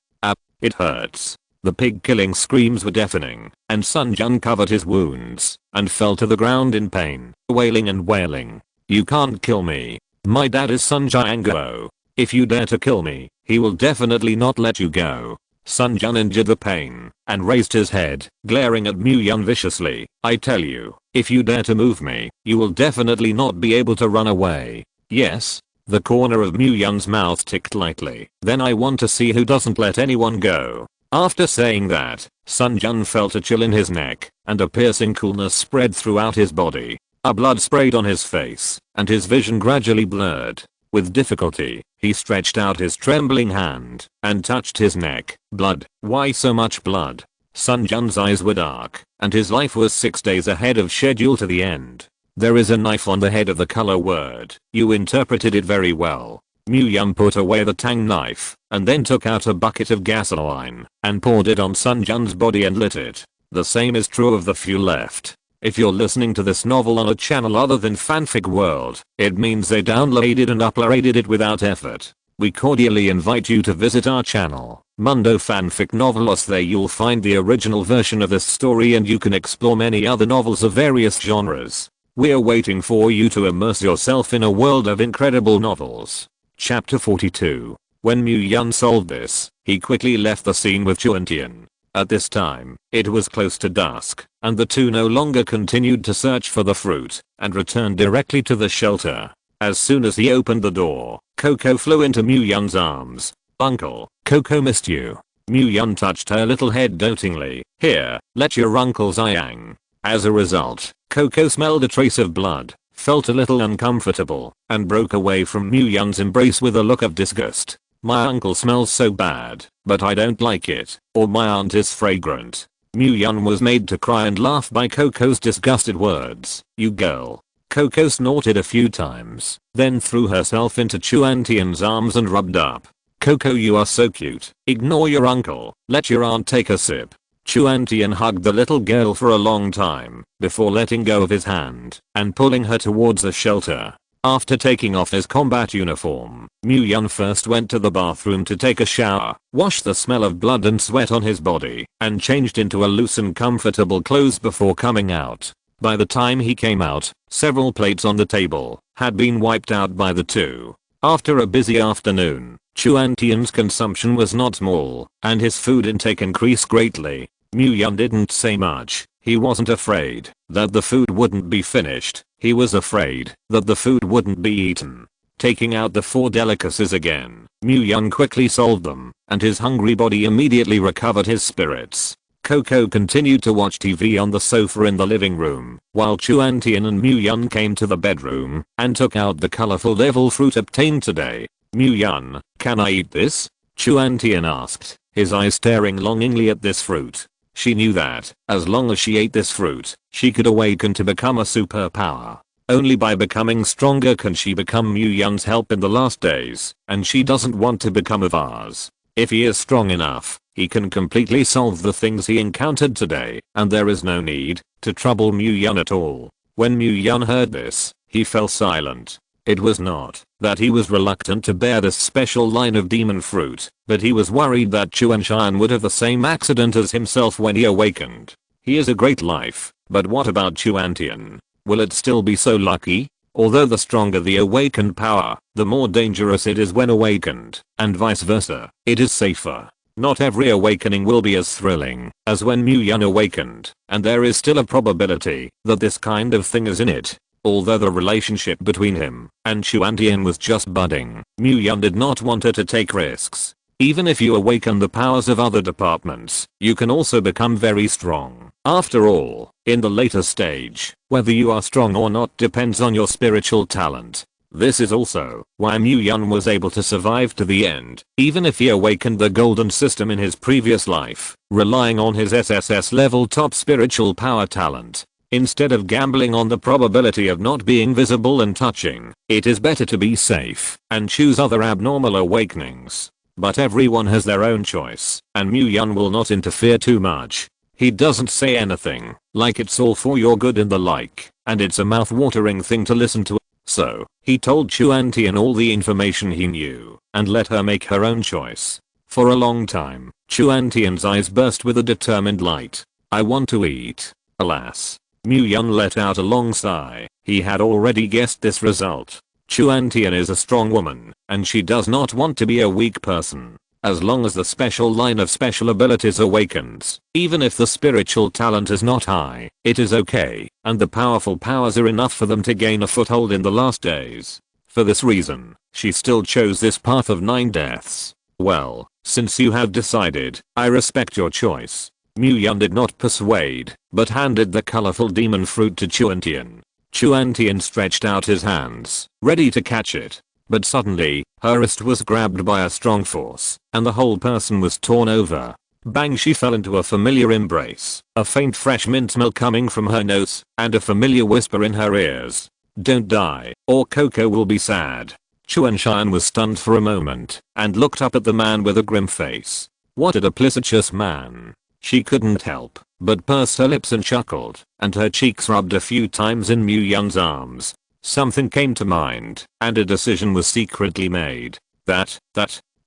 It hurts. The pig-killing screams were deafening, and Sunjun covered his wounds, and fell to the ground in pain, wailing and wailing. You can't kill me. My dad is Sunjango. If you dare to kill me, he will definitely not let you go. Sunjun endured the pain, and raised his head, glaring at Mu Yun viciously. I tell you, if you dare to move me, you will definitely not be able to run away. Yes? The corner of Mu Yun's mouth ticked lightly. Then I want to see who doesn't let anyone go. After saying that, Sunjun felt a chill in his neck, and a piercing coolness spread throughout his body. A blood sprayed on his face, and his vision gradually blurred. With difficulty, he stretched out his trembling hand, and touched his neck. Blood. Why so much blood? Sunjun's eyes were dark, and his life was 6 days ahead of schedule to the end. There is a knife on the head of the color word. You interpreted it very well. Mu Yun put away the tang knife, and then took out a bucket of gasoline, and poured it on Sunjun's body and lit it. The same is true of the few left. If you're listening to this novel on a channel other than Fanfic World, it means they downloaded and uploaded it without effort. We cordially invite you to visit our channel, Mundo Fanfic Novelos. There you'll find the original version of this story, and you can explore many other novels of various genres. We're waiting for you to immerse yourself in a world of incredible novels. Chapter 42. When Mu Yun solved this, he quickly left the scene with Chuantian. At this time, it was close to dusk, and the two no longer continued to search for the fruit, and returned directly to the shelter. As soon as he opened the door, Coco flew into Mu Yun's arms. Uncle, Coco missed you. Mu Yun touched her little head dotingly. Here, let your uncle Xiang. As a result, Coco smelled a trace of blood, felt a little uncomfortable, and broke away from Mu Yun's embrace with a look of disgust. My uncle smells so bad, but I don't like it, or my aunt is fragrant. Yun was made to cry and laugh by Coco's disgusted words. "You girl." Coco snorted a few times, then threw herself into Chuantian's arms and rubbed up. "Coco, you are so cute. Ignore your uncle. Let your aunt take a sip." Chuantian hugged the little girl for a long time before letting go of his hand and pulling her towards a shelter. After taking off his combat uniform, Yun first went to the bathroom to take a shower, washed the smell of blood and sweat on his body, and changed into a loose and comfortable clothes before coming out. By the time he came out, several plates on the table had been wiped out by the two. After a busy afternoon, Chuantian's consumption was not small, and his food intake increased greatly. Yun didn't say much. He wasn't afraid that the food wouldn't be finished. He was afraid that the food wouldn't be eaten. Taking out the 4 delicacies again, Yun quickly solved them, and his hungry body immediately recovered his spirits. Coco continued to watch TV on the sofa in the living room, while Chuantian and Yun came to the bedroom and took out the colorful devil fruit obtained today. "Yun, can I eat this?" Chuantian asked, his eyes staring longingly at this fruit. She knew that, as long as she ate this fruit, she could awaken to become a superpower. Only by becoming stronger can she become Yun's help in the last days, and she doesn't want to become a vase. If he is strong enough, he can completely solve the things he encountered today, and there is no need to trouble Yun at all. When Yun heard this, he fell silent. It was not that he was reluctant to bear this special line of demon fruit, but he was worried that Chuanshan would have the same accident as himself when he awakened. He is a great life, but what about Chuantian? Will it still be so lucky? Although the stronger the awakened power, the more dangerous it is when awakened, and vice versa, it is safer. Not every awakening will be as thrilling as when Yun awakened, and there is still a probability that this kind of thing is in it. Although the relationship between him and Chuantian was just budding, Yun did not want her to take risks. Even if you awaken the powers of other departments, you can also become very strong. After all, in the later stage, whether you are strong or not depends on your spiritual talent. This is also why Yun was able to survive to the end, even if he awakened the golden system in his previous life, relying on his SSS level top spiritual power talent. Instead of gambling on the probability of not being visible and touching, it is better to be safe and choose other abnormal awakenings. But everyone has their own choice, and Yun will not interfere too much. He doesn't say anything, like it's all for your good and the like, and it's a mouth-watering thing to listen to. So, he told Chuantian all the information he knew, and let her make her own choice. For a long time, Chuantian's eyes burst with a determined light. "I want to eat." Alas. Yun let out a long sigh. He had already guessed this result. Chuantian is a strong woman, and she does not want to be a weak person. As long as the special line of special abilities awakens, even if the spiritual talent is not high, it is okay, and the powerful powers are enough for them to gain a foothold in the last days. For this reason, she still chose this path of 9 deaths. "Well, since you have decided, I respect your choice." Yun did not persuade, but handed the colorful demon fruit to Chuantian. Chuantian stretched out his hands, ready to catch it. But suddenly, her wrist was grabbed by a strong force, and the whole person was torn over. Bang, she fell into a familiar embrace, a faint fresh mint smell coming from her nose, and a familiar whisper in her ears. "Don't die, or Coco will be sad." Chuanshan was stunned for a moment, and looked up at the man with a grim face. What a duplicitous man. She couldn't help but purse her lips and chuckled, and her cheeks rubbed a few times in Yun's arms. Something came to mind, and a decision was secretly made. That,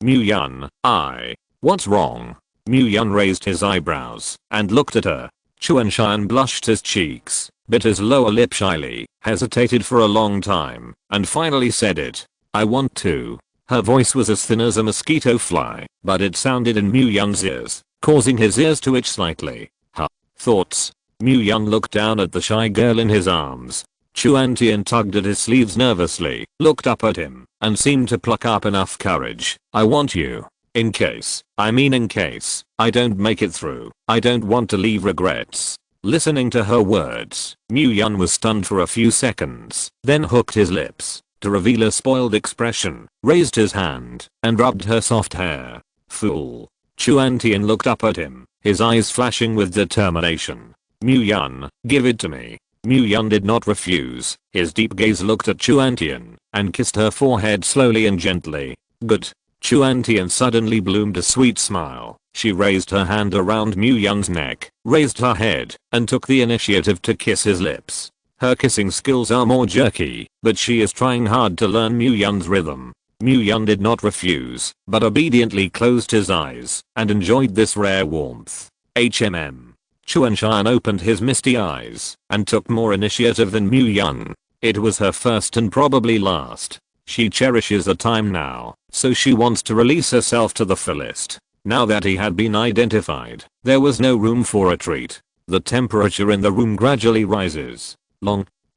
Yun, what's wrong? Yun raised his eyebrows and looked at her. Chuanshan blushed his cheeks, bit his lower lip shyly, hesitated for a long time, and finally said it. "I want to." Her voice was as thin as a mosquito fly, but it sounded in Yun's ears, causing his ears to itch slightly. Thoughts? Yun looked down at the shy girl in his arms. Chuantian tugged at his sleeves nervously, looked up at him, and seemed to pluck up enough courage. "I want you. In case I don't make it through, I don't want to leave regrets." Listening to her words, Yun was stunned for a few seconds, then hooked his lips to reveal a spoiled expression, raised his hand, and rubbed her soft hair. "Fool." Chuantian looked up at him, his eyes flashing with determination. Mu-Yun, give it to me. Mu-Yun did not refuse. His deep gaze looked at Chuan-Tian and kissed her forehead slowly and gently. Good. Chuan-Tian suddenly bloomed a sweet smile. She raised her hand around Mu-Yun's neck, raised her head, and took the initiative to kiss his lips. Her kissing skills are more jerky, but she is trying hard to learn Mu-Yun's rhythm. Mu-Yun did not refuse, but obediently closed his eyes and enjoyed this rare warmth. Chuan-Tian opened his misty eyes and took more initiative than Mu-Yun. It was her first and probably last. She cherishes the time now, so she wants to release herself to the fullest. Now that he had been identified, there was no room for retreat. The temperature in the room gradually rises.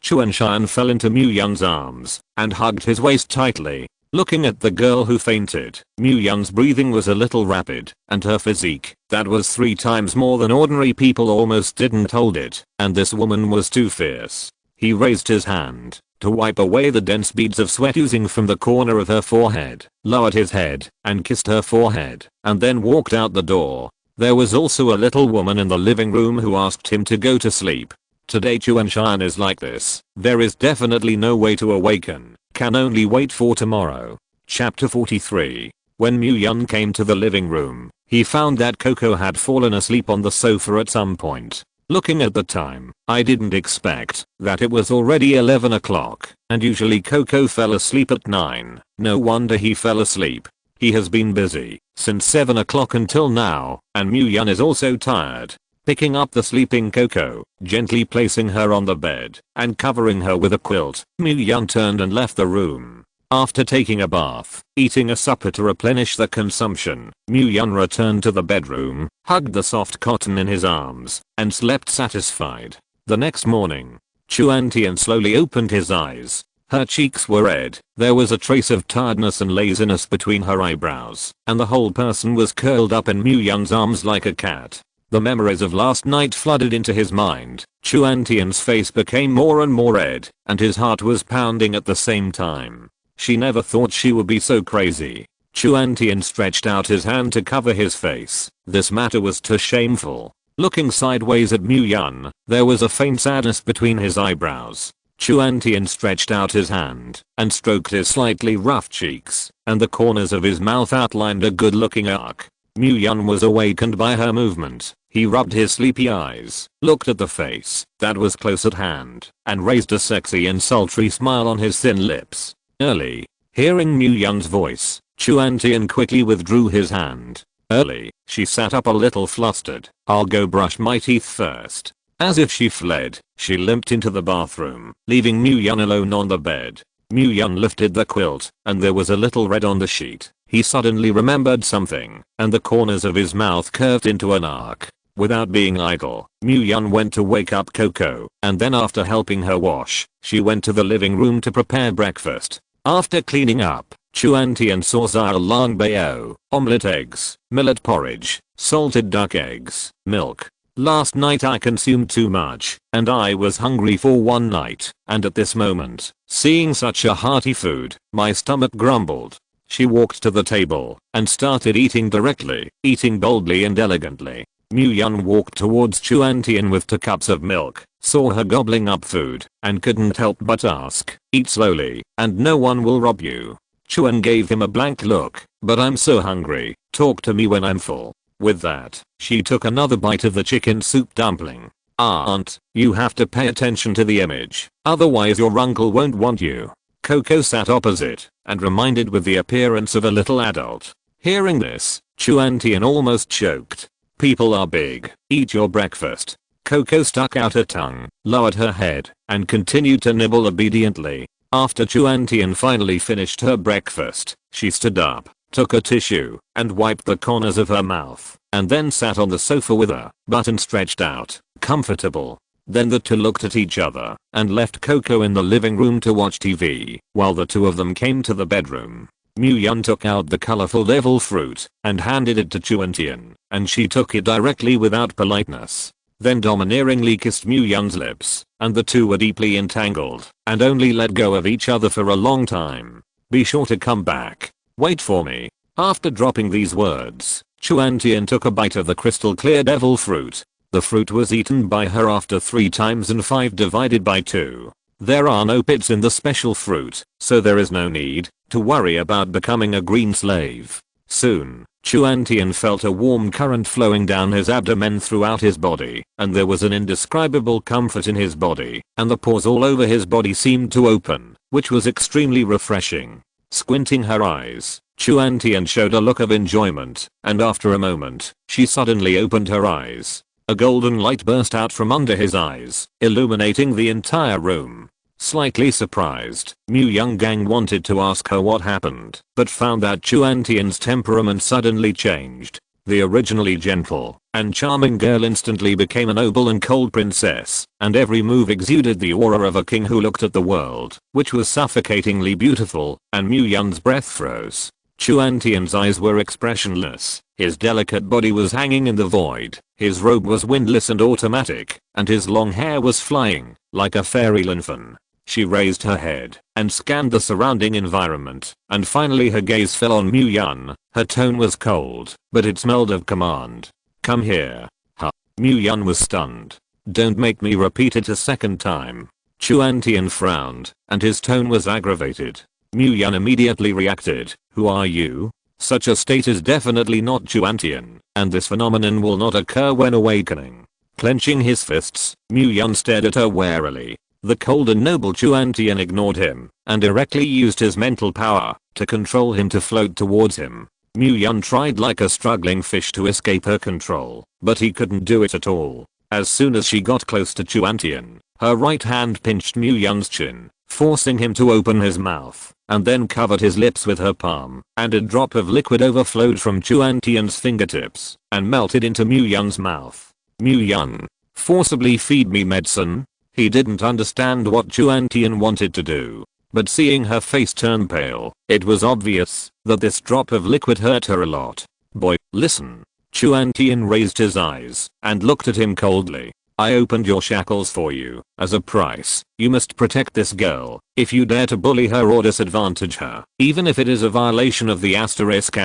Chuan-Tian fell into Mu-Yun's arms and hugged his waist tightly. Looking at the girl who fainted, Mu-Yun's breathing was a little rapid, and her physique, that was 3 times more than ordinary people, almost didn't hold it, and this woman was too fierce. He raised his hand to wipe away the dense beads of sweat oozing from the corner of her forehead, lowered his head, and kissed her forehead, and then walked out the door. There was also a little woman in the living room who asked him to go to sleep. Today Chuan-Tian is like this. There is definitely no way to awaken. Can only wait for tomorrow. Chapter 43. When Mu-Yun came to the living room, he found that Coco had fallen asleep on the sofa at some point. Looking at the time, I didn't expect that it was already 11 o'clock, and usually Coco fell asleep at 9. No wonder he fell asleep. He has been busy since 7 o'clock until now, and Mu-Yun is also tired. Picking up the sleeping Coco, gently placing her on the bed, and covering her with a quilt, Mu-Yun turned and left the room. After taking a bath, eating a supper to replenish the consumption, Mu-Yun returned to the bedroom, hugged the soft cotton in his arms, and slept satisfied. The next morning, Chuan-Tian slowly opened his eyes. Her cheeks were red, there was a trace of tiredness and laziness between her eyebrows, and the whole person was curled up in Mu-Yun's arms like a cat. The memories of last night flooded into his mind. Chuan-Tian's face became more and more red, and his heart was pounding at the same time. She never thought she would be so crazy. Chuan-Tian stretched out his hand to cover his face. This matter was too shameful. Looking sideways at Mu-Yun, there was a faint sadness between his eyebrows. Chuan-Tian stretched out his hand and stroked his slightly rough cheeks, and the corners of his mouth outlined a good-looking arc. Mu-Yun was awakened by her movement. He rubbed his sleepy eyes, looked at the face that was close at hand, and raised a sexy and sultry smile on his thin lips. Early. Hearing Mu-Yun's voice, Chuan-Tian quickly withdrew his hand. Early. She sat up a little flustered. I'll go brush my teeth first. As if she fled, she limped into the bathroom, leaving Mu-Yun alone on the bed. Mu-Yun lifted the quilt, and there was a little red on the sheet. He suddenly remembered something, and the corners of his mouth curved into an arc. Without being idle, Mu-Yun went to wake up Coco, and then after helping her wash, she went to the living room to prepare breakfast. After cleaning up, Chuan-Tian saw long bao, omelette eggs, millet porridge, salted duck eggs, milk. Last night I consumed too much, and I was hungry for one night, and at this moment, seeing such a hearty food, my stomach grumbled. She walked to the table and started eating directly, eating boldly and elegantly. Mu-Yun walked towards Chuan-Tian with 2 cups of milk, saw her gobbling up food, and couldn't help but ask, eat slowly, and no one will rob you. Chuan gave him a blank look, but I'm so hungry, talk to me when I'm full. With that, she took another bite of the chicken soup dumpling. Aunt, you have to pay attention to the image, otherwise your uncle won't want you. Coco sat opposite, and reminded with the appearance of a little adult. Hearing this, Chuan-Tian almost choked. People are big, eat your breakfast. Coco stuck out her tongue, lowered her head, and continued to nibble obediently. After Chuan-Tian finally finished her breakfast, she stood up, took a tissue, and wiped the corners of her mouth, and then sat on the sofa with her button stretched out, comfortable. Then the two looked at each other, and left Coco in the living room to watch TV, while the two of them came to the bedroom. Mu-Yun took out the colorful devil fruit, and handed it to Chuan-Tian, and she took it directly without politeness. Then domineeringly kissed Mu-Yun's lips, and the two were deeply entangled, and only let go of each other for a long time. Be sure to come back. Wait for me. After dropping these words, Chuan Tian took a bite of the crystal clear devil fruit. The fruit was eaten by her after 3 times and 5 divided by 2. There are no pits in the special fruit, so there is no need to worry about becoming a green slave. Soon, Chuan Tian felt a warm current flowing down his abdomen throughout his body, and there was an indescribable comfort in his body, and the pores all over his body seemed to open, which was extremely refreshing. Squinting her eyes, Chuan Tian showed a look of enjoyment, and after a moment, she suddenly opened her eyes. A golden light burst out from under his eyes, illuminating the entire room. Slightly surprised, Mu Younggang wanted to ask her what happened, but found that Chuan Tian's temperament suddenly changed. The originally gentle and charming girl instantly became a noble and cold princess, and every move exuded the aura of a king who looked at the world, which was suffocatingly beautiful, and Mu Yun's breath froze. Chuan Tian's eyes were expressionless, his delicate body was hanging in the void, his robe was windless and automatic, and his long hair was flying, like a fairy limphin. She raised her head and scanned the surrounding environment, and finally her gaze fell on Mu Yun. Her tone was cold, but it smelled of command. Come here. Huh. Mu Yun was stunned. Don't make me repeat it a second time. Chuan Tian frowned, and his tone was aggravated. Mu Yun immediately reacted. Who are you? Such a state is definitely not Chuan Tian, and this phenomenon will not occur when awakening. Clenching his fists, Mu Yun stared at her warily. The cold and noble Chuan Tian ignored him, and directly used his mental power to control him to float towards him. Mu Yun tried like a struggling fish to escape her control, but he couldn't do it at all. As soon as she got close to Chuan Tian, her right hand pinched Mu Yun's chin, forcing him to open his mouth, and then covered his lips with her palm, and a drop of liquid overflowed from Chuan Tian's fingertips and melted into Mu Yun's mouth. Mu Yun, forcibly feed me medicine? He didn't understand what Chuan Tian wanted to do, but seeing her face turn pale, it was obvious that this drop of liquid hurt her a lot. Boy, listen. Chuan Tian raised his eyes and looked at him coldly. I opened your shackles for you. As a price, you must protect this girl. If you dare to bully her or disadvantage her, even if it is a violation of the asterisk,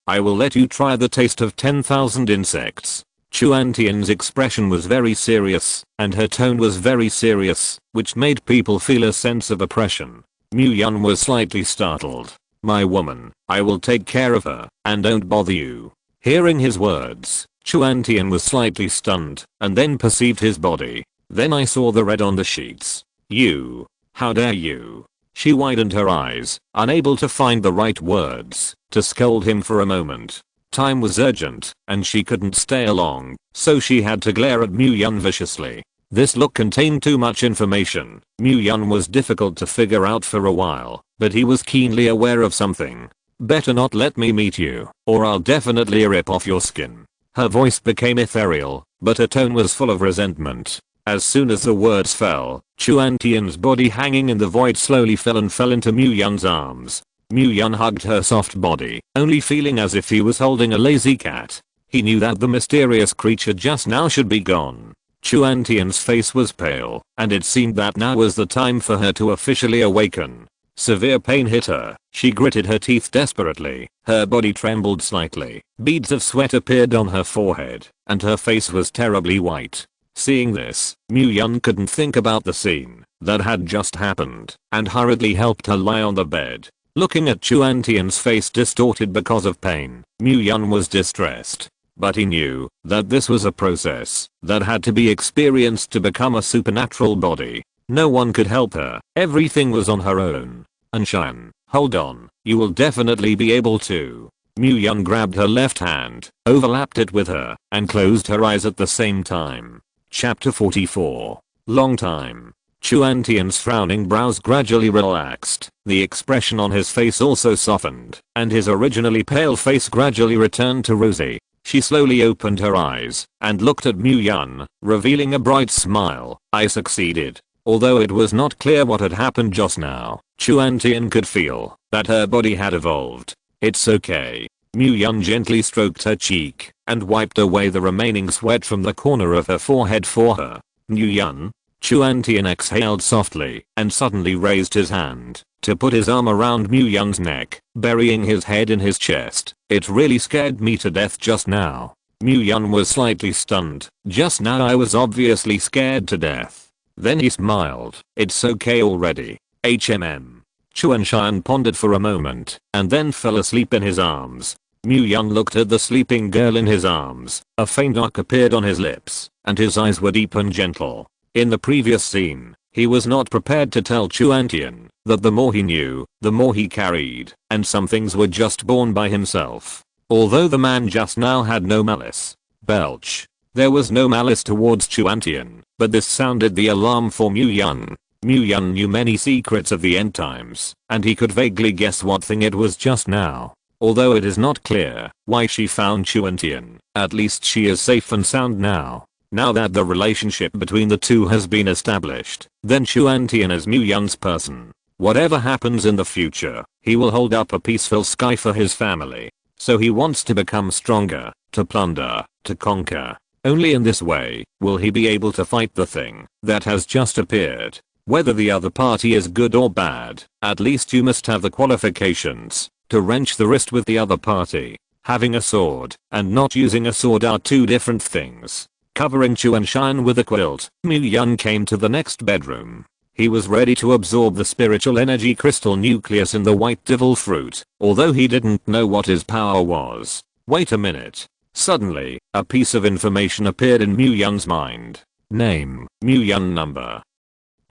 I will let you try the taste of 10,000 insects. Chuan Tian's expression was very serious, and her tone was very serious, which made people feel a sense of oppression. Mu Yun was slightly startled. My woman, I will take care of her, and don't bother you. Hearing his words, Chuan Tian was slightly stunned, and then perceived his body. Then I saw the red on the sheets. You. How dare you? She widened her eyes, unable to find the right words to scold him for a moment. Time was urgent, and she couldn't stay long, so she had to glare at Mu Yun viciously. This look contained too much information. Mu Yun was difficult to figure out for a while, but he was keenly aware of something. Better not let me meet you, or I'll definitely rip off your skin. Her voice became ethereal, but her tone was full of resentment. As soon as the words fell, Chuan Tian's body hanging in the void slowly fell into Mu Yun's arms. Mu Yun hugged her soft body, only feeling as if he was holding a lazy cat. He knew that the mysterious creature just now should be gone. Chuan Tian's face was pale, and it seemed that now was the time for her to officially awaken. Severe pain hit her. She gritted her teeth desperately. Her body trembled slightly. Beads of sweat appeared on her forehead, and her face was terribly white. Seeing this, Mu Yun couldn't think about the scene that had just happened, and hurriedly helped her lie on the bed. Looking at Chuan Tian's face distorted because of pain, Mu Yun was distressed. But he knew that this was a process that had to be experienced to become a supernatural body. No one could help her. Everything was on her own. Anshan, hold on. You will definitely be able to. Mu Yun grabbed her left hand, overlapped it with her, and closed her eyes at the same time. Chapter 44. Long time. Chuan Tian's frowning brows gradually relaxed, the expression on his face also softened, and his originally pale face gradually returned to rosy. She slowly opened her eyes and looked at Mu Yun, revealing a bright smile. I succeeded. Although it was not clear what had happened just now, Chuan Tian could feel that her body had evolved. It's okay. Mu Yun gently stroked her cheek and wiped away the remaining sweat from the corner of her forehead for her. Mu Yun? Chuan Tian exhaled softly and suddenly raised his hand. to put his arm around Mu Yun's neck, burying his head in his chest. It really scared me to death just now. Mu Yun was slightly stunned. Just now I was obviously scared to death. Then he smiled. It's okay already. HMM. Chuan Shan pondered for a moment and then fell asleep in his arms. Mu Yun looked at the sleeping girl in his arms. A faint arc appeared on his lips and his eyes were deep and gentle. In the previous scene, he was not prepared to tell Chuan Tian that the more he knew, the more he carried, and some things were just born by himself. Although the man just now had no malice. Belch. There was no malice towards Chuan Tian, but this sounded the alarm for Mu Yun. Mu Yun knew many secrets of the end times, and he could vaguely guess what thing it was just now. Although it is not clear why she found Chuan Tian, at least she is safe and sound now. Now that the relationship between the two has been established, then Chuan Tian is Mu Yun's person. Whatever happens in the future, he will hold up a peaceful sky for his family. So he wants to become stronger, to plunder, to conquer. Only in this way will he be able to fight the thing that has just appeared. Whether the other party is good or bad, at least you must have the qualifications to wrench the wrist with the other party. Having a sword and not using a sword are two different things. Covering Chuan Shan with a quilt, Mu Yun came to the next bedroom. He was ready to absorb the spiritual energy crystal nucleus in the white devil fruit, although he didn't know what his power was. Wait a minute. Suddenly, a piece of information appeared in Mu Yun's mind. Name, Mu Yun number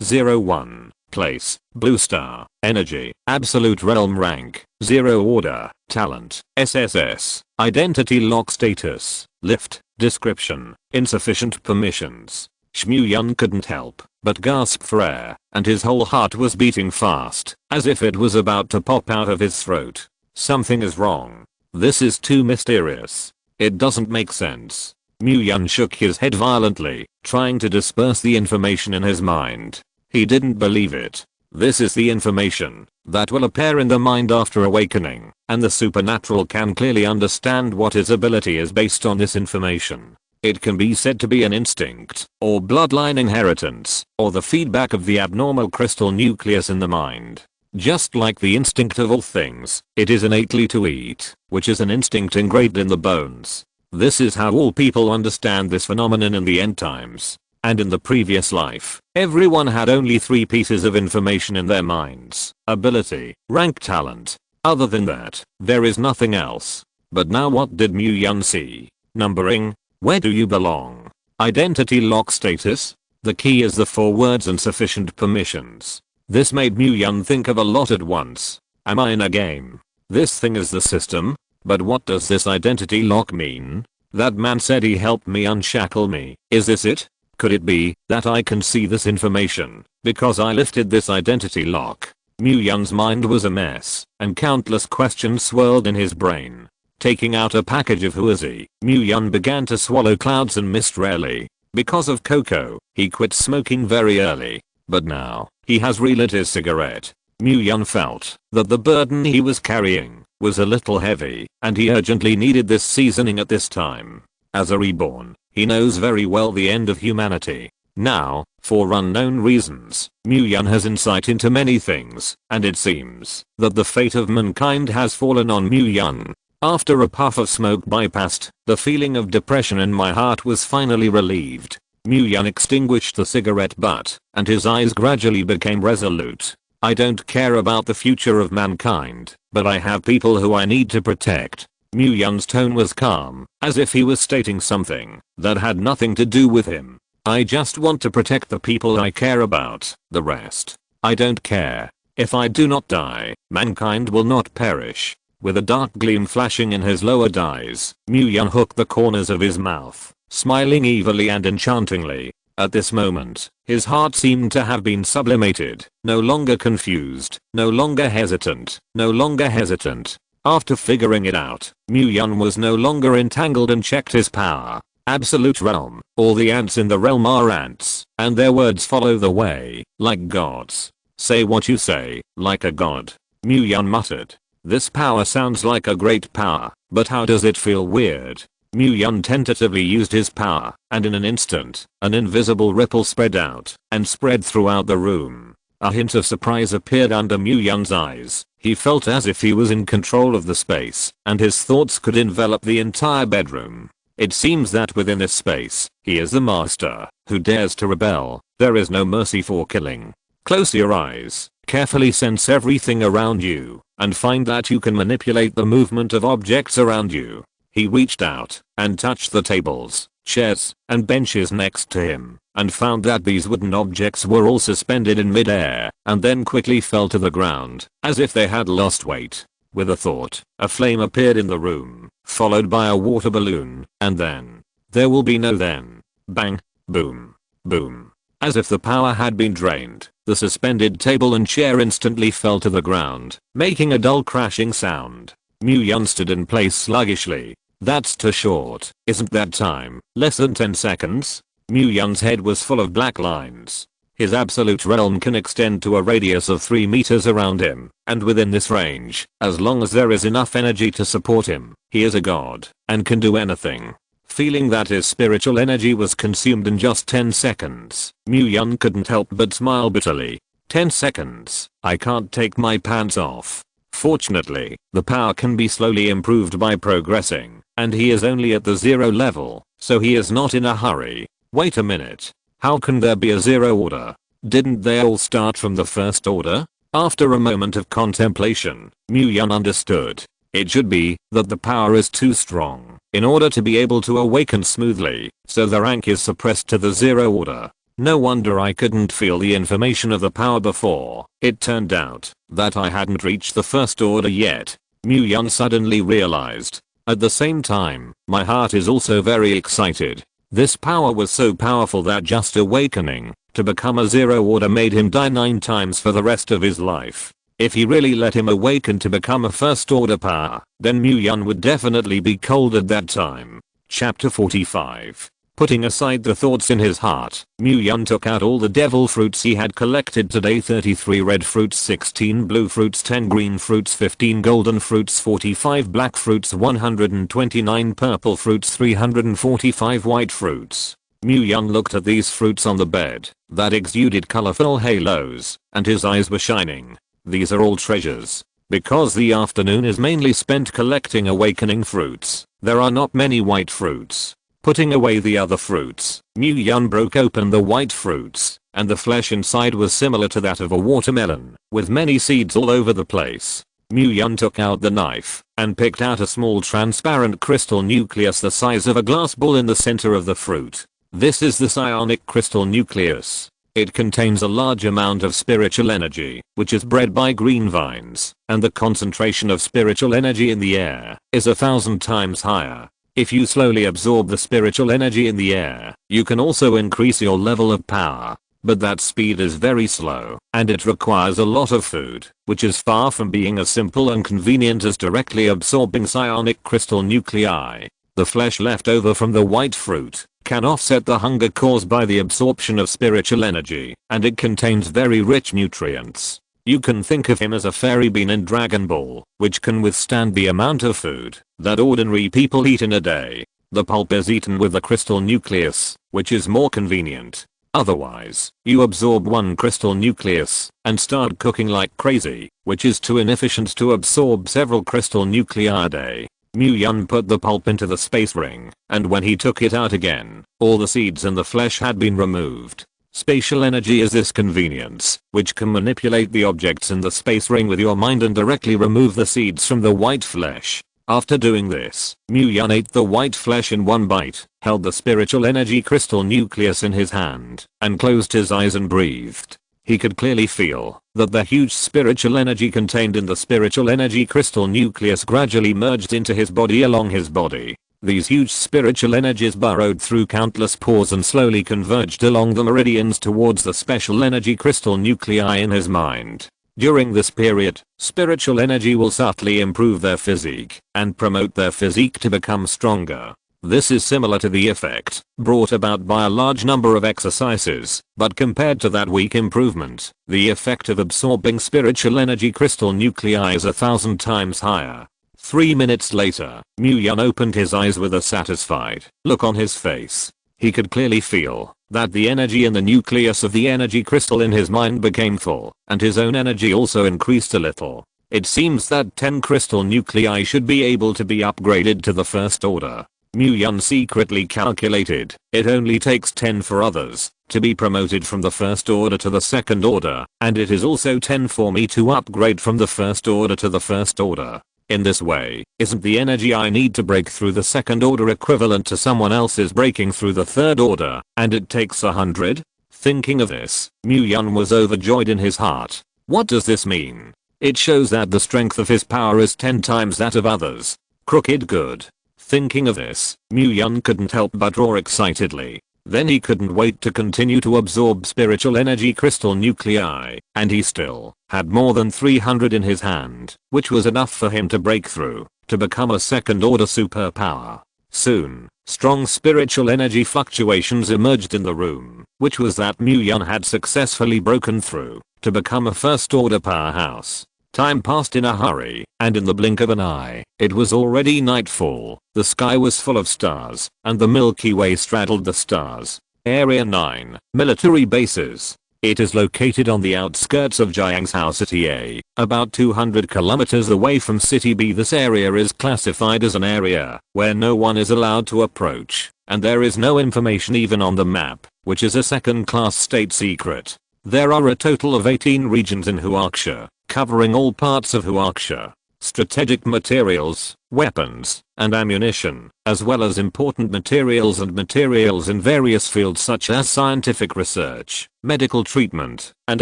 01. Place, blue star, energy, absolute realm rank, 0 order, talent, SSS, identity lock status, lift, description, insufficient permissions. Mu Yun couldn't help but gasp for air, and his whole heart was beating fast, as if it was about to pop out of his throat. Something is wrong. This is too mysterious. It doesn't make sense. Mu Yun shook his head violently, trying to disperse the information in his mind. He didn't believe it. This is the information that will appear in the mind after awakening, and the supernatural can clearly understand what his ability is based on this information. It can be said to be an instinct, or bloodline inheritance, or the feedback of the abnormal crystal nucleus in the mind. Just like the instinct of all things, it is innately to eat, which is an instinct engraved in the bones. This is how all people understand this phenomenon in the end times. And in the previous life, everyone had only 3 pieces of information in their minds: ability, rank, talent. Other than that, there is nothing else. But now what did Mu Yun see? Numbering. Where do you belong? Identity lock status. The key is the 4 words and sufficient permissions. This made Mu Yun think of a lot at once. Am I in a game? This thing is the system? But what does this identity lock mean? That man said he helped me unshackle me. Is this it? Could it be that I can see this information because I lifted this identity lock? Mu Yun's mind was a mess, and countless questions swirled in his brain. Taking out a package of Who Is He, Mu Yun began to swallow clouds and mist rarely. Because of Coco, he quit smoking very early. But now, he has relit his cigarette. Mu Yun felt that the burden he was carrying was a little heavy, and he urgently needed this seasoning at this time. As a reborn, he knows very well the end of humanity. Now, for unknown reasons, Mu Yun has insight into many things, and it seems that the fate of mankind has fallen on Mu Yun. After a puff of smoke bypassed, the feeling of depression in my heart was finally relieved. Mu Yun extinguished the cigarette butt, and his eyes gradually became resolute. I don't care about the future of mankind, but I have people who I need to protect. Mu Yun's tone was calm, as if he was stating something that had nothing to do with him. I just want to protect the people I care about. The rest, I don't care. If I do not die, mankind will not perish. With a dark gleam flashing in his lowered eyes, Mu Yun hooked the corners of his mouth, smiling evilly and enchantingly. At this moment, his heart seemed to have been sublimated, no longer confused, no longer hesitant, no longer hesitant. After figuring it out, Mu Yun was no longer entangled and checked his power. Absolute realm. All the ants in the realm are ants, and their words follow the way, like gods. Say what you say, like a god. Mu Yun muttered. This power sounds like a great power, but how does it feel weird? Mu Yun tentatively used his power, and in an instant, an invisible ripple spread out and spread throughout the room. A hint of surprise appeared under Mu-Yun's eyes. He felt as if he was in control of the space, and his thoughts could envelop the entire bedroom. It seems that within this space, he is the master. Who dares to rebel? There is no mercy for killing. Close your eyes, carefully sense everything around you, and find that you can manipulate the movement of objects around you. He reached out and touched the tables, chairs, and benches next to him, and found that these wooden objects were all suspended in midair, and then quickly fell to the ground, as if they had lost weight. With a thought, a flame appeared in the room, followed by a water balloon, and then, there will be no then. Bang, boom, boom. As if the power had been drained, the suspended table and chair instantly fell to the ground, making a dull crashing sound. Mu-Yun stood in place sluggishly. That's too short, isn't that time? Less than 10 seconds? Mu-Yun's head was full of black lines. His absolute realm can extend to a radius of 3 meters around him, and within this range, as long as there is enough energy to support him, he is a god, and can do anything. Feeling that his spiritual energy was consumed in just 10 seconds, Mu-Yun couldn't help but smile bitterly. 10 seconds, I can't take my pants off. Fortunately, the power can be slowly improved by progressing, and he is only at the 0 level, so he is not in a hurry. Wait a minute. How can there be a 0 order? Didn't they all start from the first order? After a moment of contemplation, Mu-Yun understood. It should be that the power is too strong in order to be able to awaken smoothly, so the rank is suppressed to the 0 order. No wonder I couldn't feel the information of the power before. It turned out that I hadn't reached the first order yet. Mu-Yun suddenly realized. At the same time, my heart is also very excited. This power was so powerful that just awakening to become a 0 order made him die 9 times for the rest of his life. If he really let him awaken to become a first order power, then Mu-Yun would definitely be cold at that time. Chapter 45. Putting aside the thoughts in his heart, Mu-Yun took out all the devil fruits he had collected today. 33 red fruits, 16 blue fruits, 10 green fruits, 15 golden fruits, 45 black fruits, 129 purple fruits, 345 white fruits. Mu-Yun looked at these fruits on the bed that exuded colorful halos, and his eyes were shining. These are all treasures. Because the afternoon is mainly spent collecting awakening fruits, there are not many white fruits. Putting away the other fruits, Mu-Yun broke open the white fruits, and the flesh inside was similar to that of a watermelon, with many seeds all over the place. Mu-Yun took out the knife, and picked out a small transparent crystal nucleus the size of a glass ball in the center of the fruit. This is the psionic crystal nucleus. It contains a large amount of spiritual energy, which is bred by green vines, and the concentration of spiritual energy in the air is 1,000 times higher. If you slowly absorb the spiritual energy in the air, you can also increase your level of power. But that speed is very slow, and it requires a lot of food, which is far from being as simple and convenient as directly absorbing psionic crystal nuclei. The flesh left over from the white fruit can offset the hunger caused by the absorption of spiritual energy, and it contains very rich nutrients. You can think of him as a fairy bean in Dragon Ball, which can withstand the amount of food that ordinary people eat in a day. The pulp is eaten with the crystal nucleus, which is more convenient. Otherwise, you absorb one crystal nucleus and start cooking like crazy, which is too inefficient to absorb several crystal nuclei a day. Mu-Yun put the pulp into the space ring, and when he took it out again, all the seeds and the flesh had been removed. Spatial energy is this convenience, which can manipulate the objects in the space ring with your mind and directly remove the seeds from the white flesh. After doing this, Mu-Yun ate the white flesh in one bite, held the spiritual energy crystal nucleus in his hand, and closed his eyes and breathed. He could clearly feel that the huge spiritual energy contained in the spiritual energy crystal nucleus gradually merged into his body along his body. These huge spiritual energies burrowed through countless pores and slowly converged along the meridians towards the special energy crystal nuclei in his mind. During this period, spiritual energy will subtly improve their physique and promote their physique to become stronger. This is similar to the effect brought about by a large number of exercises, but compared to that weak improvement, the effect of absorbing spiritual energy crystal nuclei is 1,000 times higher. 3 minutes later, Mu-Yun opened his eyes with a satisfied look on his face. He could clearly feel that the energy in the nucleus of the energy crystal in his mind became full, and his own energy also increased a little. It seems that 10 crystal nuclei should be able to be upgraded to the first order. Mu-Yun secretly calculated it only takes 10 for others to be promoted from the first order to the second order, and it is also 10 for me to upgrade from the first order to the first order. In this way, isn't the energy I need to break through the second order equivalent to someone else's breaking through the third order, and it takes 100? Thinking of this, Mu-Yun was overjoyed in his heart. What does this mean? It shows that the strength of his power is 10 times that of others. Crooked good. Thinking of this, Mu-Yun couldn't help but roar excitedly. Then he couldn't wait to continue to absorb spiritual energy crystal nuclei, and he still had more than 300 in his hand, which was enough for him to break through, to become a second order superpower. Soon, strong spiritual energy fluctuations emerged in the room, which was that Mu-Yun had successfully broken through, to become a first order powerhouse. Time passed in a hurry, and in the blink of an eye, it was already nightfall. The sky was full of stars, and the Milky Way straddled the stars. Area 9, Military Bases. It is located on the outskirts of Jiangzhou City A, about 200 kilometers away from City B. This area is classified as an area where no one is allowed to approach, and there is no information even on the map, which is a second-class state secret. There are a total of 18 regions in Huaxia, covering all parts of Huaxia. Strategic materials, weapons, and ammunition, as well as important materials and materials in various fields such as scientific research, medical treatment, and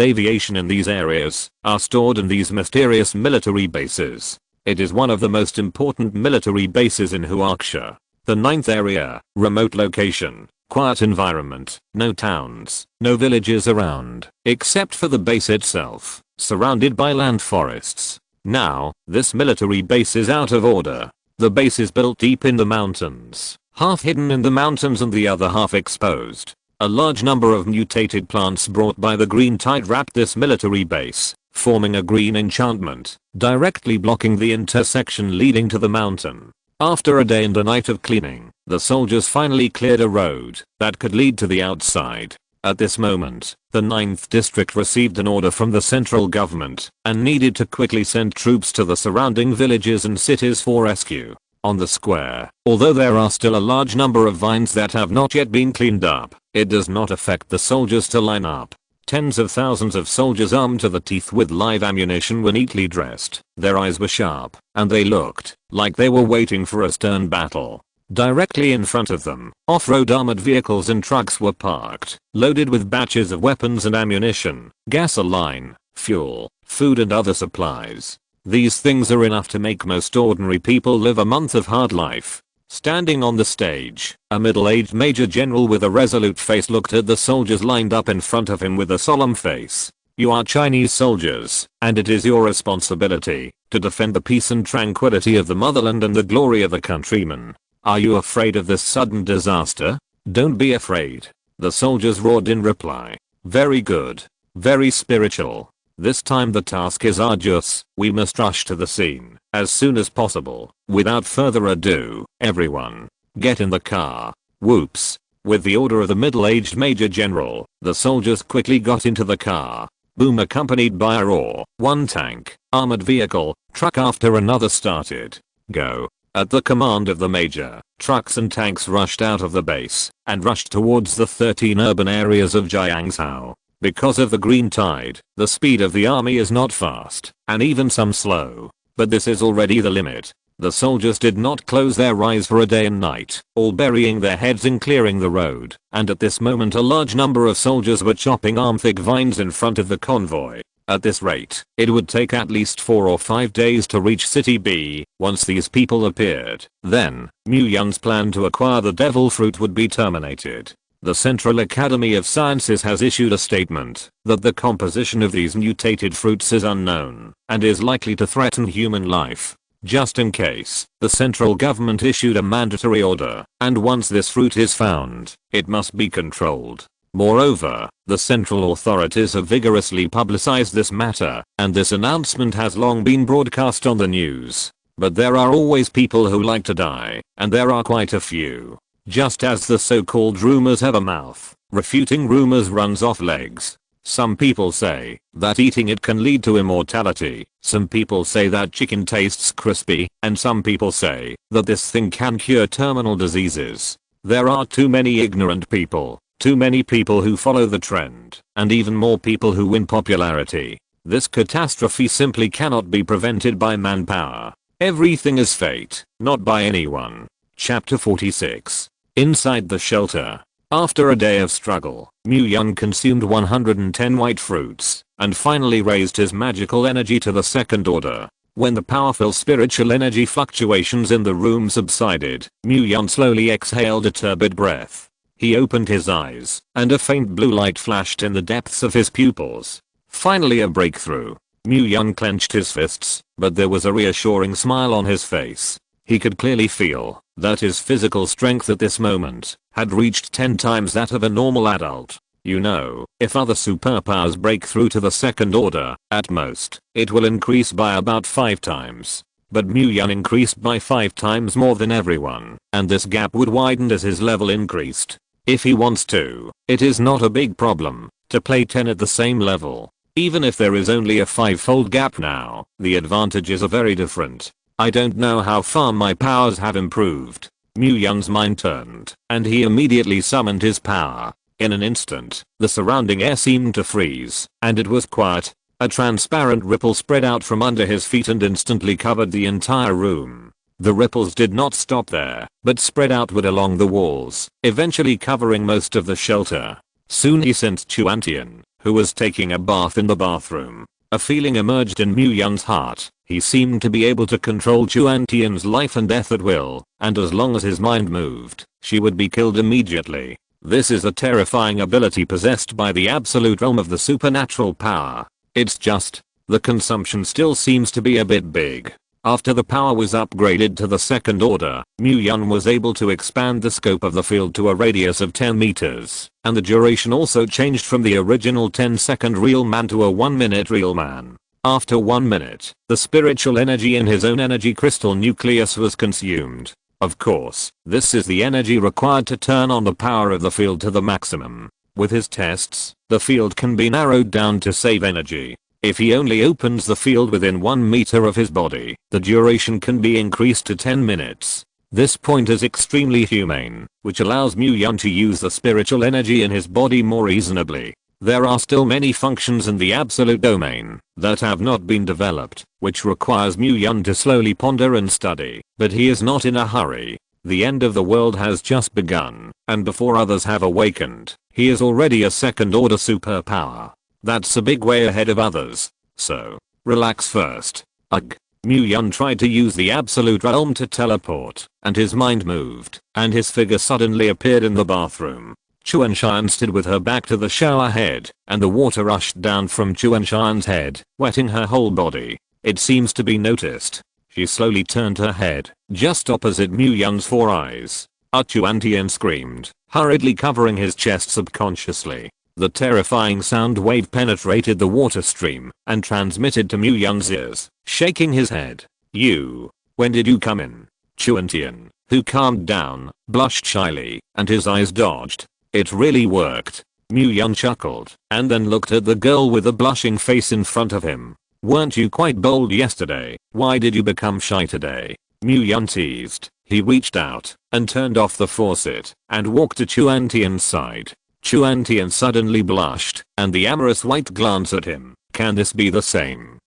aviation in these areas, are stored in these mysterious military bases. It is one of the most important military bases in Huaxia. The 9th area, remote location, quiet environment, no towns, no villages around, except for the base itself, surrounded by land forests. Now, this military base is out of order. The base is built deep in the mountains, half hidden in the mountains and the other half exposed. A large number of mutated plants brought by the green tide wrapped this military base, forming a green enchantment, directly blocking the intersection leading to the mountain. After a day and a night of cleaning, the soldiers finally cleared a road that could lead to the outside. At this moment, the 9th district received an order from the central government and needed to quickly send troops to the surrounding villages and cities for rescue. On the square, although there are still a large number of vines that have not yet been cleaned up, it does not affect the soldiers to line up. Tens of thousands of soldiers armed to the teeth with live ammunition were neatly dressed. Their eyes were sharp, and they looked like they were waiting for a stern battle. Directly in front of them, off-road armored vehicles and trucks were parked, loaded with batches of weapons and ammunition, gasoline, fuel, food and other supplies. These things are enough to make most ordinary people live a month of hard life. Standing on the stage, a middle-aged major general with a resolute face looked at the soldiers lined up in front of him with a solemn face. You are Chinese soldiers, and it is your responsibility to defend the peace and tranquility of the motherland and the glory of the countrymen. Are you afraid of this sudden disaster? Don't be afraid. The soldiers roared in reply. Very good. Very spiritual. This time the task is arduous. We must rush to the scene as soon as possible. Without further ado, everyone, get in the car. Whoops. With the order of the middle-aged major general, the soldiers quickly got into the car. Boom, accompanied by a roar. One tank, armored vehicle, truck after another started. Go. At the command of the major, trucks and tanks rushed out of the base and rushed towards the 13 urban areas of Jiangzhou. Because of the green tide, the speed of the army is not fast, and even some slow. But this is already the limit. The soldiers did not close their eyes for a day and night, all burying their heads in clearing the road, and at this moment a large number of soldiers were chopping arm-thick vines in front of the convoy. At this rate, it would take at least 4 or 5 days to reach City B. Once these people appeared, then, Mu-Yun's plan to acquire the devil fruit would be terminated. The Central Academy of Sciences has issued a statement that the composition of these mutated fruits is unknown and is likely to threaten human life. Just in case, the central government issued a mandatory order, and once this fruit is found, it must be controlled. Moreover, the central authorities have vigorously publicized this matter, and this announcement has long been broadcast on the news. But there are always people who like to die, and there are quite a few. Just as the so-called rumors have a mouth, refuting rumors runs off legs. Some people say that eating it can lead to immortality, some people say that chicken tastes crispy, and some people say that this thing can cure terminal diseases. There are too many ignorant people, too many people who follow the trend, and even more people who win popularity. This catastrophe simply cannot be prevented by manpower. Everything is fate, not by anyone. Chapter 46. Inside the shelter. After a day of struggle, Mu-Yun consumed 110 white fruits, and finally raised his magical energy to the second order. When the powerful spiritual energy fluctuations in the room subsided, Mu-Yun slowly exhaled a turbid breath. He opened his eyes, and a faint blue light flashed in the depths of his pupils. Finally a breakthrough. Mu-Yun clenched his fists, but there was a reassuring smile on his face. He could clearly feel that his physical strength at this moment had reached 10 times that of a normal adult. You know, if other superpowers break through to the second order, at most, it will increase by about 5 times. But Mu-Yun increased by 5 times more than everyone, and this gap would widen as his level increased. If he wants to, it is not a big problem to play 10 at the same level. Even if there is only a 5-fold gap now, the advantages are very different. I don't know how far my powers have improved. Mu-Yun's mind turned, and he immediately summoned his power. In an instant, the surrounding air seemed to freeze, and it was quiet. A transparent ripple spread out from under his feet and instantly covered the entire room. The ripples did not stop there, but spread outward along the walls, eventually covering most of the shelter. Soon he sensed Chuantian, who was taking a bath in the bathroom. A feeling emerged in Mu-Yun's heart. He seemed to be able to control Chuantian's life and death at will, and as long as his mind moved, she would be killed immediately. This is a terrifying ability possessed by the absolute realm of the supernatural power. It's just, the consumption still seems to be a bit big. After the power was upgraded to the second order, Mu-Yun was able to expand the scope of the field to a radius of 10 meters, and the duration also changed from the original 10-second real man to a 1-minute real man. After 1 minute, the spiritual energy in his own energy crystal nucleus was consumed. Of course, this is the energy required to turn on the power of the field to the maximum. With his tests, the field can be narrowed down to save energy. If he only opens the field within 1 meter of his body, the duration can be increased to 10 minutes. This point is extremely humane, which allows Mu-Yun to use the spiritual energy in his body more reasonably. There are still many functions in the absolute domain that have not been developed, which requires Mu-Yun to slowly ponder and study, but he is not in a hurry. The end of the world has just begun, and before others have awakened, he is already a second-order superpower. That's a big way ahead of others. So, relax first. Ugh. Mu-Yun tried to use the absolute realm to teleport, and his mind moved, and his figure suddenly appeared in the bathroom. Chuanshan stood with her back to the shower head, and the water rushed down from Chuanshan's head, wetting her whole body. It seems to be noticed. She slowly turned her head, just opposite Mu-Yun's 4 eyes. Chuantian screamed, hurriedly covering his chest subconsciously. The terrifying sound wave penetrated the water stream and transmitted to Mu-Yun's ears, shaking his head. When did you come in? Chuantian, who calmed down, blushed shyly, and his eyes dodged. It really worked. Mu-Yun chuckled, and then looked at the girl with a blushing face in front of him. Weren't you quite bold yesterday? Why did you become shy today? Mu-Yun teased. He reached out, and turned off the faucet, and walked to Chuantian's side. Chuantian suddenly blushed, and the amorous white glance at him. Can this be the same?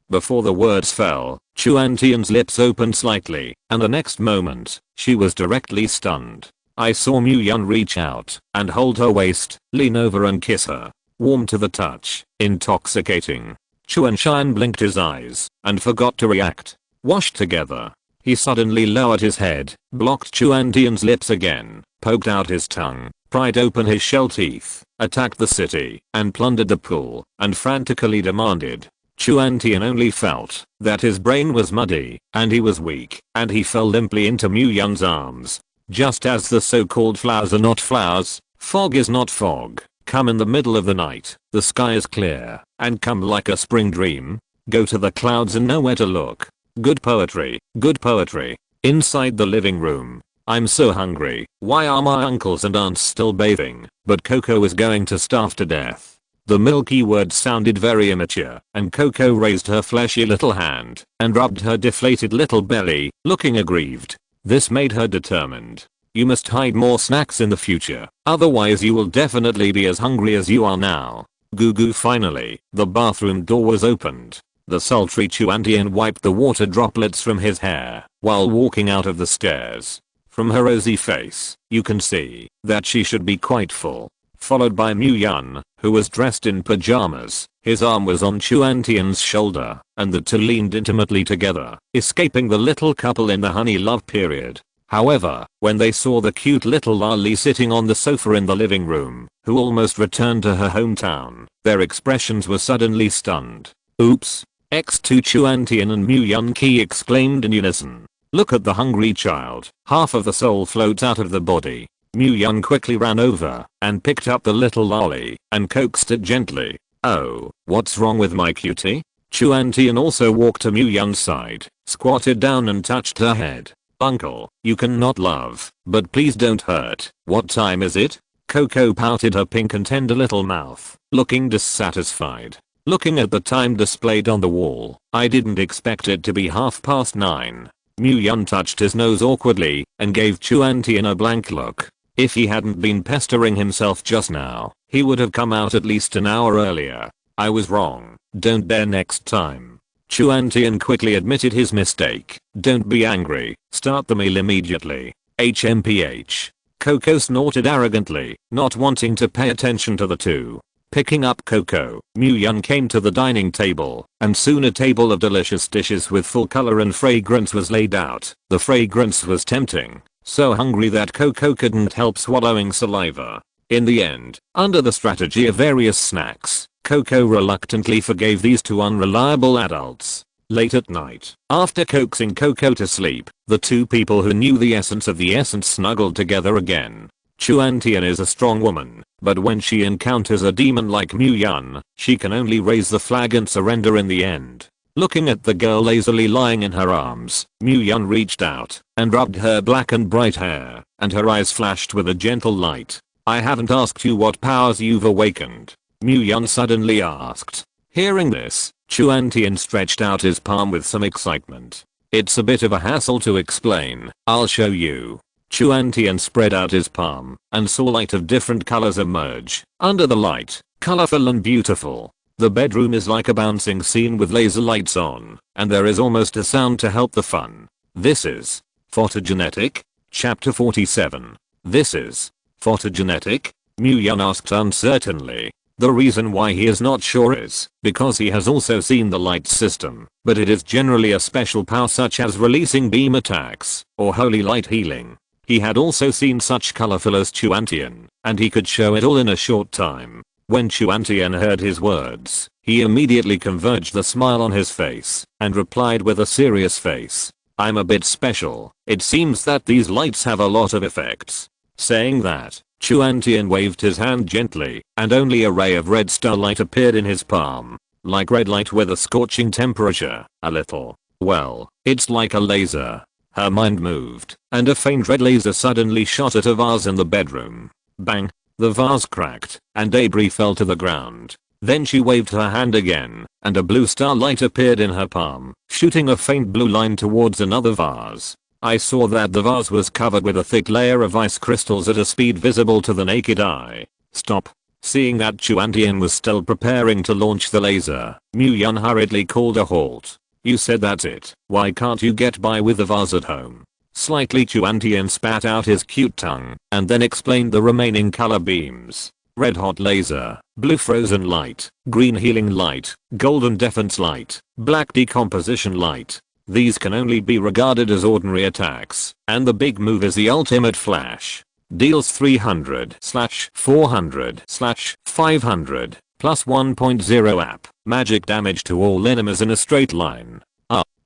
Before the words fell, Chuantian's lips opened slightly, and the next moment, she was directly stunned. I saw Mu-Yun reach out, and hold her waist, lean over and kiss her. Warm to the touch, intoxicating. Chuanshan blinked his eyes, and forgot to react. Washed together. He suddenly lowered his head, blocked Chuantian's lips again, poked out his tongue, pried open his shell teeth, attacked the city, and plundered the pool, and frantically demanded. Chuantian only felt that his brain was muddy, and he was weak, and he fell limply into Mu-Yun's arms. Just as the so-called flowers are not flowers, fog is not fog. Come in the middle of the night, the sky is clear, and come like a spring dream. Go to the clouds and know where to look. Good poetry, good poetry. Inside the living room, I'm so hungry. Why are my uncles and aunts still bathing, but Coco is going to starve to death? The milky words sounded very immature, and Coco raised her fleshy little hand and rubbed her deflated little belly, looking aggrieved. This made her determined. You must hide more snacks in the future, otherwise you will definitely be as hungry as you are now. Goo goo. Finally, the bathroom door was opened. The sultry Chuantian wiped the water droplets from his hair while walking out of the stairs. From her rosy face, you can see that she should be quite full. Followed by Mu Yun, who was dressed in pajamas. His arm was on Chuantian's shoulder, and the two leaned intimately together, escaping the little couple in the honey love period. However, when they saw the cute little Lali sitting on the sofa in the living room, who almost returned to her hometown, their expressions were suddenly stunned. Oops. X2 Chuantian and Mu Yun Ki exclaimed in unison. Look at the hungry child. Half of the soul floats out of the body. Mu Yun quickly ran over and picked up the little lolly and coaxed it gently. Oh, what's wrong with my cutie? Chuantian also walked to Mu Yun's side, squatted down and touched her head. Uncle, you can not love, but please don't hurt. What time is it? Coco pouted her pink and tender little mouth, looking dissatisfied. Looking at the time displayed on the wall, I didn't expect it to be 9:30. Mu Yun touched his nose awkwardly and gave Chuantian a blank look. If he hadn't been pestering himself just now, he would have come out at least an hour earlier. I was wrong. Don't dare next time. Chuantian quickly admitted his mistake. Don't be angry. Start the meal immediately. HMPH. Coco snorted arrogantly, not wanting to pay attention to the two. Picking up Coco, Mu Yun came to the dining table, and soon a table of delicious dishes with full color and fragrance was laid out. The fragrance was tempting, so hungry that Coco couldn't help swallowing saliva. In the end, under the strategy of various snacks, Coco reluctantly forgave these two unreliable adults. Late at night, after coaxing Coco to sleep, the two people who knew the essence of the essence snuggled together again. Chuantian is a strong woman, but when she encounters a demon like Mu Yun, she can only raise the flag and surrender in the end. Looking at the girl lazily lying in her arms, Mu Yun reached out and rubbed her black and bright hair, and her eyes flashed with a gentle light. I haven't asked you what powers you've awakened, Mu Yun suddenly asked. Hearing this, Chuantian stretched out his palm with some excitement. It's a bit of a hassle to explain. I'll show you. Chuantian spread out his palm and saw light of different colors emerge. Under the light, colorful and beautiful. The bedroom is like a bouncing scene with laser lights on, and there is almost a sound to help the fun. This is photogenetic? Chapter 47. This is photogenetic? Mu Yun asked uncertainly. The reason why he is not sure is because he has also seen the light system, but it is generally a special power such as releasing beam attacks or holy light healing. He had also seen such colorful as Chuantian, and he could show it all in a short time. When Chuantian heard his words, he immediately converged the smile on his face and replied with a serious face. I'm a bit special. It seems that these lights have a lot of effects. Saying that, Chuantian waved his hand gently, and only a ray of red starlight appeared in his palm. Like red light with a scorching temperature, a little. Well, it's like a laser. Her mind moved, and a faint red laser suddenly shot at a vase in the bedroom. Bang! The vase cracked, and debris fell to the ground. Then she waved her hand again, and a blue starlight appeared in her palm, shooting a faint blue line towards another vase. I saw that the vase was covered with a thick layer of ice crystals at a speed visible to the naked eye. Stop. Seeing that Chuantian was still preparing to launch the laser, Mu Yun hurriedly called a halt. You said that's it. Why can't you get by with the vase at home? Slightly Chuantian spat out his cute tongue and then explained the remaining color beams. Red hot laser, blue frozen light, green healing light, golden defense light, black decomposition light. These can only be regarded as ordinary attacks, and the big move is the ultimate flash. Deals 300/400/500 plus 1.0 app magic damage to all enemies in a straight line.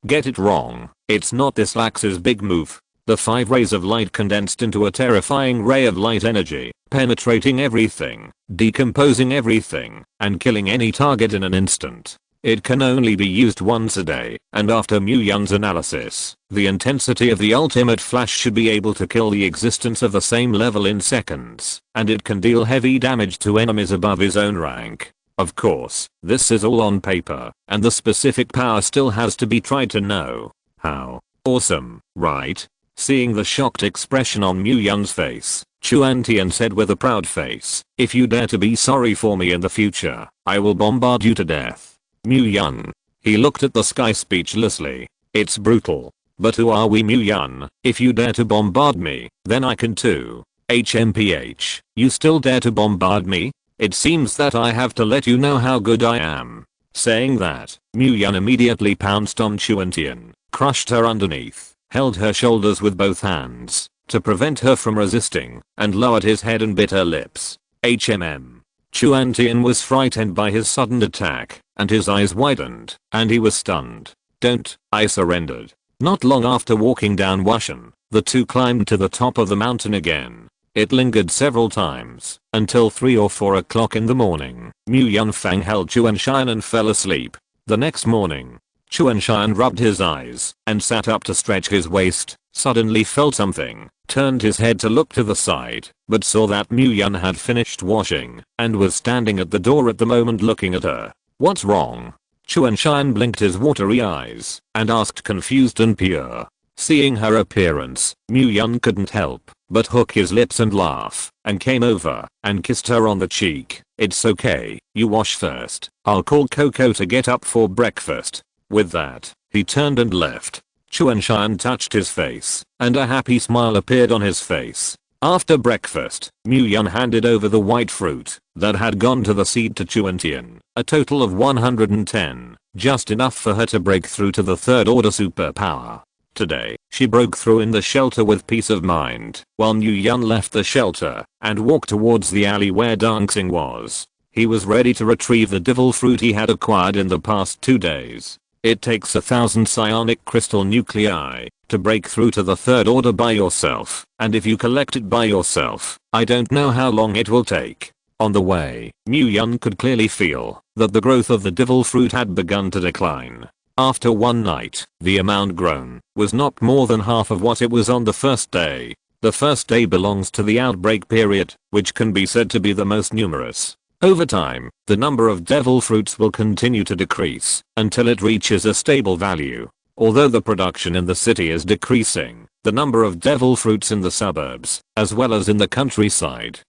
Get it wrong. It's not this Lax's big move. The 5 rays of light condensed into a terrifying ray of light energy, penetrating everything, decomposing everything, and killing any target in an instant. It can only be used once a day, and after Mu Yun's analysis, the intensity of the ultimate flash should be able to kill the existence of the same level in seconds, and it can deal heavy damage to enemies above his own rank. Of course, this is all on paper, and the specific power still has to be tried to know. How awesome, right? Seeing the shocked expression on Mu Yun's face, Chuan Tian said with a proud face, "If you dare to be sorry for me in the future, I will bombard you to death." Mu Yun. He looked at the sky speechlessly. It's brutal. But who are we, Mu Yun? If you dare to bombard me, then I can too. HMPH, you still dare to bombard me? It seems that I have to let you know how good I am. Saying that, Mu Yun immediately pounced on Chuan Tian, crushed her underneath, held her shoulders with both hands to prevent her from resisting, and lowered his head and bit her lips. HMM. Chuan Tian was frightened by his sudden attack, and his eyes widened, and he was stunned. "Don't," I surrendered. Not long after walking down Wushan, the two climbed to the top of the mountain again. It lingered several times, until 3 or 4 o'clock in the morning. Mu Yunfang held Chuan Xian and fell asleep. The next morning, Chuan Xian rubbed his eyes, and sat up to stretch his waist, suddenly felt something, turned his head to look to the side, but saw that Mu Yun had finished washing, and was standing at the door at the moment looking at her. "What's wrong?" Chuan Xian blinked his watery eyes, and asked confused and pure. Seeing her appearance, Mu Yun couldn't help but hook his lips and laugh, and came over, and kissed her on the cheek. "It's okay, you wash first. I'll call Coco to get up for breakfast." With that, he turned and left. Chuan Xian touched his face, and a happy smile appeared on his face. After breakfast, Mu Yun handed over the white fruit that had gone to the seed to Chuan Tian, a total of 110, just enough for her to break through to the third order superpower. Today, she broke through in the shelter with peace of mind, while Mu Yun left the shelter and walked towards the alley where dancing was. He was ready to retrieve the devil fruit he had acquired in the past 2 days. It takes 1,000 psionic crystal nuclei to break through to the third order by yourself, and if you collect it by yourself, I don't know how long it will take. On the way, Mu Yun could clearly feel that the growth of the devil fruit had begun to decline. After one night, the amount grown was not more than half of what it was on the first day. The first day belongs to the outbreak period, which can be said to be the most numerous. Over time, the number of devil fruits will continue to decrease until it reaches a stable value. Although the production in the city is decreasing, the number of devil fruits in the suburbs, as well as in the countryside,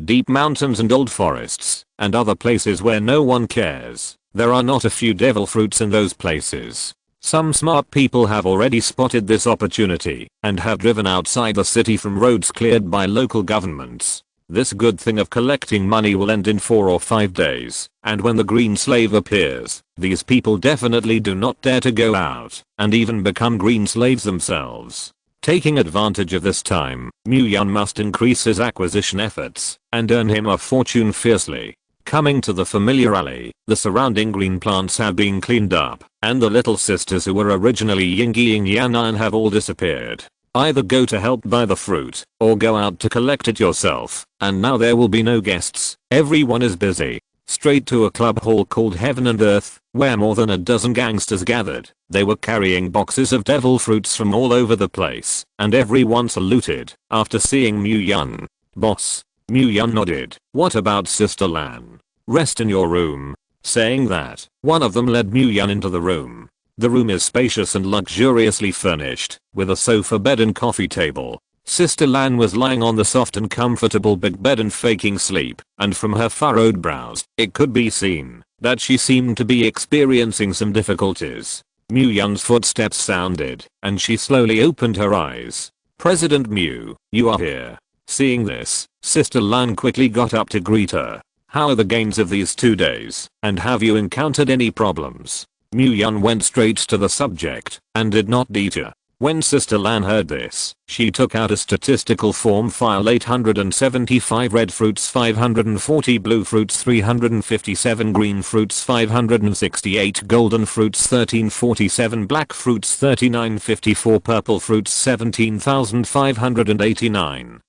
deep mountains and old forests, and other places where no one cares, there are not a few devil fruits in those places. Some smart people have already spotted this opportunity and have driven outside the city from roads cleared by local governments. This good thing of collecting money will end in 4 or 5 days, and when the green slave appears, these people definitely do not dare to go out and even become green slaves themselves. Taking advantage of this time, Mu Yun must increase his acquisition efforts and earn him a fortune fiercely. Coming to the familiar alley, the surrounding green plants have been cleaned up, and the little sisters who were originally Yingyi Yanan have all disappeared. Either go to help buy the fruit, or go out to collect it yourself, and now there will be no guests. Everyone is busy. Straight to a club hall called Heaven and Earth, where more than a dozen gangsters gathered. They were carrying boxes of devil fruits from all over the place, and everyone saluted after seeing Mu Yun. "Boss." Mu Yun nodded. "What about Sister Lan?" "Rest in your room." Saying that, one of them led Mu Yun into the room. The room is spacious and luxuriously furnished, with a sofa bed and coffee table. Sister Lan was lying on the soft and comfortable big bed and faking sleep, and from her furrowed brows, it could be seen that she seemed to be experiencing some difficulties. Mu Yun's footsteps sounded, and she slowly opened her eyes. "President Mu, you are here." Seeing this, Sister Lan quickly got up to greet her. "How are the gains of these 2 days, and have you encountered any problems?" Mu Yun went straight to the subject, and did not detour. When Sister Lan heard this, she took out a statistical form file: 875 red fruits, 540 blue fruits, 357 green fruits, 568 golden fruits, 1347 black fruits, 3954 purple fruits, 17,589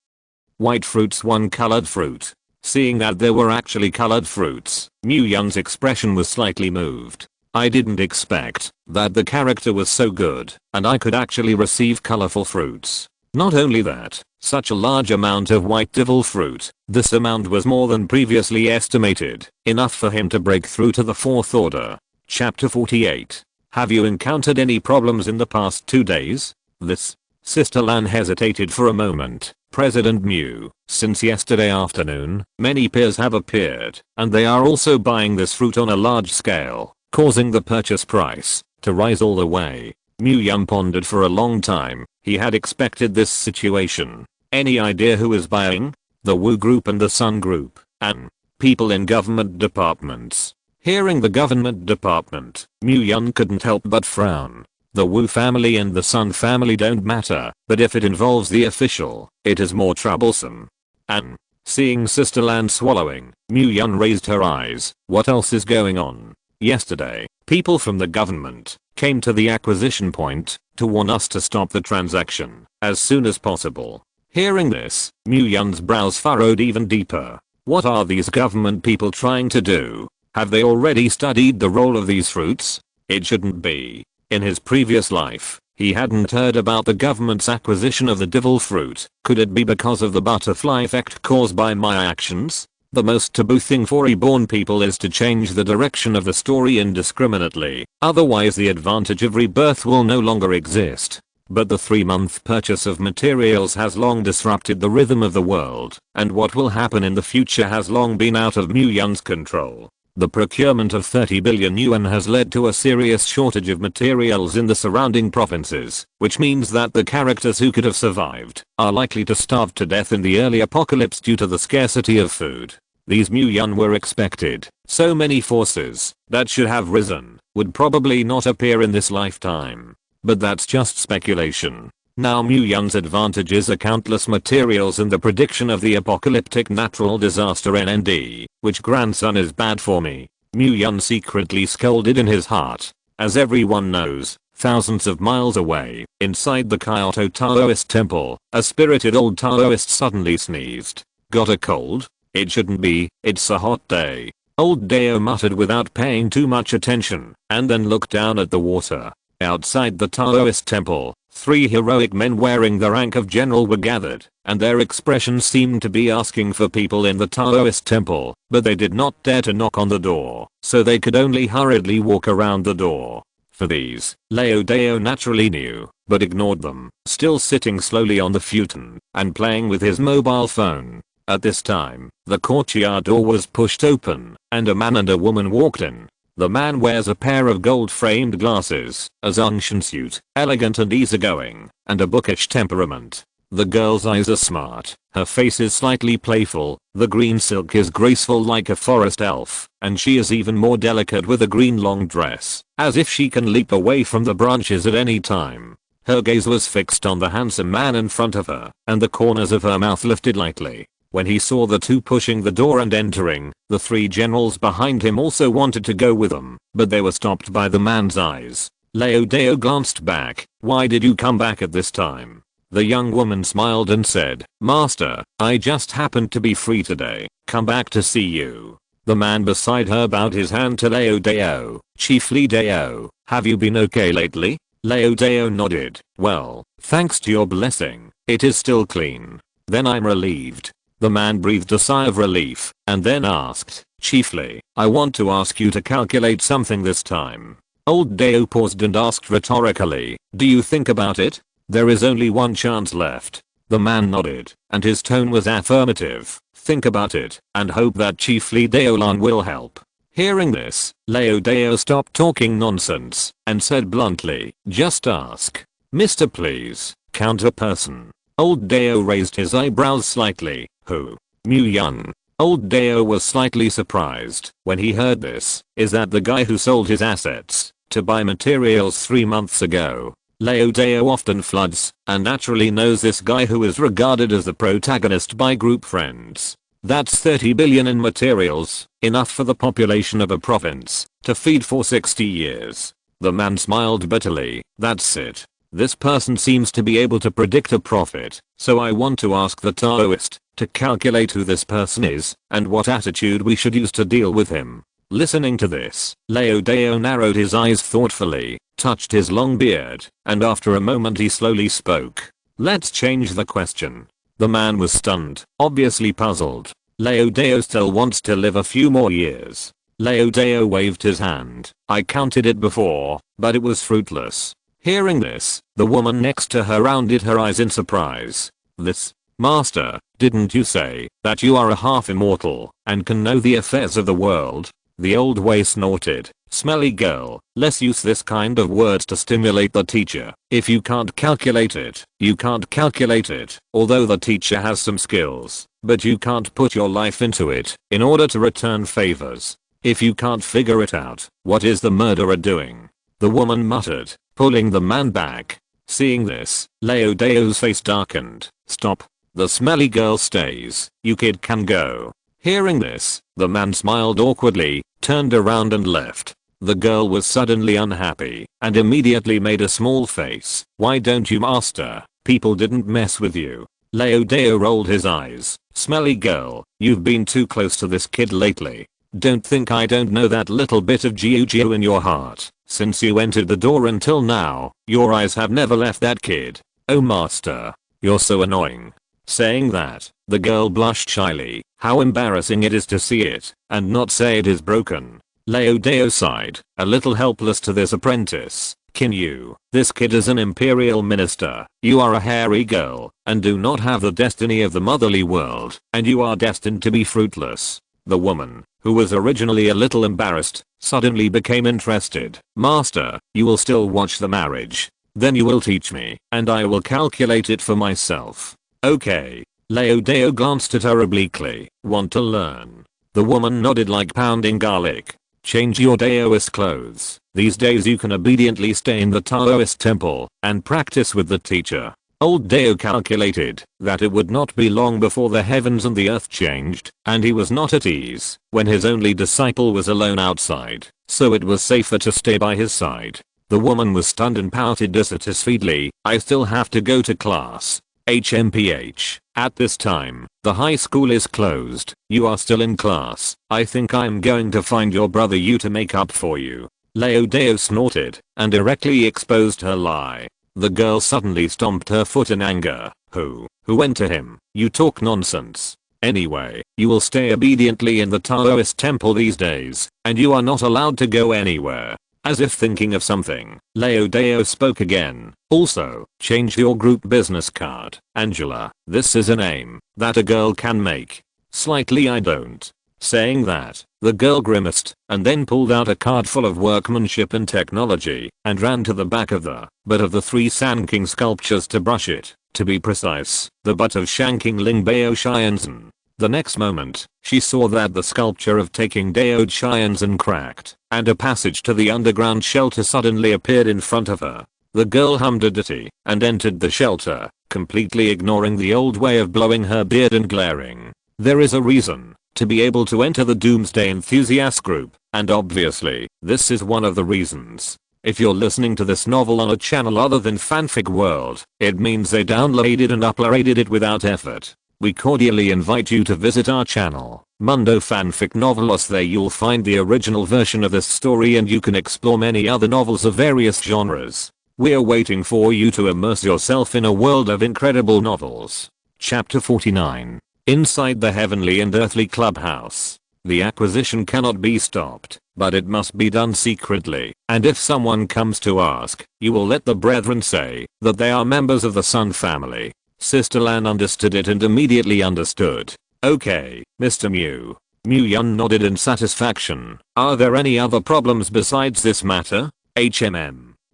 white fruits, 1 colored fruit. Seeing that there were actually colored fruits, Mu Yun's expression was slightly moved. I didn't expect that the character was so good and I could actually receive colorful fruits. Not only that, such a large amount of white devil fruit. This amount was more than previously estimated, enough for him to break through to the fourth order. Chapter 48. Have you encountered any problems in the past 2 days? This. Sister Lan hesitated for a moment. President Mu, since yesterday afternoon, many peers have appeared, and they are also buying this fruit on a large scale, causing the purchase price to rise all the way. Mu Yun pondered for a long time. He had expected this situation. Any idea who is buying? The Wu Group and the Sun Group, and people in government departments. Hearing the government department, Mu Yun couldn't help but frown. The Wu family and the Sun family don't matter, but if it involves the official, it is more troublesome. And seeing Sister Lan swallowing, Mu Yun raised her eyes. What else is going on? Yesterday, people from the government came to the acquisition point to warn us to stop the transaction as soon as possible. Hearing this, Mu Yun's brows furrowed even deeper. What are these government people trying to do? Have they already studied the role of these fruits? It shouldn't be. In his previous life, he hadn't heard about the government's acquisition of the devil fruit. Could it be because of the butterfly effect caused by my actions? The most taboo thing for reborn people is to change the direction of the story indiscriminately, otherwise the advantage of rebirth will no longer exist. But the 3-month purchase of materials has long disrupted the rhythm of the world, and what will happen in the future has long been out of Mu Yun's control. The procurement of 30 billion yuan has led to a serious shortage of materials in the surrounding provinces, which means that the characters who could have survived are likely to starve to death in the early apocalypse due to the scarcity of food. These Mu Yun were expected. So many forces that should have risen would probably not appear in this lifetime. But that's just speculation. Now Mu Yun's advantages are countless materials and the prediction of the apocalyptic natural disaster NND, which grandson is bad for me. Mu Yun secretly scolded in his heart. As everyone knows, thousands of miles away, inside the Kyoto Taoist temple, a spirited old Taoist suddenly sneezed. Got a cold? It shouldn't be, it's a hot day. Old Dao muttered without paying too much attention, and then looked down at the water. Outside the Taoist temple, 3 heroic men wearing the rank of general were gathered, and their expressions seemed to be asking for people in the Taoist temple, but they did not dare to knock on the door, so they could only hurriedly walk around the door. For these, Lao Dao naturally knew, but ignored them, still sitting slowly on the futon, and playing with his mobile phone. At this time, the courtyard door was pushed open, and a man and a woman walked in. The man wears a pair of gold-framed glasses, a Zhongshan suit, elegant and easygoing, and a bookish temperament. The girl's eyes are smart, her face is slightly playful, the green silk is graceful like a forest elf, and she is even more delicate with a green long dress, as if she can leap away from the branches at any time. Her gaze was fixed on the handsome man in front of her, and the corners of her mouth lifted lightly. When he saw the two pushing the door and entering, the 3 generals behind him also wanted to go with them, but they were stopped by the man's eyes. Lao Dao glanced back. Why did you come back at this time? The young woman smiled and said, Master, I just happened to be free today. Come back to see you. The man beside her bowed his hand to Lao Dao. Chief Li Dao, have you been okay lately? Lao Dao nodded. Well, thanks to your blessing, it is still clean. Then I'm relieved. The man breathed a sigh of relief, and then asked, Chiefly, I want to ask you to calculate something this time. Old Dao paused and asked rhetorically, do you think about it? There is only one chance left. The man nodded, and his tone was affirmative. Think about it, and hope that Chief Li Daolan will help. Hearing this, Lao Dao stopped talking nonsense, and said bluntly, just ask. Mister please, counter person. Old Dao raised his eyebrows slightly. Who? Mu Yun. Old Dao was slightly surprised when he heard this. Is that the guy who sold his assets to buy materials 3 months ago? Lao Dao often floods, and naturally knows this guy who is regarded as the protagonist by group friends. That's 30 billion in materials, enough for the population of a province to feed for 60 years. The man smiled bitterly. That's it. This person seems to be able to predict a prophet, so I want to ask the Taoist to calculate who this person is and what attitude we should use to deal with him. Listening to this, Leodeo narrowed his eyes thoughtfully, touched his long beard, and after a moment he slowly spoke. Let's change the question. The man was stunned, obviously puzzled. Leodeo still wants to live a few more years. Leodeo waved his hand. I counted it before, but it was fruitless. Hearing this, the woman next to her rounded her eyes in surprise. This, Master, didn't you say that you are a half immortal and can know the affairs of the world? The old way snorted. Smelly girl, let's use this kind of words to stimulate the teacher. If you can't calculate it, you can't calculate it. Although the teacher has some skills, but you can't put your life into it in order to return favors. If you can't figure it out, what is the murderer doing? The woman muttered, pulling the man back. Seeing this, Leodeo's face darkened. Stop. The smelly girl stays. You kid can go. Hearing this, the man smiled awkwardly, turned around and left. The girl was suddenly unhappy and immediately made a small face. Why don't you, master? People didn't mess with you. Leodeo rolled his eyes. Smelly girl, you've been too close to this kid lately. Don't think I don't know that little bit of Jiu-Jitsu in your heart. Since you entered the door until now, your eyes have never left that kid. Oh master, you're so annoying. Saying that, the girl blushed shyly. How embarrassing it is to see it and not say it is broken. Leodeo sighed, a little helpless to this apprentice. Kinyu, this kid is an imperial minister. You are a hairy girl and do not have the destiny of the motherly world, and you are destined to be fruitless. The woman, who was originally a little embarrassed, suddenly became interested. Master, you will still watch the marriage. Then you will teach me, and I will calculate it for myself. Okay. Leodeo glanced at her obliquely. Want to learn? The woman nodded like pounding garlic. Change your Taoist clothes. These days you can obediently stay in the Taoist temple and practice with the teacher. Old Deo calculated that it would not be long before the heavens and the earth changed, and he was not at ease when his only disciple was alone outside, so it was safer to stay by his side. The woman was stunned and pouted dissatisfiedly. I still have to go to class. HMPH. At this time, the high school is closed. You are still in class. I think I'm going to find your brother you to make up for you. Leodeo snorted and directly exposed her lie. The girl suddenly stomped her foot in anger. Who went to him? You talk nonsense. Anyway, you will stay obediently in the Taoist temple these days, and you are not allowed to go anywhere. As if thinking of something, Leodeo spoke again. Also, change your group business card. Angela, this is a name that a girl can make. Slightly I don't. Saying that, the girl grimaced and then pulled out a card full of workmanship and technology and ran to the back of the butt of the 3 Sand King sculptures to brush it. To be precise, the butt of Shanking Ling Bao Xianzhen. The next moment, she saw that the sculpture of Taking Dao Xianzhen cracked, and a passage to the underground shelter suddenly appeared in front of her. The girl hummed a ditty and entered the shelter, completely ignoring the old way of blowing her beard and glaring. There is a reason to be able to enter the Doomsday Enthusiast group, and obviously, this is one of the reasons. If you're listening to this novel on a channel other than Fanfic World, it means they downloaded and uploaded it without effort. We cordially invite you to visit our channel, Mundo Fanfic Novelos. There you'll find the original version of this story and you can explore many other novels of various genres. We're waiting for you to immerse yourself in a world of incredible novels. Chapter 49. Inside the Heavenly and Earthly Clubhouse. The acquisition cannot be stopped, but it must be done secretly, and if someone comes to ask, you will let the brethren say that they are members of the Sun family. Sister Lan understood it and immediately understood. Okay, Mr. Mew. Mew Yun nodded in satisfaction. Are there any other problems besides this matter?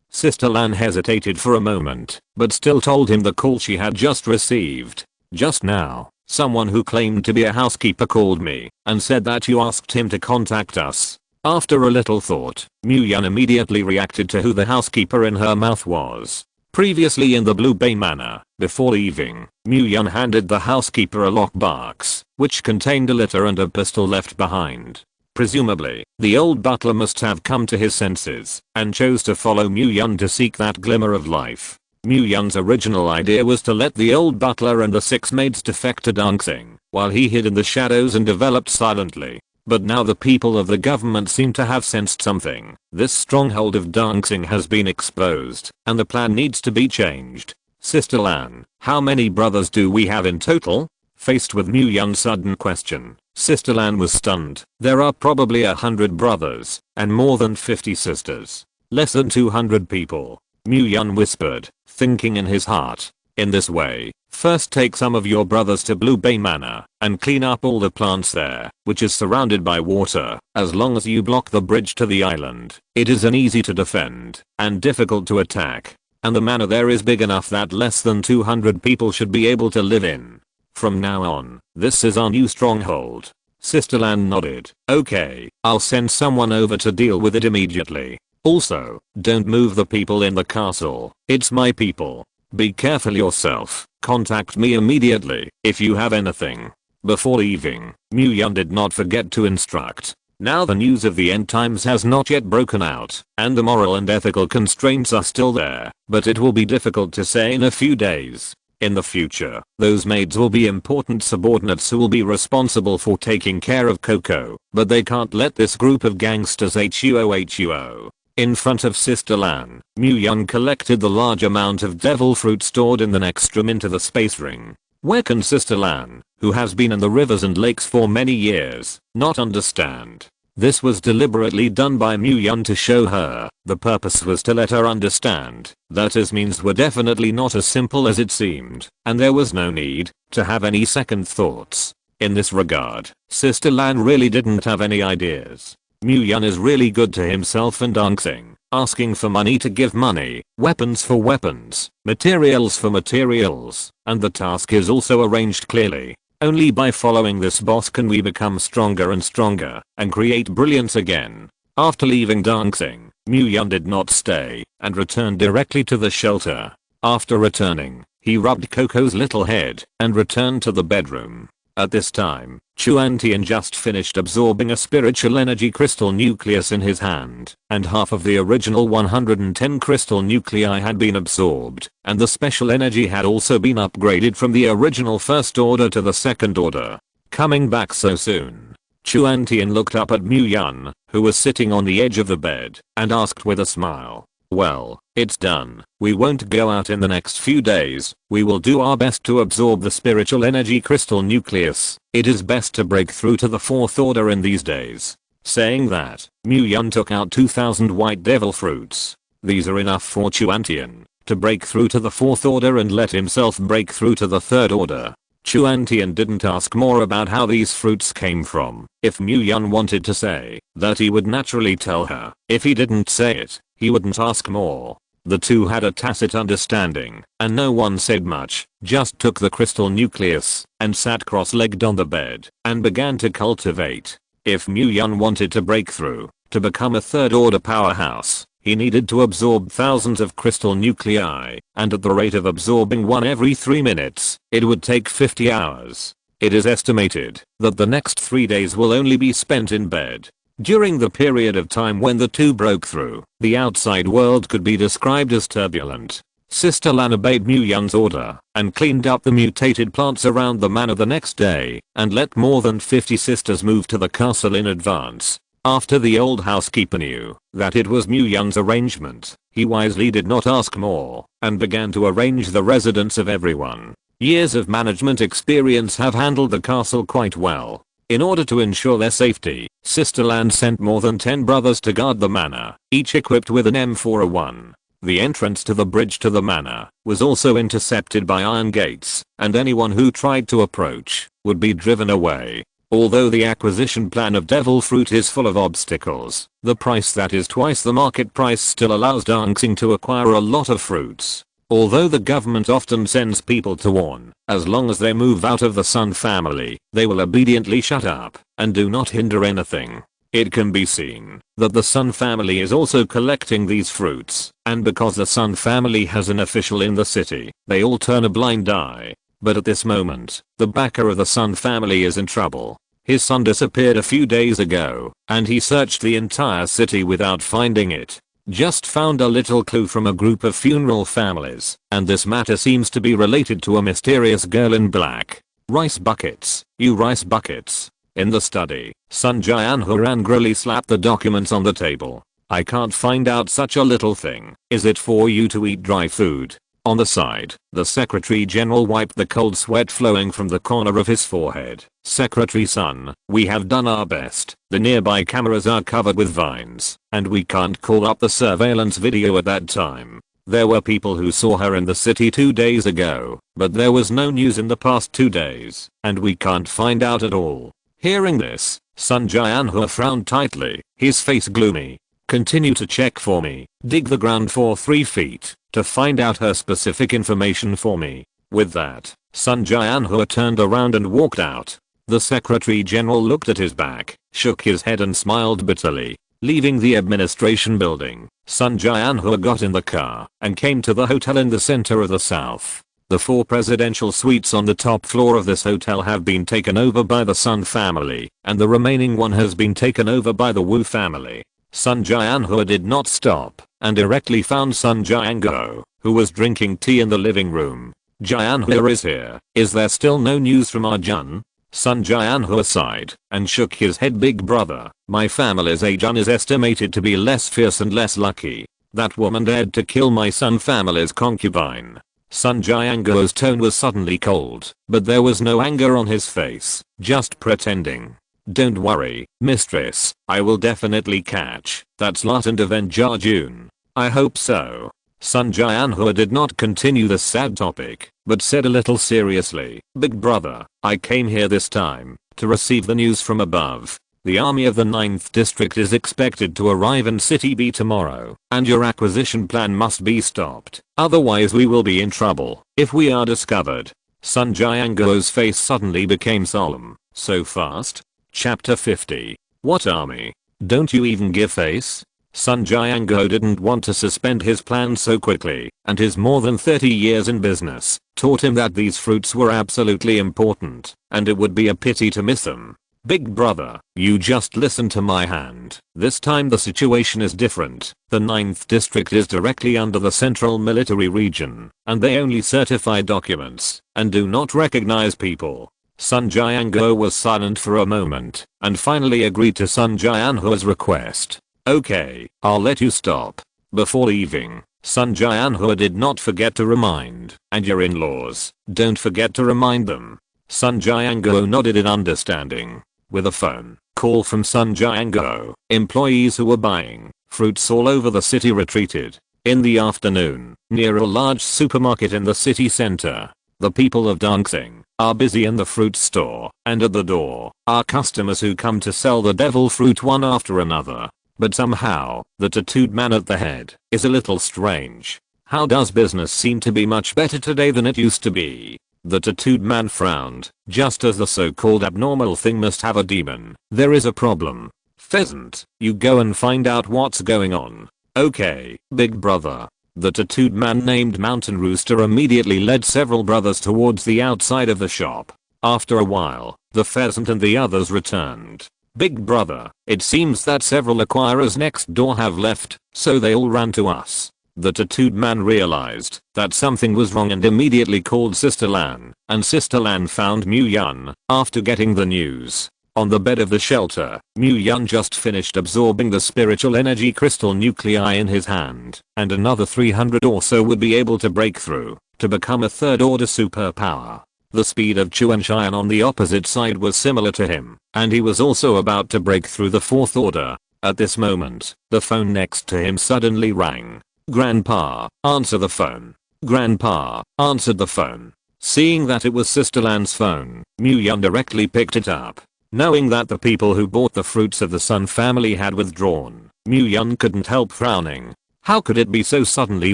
Sister Lan hesitated for a moment, but still told him the call she had just received. Just now, someone who claimed to be a housekeeper called me and said that you asked him to contact us. After a little thought, Mew Yun immediately reacted to who the housekeeper in her mouth was. Previously in the Blue Bay Manor, before leaving, Mew Yun handed the housekeeper a lockbox, which contained a litter and a pistol left behind. Presumably, the old butler must have come to his senses and chose to follow Mew Yun to seek that glimmer of life. Mu Yun's original idea was to let the old butler and the 6 maids defect to dancing, while he hid in the shadows and developed silently. But now the people of the government seem to have sensed something. This stronghold of dancing has been exposed, and the plan needs to be changed. Sister Lan, how many brothers do we have in total? Faced with Mu Yun's sudden question, Sister Lan was stunned. There are probably 100 brothers, and more than 50 sisters. Less than 200 people. Mu Yun whispered, thinking in his heart. In this way, first take some of your brothers to Blue Bay Manor, and clean up all the plants there, which is surrounded by water. As long as you block the bridge to the island, it is easy to defend, and difficult to attack. And the manor there is big enough that less than 200 people should be able to live in. From now on, this is our new stronghold. Sister Lan nodded. Okay, I'll send someone over to deal with it immediately. Also, don't move the people in the castle. It's my people. Be careful yourself. Contact me immediately if you have anything. Before leaving, Mu Yun did not forget to instruct. Now the news of the end times has not yet broken out, and the moral and ethical constraints are still there, but it will be difficult to say in a few days. In the future, those maids will be important subordinates who will be responsible for taking care of Coco, but they can't let this group of gangsters huo. In front of Sister Lan, Mu Yun collected the large amount of devil fruit stored in the next room into the space ring. Where can Sister Lan, who has been in the rivers and lakes for many years, not understand? This was deliberately done by Mu Yun to show her. The purpose was to let her understand that his means were definitely not as simple as it seemed, and there was no need to have any second thoughts. In this regard, Sister Lan really didn't have any ideas. Mu Yun is really good to himself and dancing, asking for money to give money, weapons for weapons, materials for materials, and the task is also arranged clearly. Only by following this boss can we become stronger and stronger, and create brilliance again. After leaving dancing, Mu Yun did not stay, and returned directly to the shelter. After returning, he rubbed Coco's little head, and returned to the bedroom. At this time, Chuantian just finished absorbing a spiritual energy crystal nucleus in his hand, and half of the original 110 crystal nuclei had been absorbed, and the special energy had also been upgraded from the original first order to the second order. Coming back so soon, Chuantian looked up at Mu Yun, who was sitting on the edge of the bed, and asked with a smile, "Well, it's done. We won't go out in the next few days. We will do our best to absorb the spiritual energy crystal nucleus. It is best to break through to the fourth order in these days." Saying that, Mu Yun took out 2000 white devil fruits. These are enough for Chuantian to break through to the fourth order and let himself break through to the third order. Chuantian didn't ask more about how these fruits came from. If Mu Yun wanted to say that, he would naturally tell her. If he didn't say it, he wouldn't ask more. The two had a tacit understanding, and no one said much, just took the crystal nucleus, and sat cross-legged on the bed, and began to cultivate. If Mu Yun wanted to break through, to become a third-order powerhouse, he needed to absorb thousands of crystal nuclei, and at the rate of absorbing one every 3 minutes, it would take 50 hours. It is estimated that the next 3 days will only be spent in bed. During the period of time when the two broke through, the outside world could be described as turbulent. Sister Lan obeyed Mu Yun's order, and cleaned up the mutated plants around the manor the next day, and let more than 50 sisters move to the castle in advance. After the old housekeeper knew that it was Mu Yun's arrangement, he wisely did not ask more, and began to arrange the residence of everyone. Years of management experience have handled the castle quite well. In order to ensure their safety, Sister Lan sent more than 10 brothers to guard the manor, each equipped with an M401. The entrance to the bridge to the manor was also intercepted by iron gates, and anyone who tried to approach would be driven away. Although the acquisition plan of devil fruit is full of obstacles, the price that is twice the market price still allows dancing to acquire a lot of fruits. Although the government often sends people to warn, as long as they move out of the Sun family, they will obediently shut up and do not hinder anything. It can be seen that the Sun family is also collecting these fruits, and because the Sun family has an official in the city, they all turn a blind eye. But at this moment, the backer of the Sun family is in trouble. His son disappeared a few days ago, and he searched the entire city without finding it. Just found a little clue from a group of funeral families, and this matter seems to be related to a mysterious girl in black. Rice buckets, you rice buckets. In the study, Sanjay Anhur angrily slapped the documents on the table. I can't find out such a little thing. Is it for you to eat dry food? On the side, the Secretary General wiped the cold sweat flowing from the corner of his forehead. Secretary son, we have done our best. The nearby cameras are covered with vines, and we can't call up the surveillance video at that time. There were people who saw her in the city 2 days ago, but there was no news in the past 2 days, and we can't find out at all. Hearing this, Sanjay Anhur frowned tightly, his face gloomy. Continue to check for me, dig the ground for 3 feet, to find out her specific information for me. With that, Sanjay Anhur turned around and walked out. The Secretary General looked at his back, shook his head and smiled bitterly. Leaving the administration building, Sanjay Anhur got in the car and came to the hotel in the center of the south. The 4 presidential suites on the top floor of this hotel have been taken over by the Sun family, and the remaining one has been taken over by the Wu family. Sanjay Anhur did not stop and directly found Sun Jayango, who was drinking tea in the living room. Jayanhur is here. Is there still no news from Arjun? Sanjay Anhur sighed and shook his head. Big brother, my family's Arjun is estimated to be less fierce and less lucky. That woman dared to kill my Sun family's concubine. Sun Jayango's tone was suddenly cold, but there was no anger on his face, just pretending. Don't worry, mistress, I will definitely catch that slut and avenge Arjun. I hope so. Sanjay Anhur did not continue the sad topic, but said a little seriously, Big brother, I came here this time to receive the news from above. The army of the 9th district is expected to arrive in City B tomorrow, and your acquisition plan must be stopped. Otherwise we will be in trouble if we are discovered. Sanjay Anhur's face suddenly became solemn. So fast? Chapter 50. What army? Don't you even give face? Sanjay Anhur didn't want to suspend his plan so quickly, and his more than 30 years in business taught him that these fruits were absolutely important, and it would be a pity to miss them. Big brother, you just listen to my hand. This time the situation is different. The 9th district is directly under the central military region, and they only certify documents and do not recognize people. Sanjay Anhur was silent for a moment and finally agreed to Sanjay Anhur's request. Okay, I'll let you stop. Before leaving, Sanjay Anhur did not forget to remind, and your in-laws, don't forget to remind them. Sanjay Anhur nodded in understanding. With a phone call from Sanjay Anhur, employees who were buying fruits all over the city retreated. In the afternoon, near a large supermarket in the city center, the people of Dangsing are busy in the fruit store, and at the door are customers who come to sell the devil fruit one after another. But somehow, the tattooed man at the head is a little strange. How does business seem to be much better today than it used to be? The tattooed man frowned, just as the so-called abnormal thing must have a demon. There is a problem. Pheasant, you go and find out what's going on. Okay, big brother. The tattooed man named Mountain Rooster immediately led several brothers towards the outside of the shop. After a while, the pheasant and the others returned. Big brother, it seems that several acquirers next door have left, so they all ran to us. The tattooed man realized that something was wrong and immediately called Sister Lan, and Sister Lan found Mu Yun after getting the news. On the bed of the shelter, Mu Yun just finished absorbing the spiritual energy crystal nuclei in his hand, and another 300 or so would be able to break through to become a 3rd order superpower. The speed of Chuan Xian on the opposite side was similar to him, and he was also about to break through the 4th order. At this moment, the phone next to him suddenly rang. Grandpa, answer the phone. Grandpa, answered the phone. Seeing that it was Sister Lan's phone, Mu Yun directly picked it up. Knowing that the people who bought the fruits of the Sun family had withdrawn, Mu Yun couldn't help frowning. How could it be so suddenly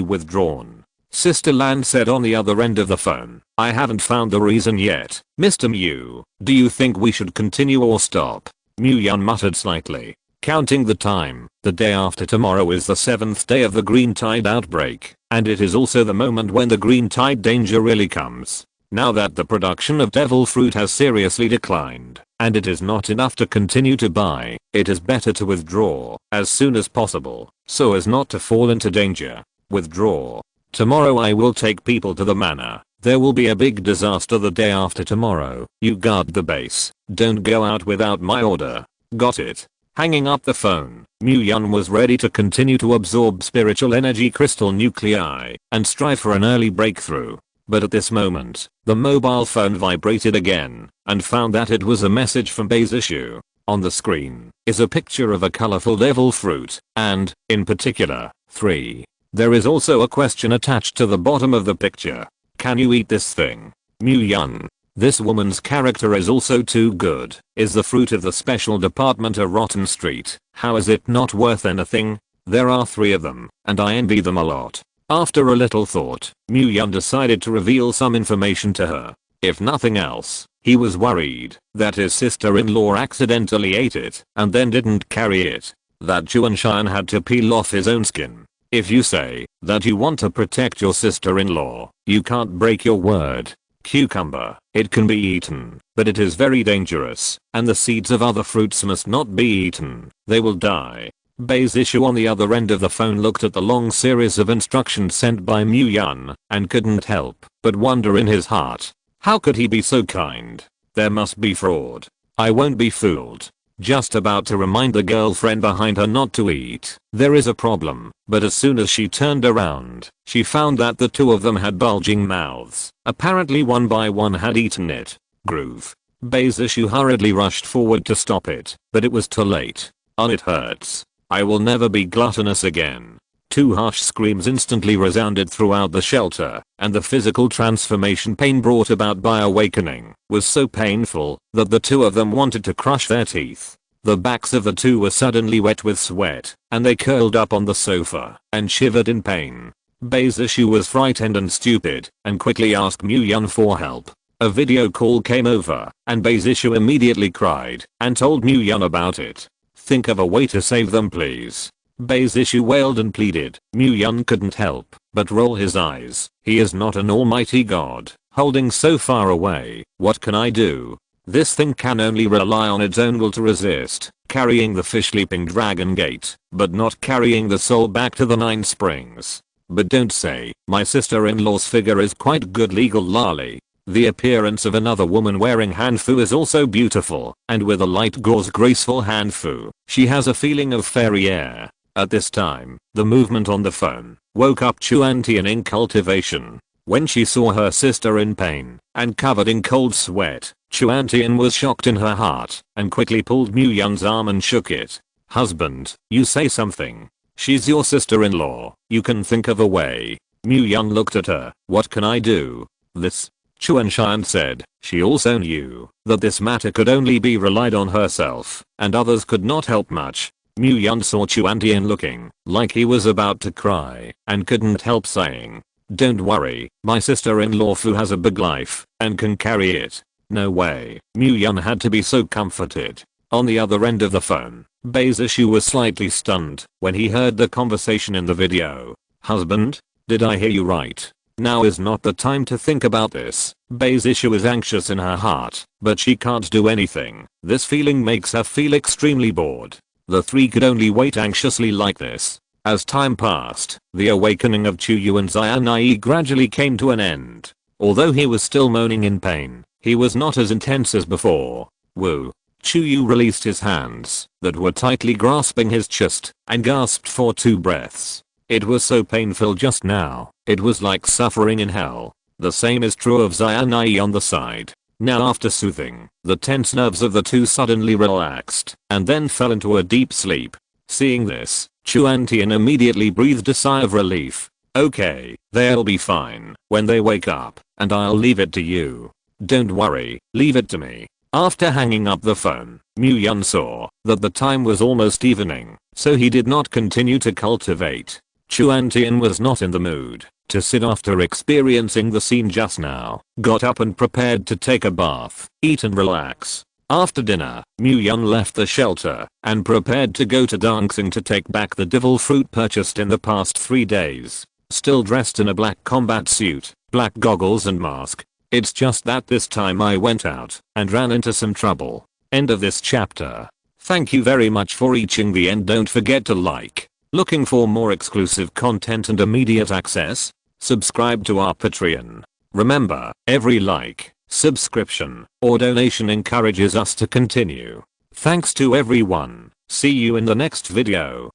withdrawn? Sister Lan said on the other end of the phone, I haven't found the reason yet. Mr. Mu, do you think we should continue or stop? Mu Yun muttered slightly. Counting the time, the day after tomorrow is the 7th day of the green tide outbreak, and it is also the moment when the green tide danger really comes. Now that the production of devil fruit has seriously declined, and it is not enough to continue to buy, it is better to withdraw as soon as possible, so as not to fall into danger. Withdraw. Tomorrow I will take people to the manor. There will be a big disaster the day after tomorrow. You guard the base. Don't go out without my order. Got it. Hanging up the phone, Mu-Yun was ready to continue to absorb spiritual energy crystal nuclei and strive for an early breakthrough. But at this moment, the mobile phone vibrated again and found that it was a message from Betrayal. On the screen is a picture of a colorful devil fruit and, in particular, 3. There is also a question attached to the bottom of the picture. Can you eat this thing? Mu-Yun. This woman's character is also too good. Is the fruit of the special department a rotten street? How is it not worth anything? There are 3 of them, and I envy them a lot. After a little thought, Mu-Yun decided to reveal some information to her. If nothing else, he was worried that his sister-in-law accidentally ate it and then didn't carry it. That Chuanshan had to peel off his own skin. If you say that you want to protect your sister-in-law, you can't break your word. Cucumber. It can be eaten, but it is very dangerous, and the seeds of other fruits must not be eaten. They will die. Betrayal on the other end of the phone looked at the long series of instructions sent by Mu-Yun and couldn't help but wonder in his heart. How could he be so kind? There must be fraud. I won't be fooled. Just about to remind the girlfriend behind her not to eat. There is a problem, but as soon as she turned around, she found that the 2 of them had bulging mouths. Apparently one by one had eaten it. Groove. Betrayal hurriedly rushed forward to stop it, but it was too late. It hurts. I will never be gluttonous again. 2 harsh screams instantly resounded throughout the shelter, and the physical transformation pain brought about by awakening was so painful that the 2 of them wanted to crush their teeth. The backs of the 2 were suddenly wet with sweat, and they curled up on the sofa and shivered in pain. Betrayal was frightened and stupid, and quickly asked Mu-Yun for help. A video call came over, and Betrayal immediately cried and told Mu-Yun about it. Think of a way to save them, please. Betrayal wailed and pleaded. Mu-Yun couldn't help but roll his eyes. He is not an almighty god, holding so far away. What can I do? This thing can only rely on its own will to resist, carrying the fish-leaping dragon gate, but not carrying the soul back to the 9 springs. But don't say, my sister-in-law's figure is quite good legal lolly. The appearance of another woman wearing hanfu is also beautiful, and with a light gauze graceful hanfu, she has a feeling of fairy air. At this time, the movement on the phone woke up Chuantian in cultivation. When she saw her sister in pain and covered in cold sweat, Chuantian was shocked in her heart and quickly pulled Mu-Yun's arm and shook it. Husband, you say something. She's your sister-in-law. You can think of a way. Mu-Yun looked at her. What can I do? This. Chuanshan said. She also knew that this matter could only be relied on herself, and others could not help much. Mu-Yun saw Chuantian looking like he was about to cry and couldn't help saying, don't worry, my sister-in-law Fu has a big life and can carry it. No way. Mu-Yun had to be so comforted. On the other end of the phone, Betrayal was slightly stunned when he heard the conversation in the video. Husband? Did I hear you right? Now is not the time to think about this. Betrayal is anxious in her heart, but she can't do anything. This feeling makes her feel extremely bored. The 3 could only wait anxiously like this. As time passed, the awakening of Chuyu and Xianai gradually came to an end. Although he was still moaning in pain, he was not as intense as before. Woo. Chuyu released his hands that were tightly grasping his chest and gasped for 2 breaths. It was so painful just now, it was like suffering in hell. The same is true of Xianai on the side. Now after soothing, the tense nerves of the 2 suddenly relaxed and then fell into a deep sleep. Seeing this, Chuantian immediately breathed a sigh of relief. Okay, they'll be fine when they wake up, and I'll leave it to you. Don't worry, leave it to me. After hanging up the phone, Mu-Yun saw that the time was almost evening, so he did not continue to cultivate. Chuantian was not in the mood to sit after experiencing the scene just now, got up and prepared to take a bath, eat and relax. After dinner, Mu-Yun left the shelter and prepared to go to dancing to take back the devil fruit purchased in the past 3 days. Still dressed in a black combat suit, black goggles and mask, It's just that this time I went out and ran into some trouble. End of this chapter. Thank you very much for reaching the end. Don't forget to like. Looking for more exclusive content and immediate access? Subscribe to our Patreon. Remember, every like, subscription, or donation encourages us to continue. Thanks to everyone. See you in the next video.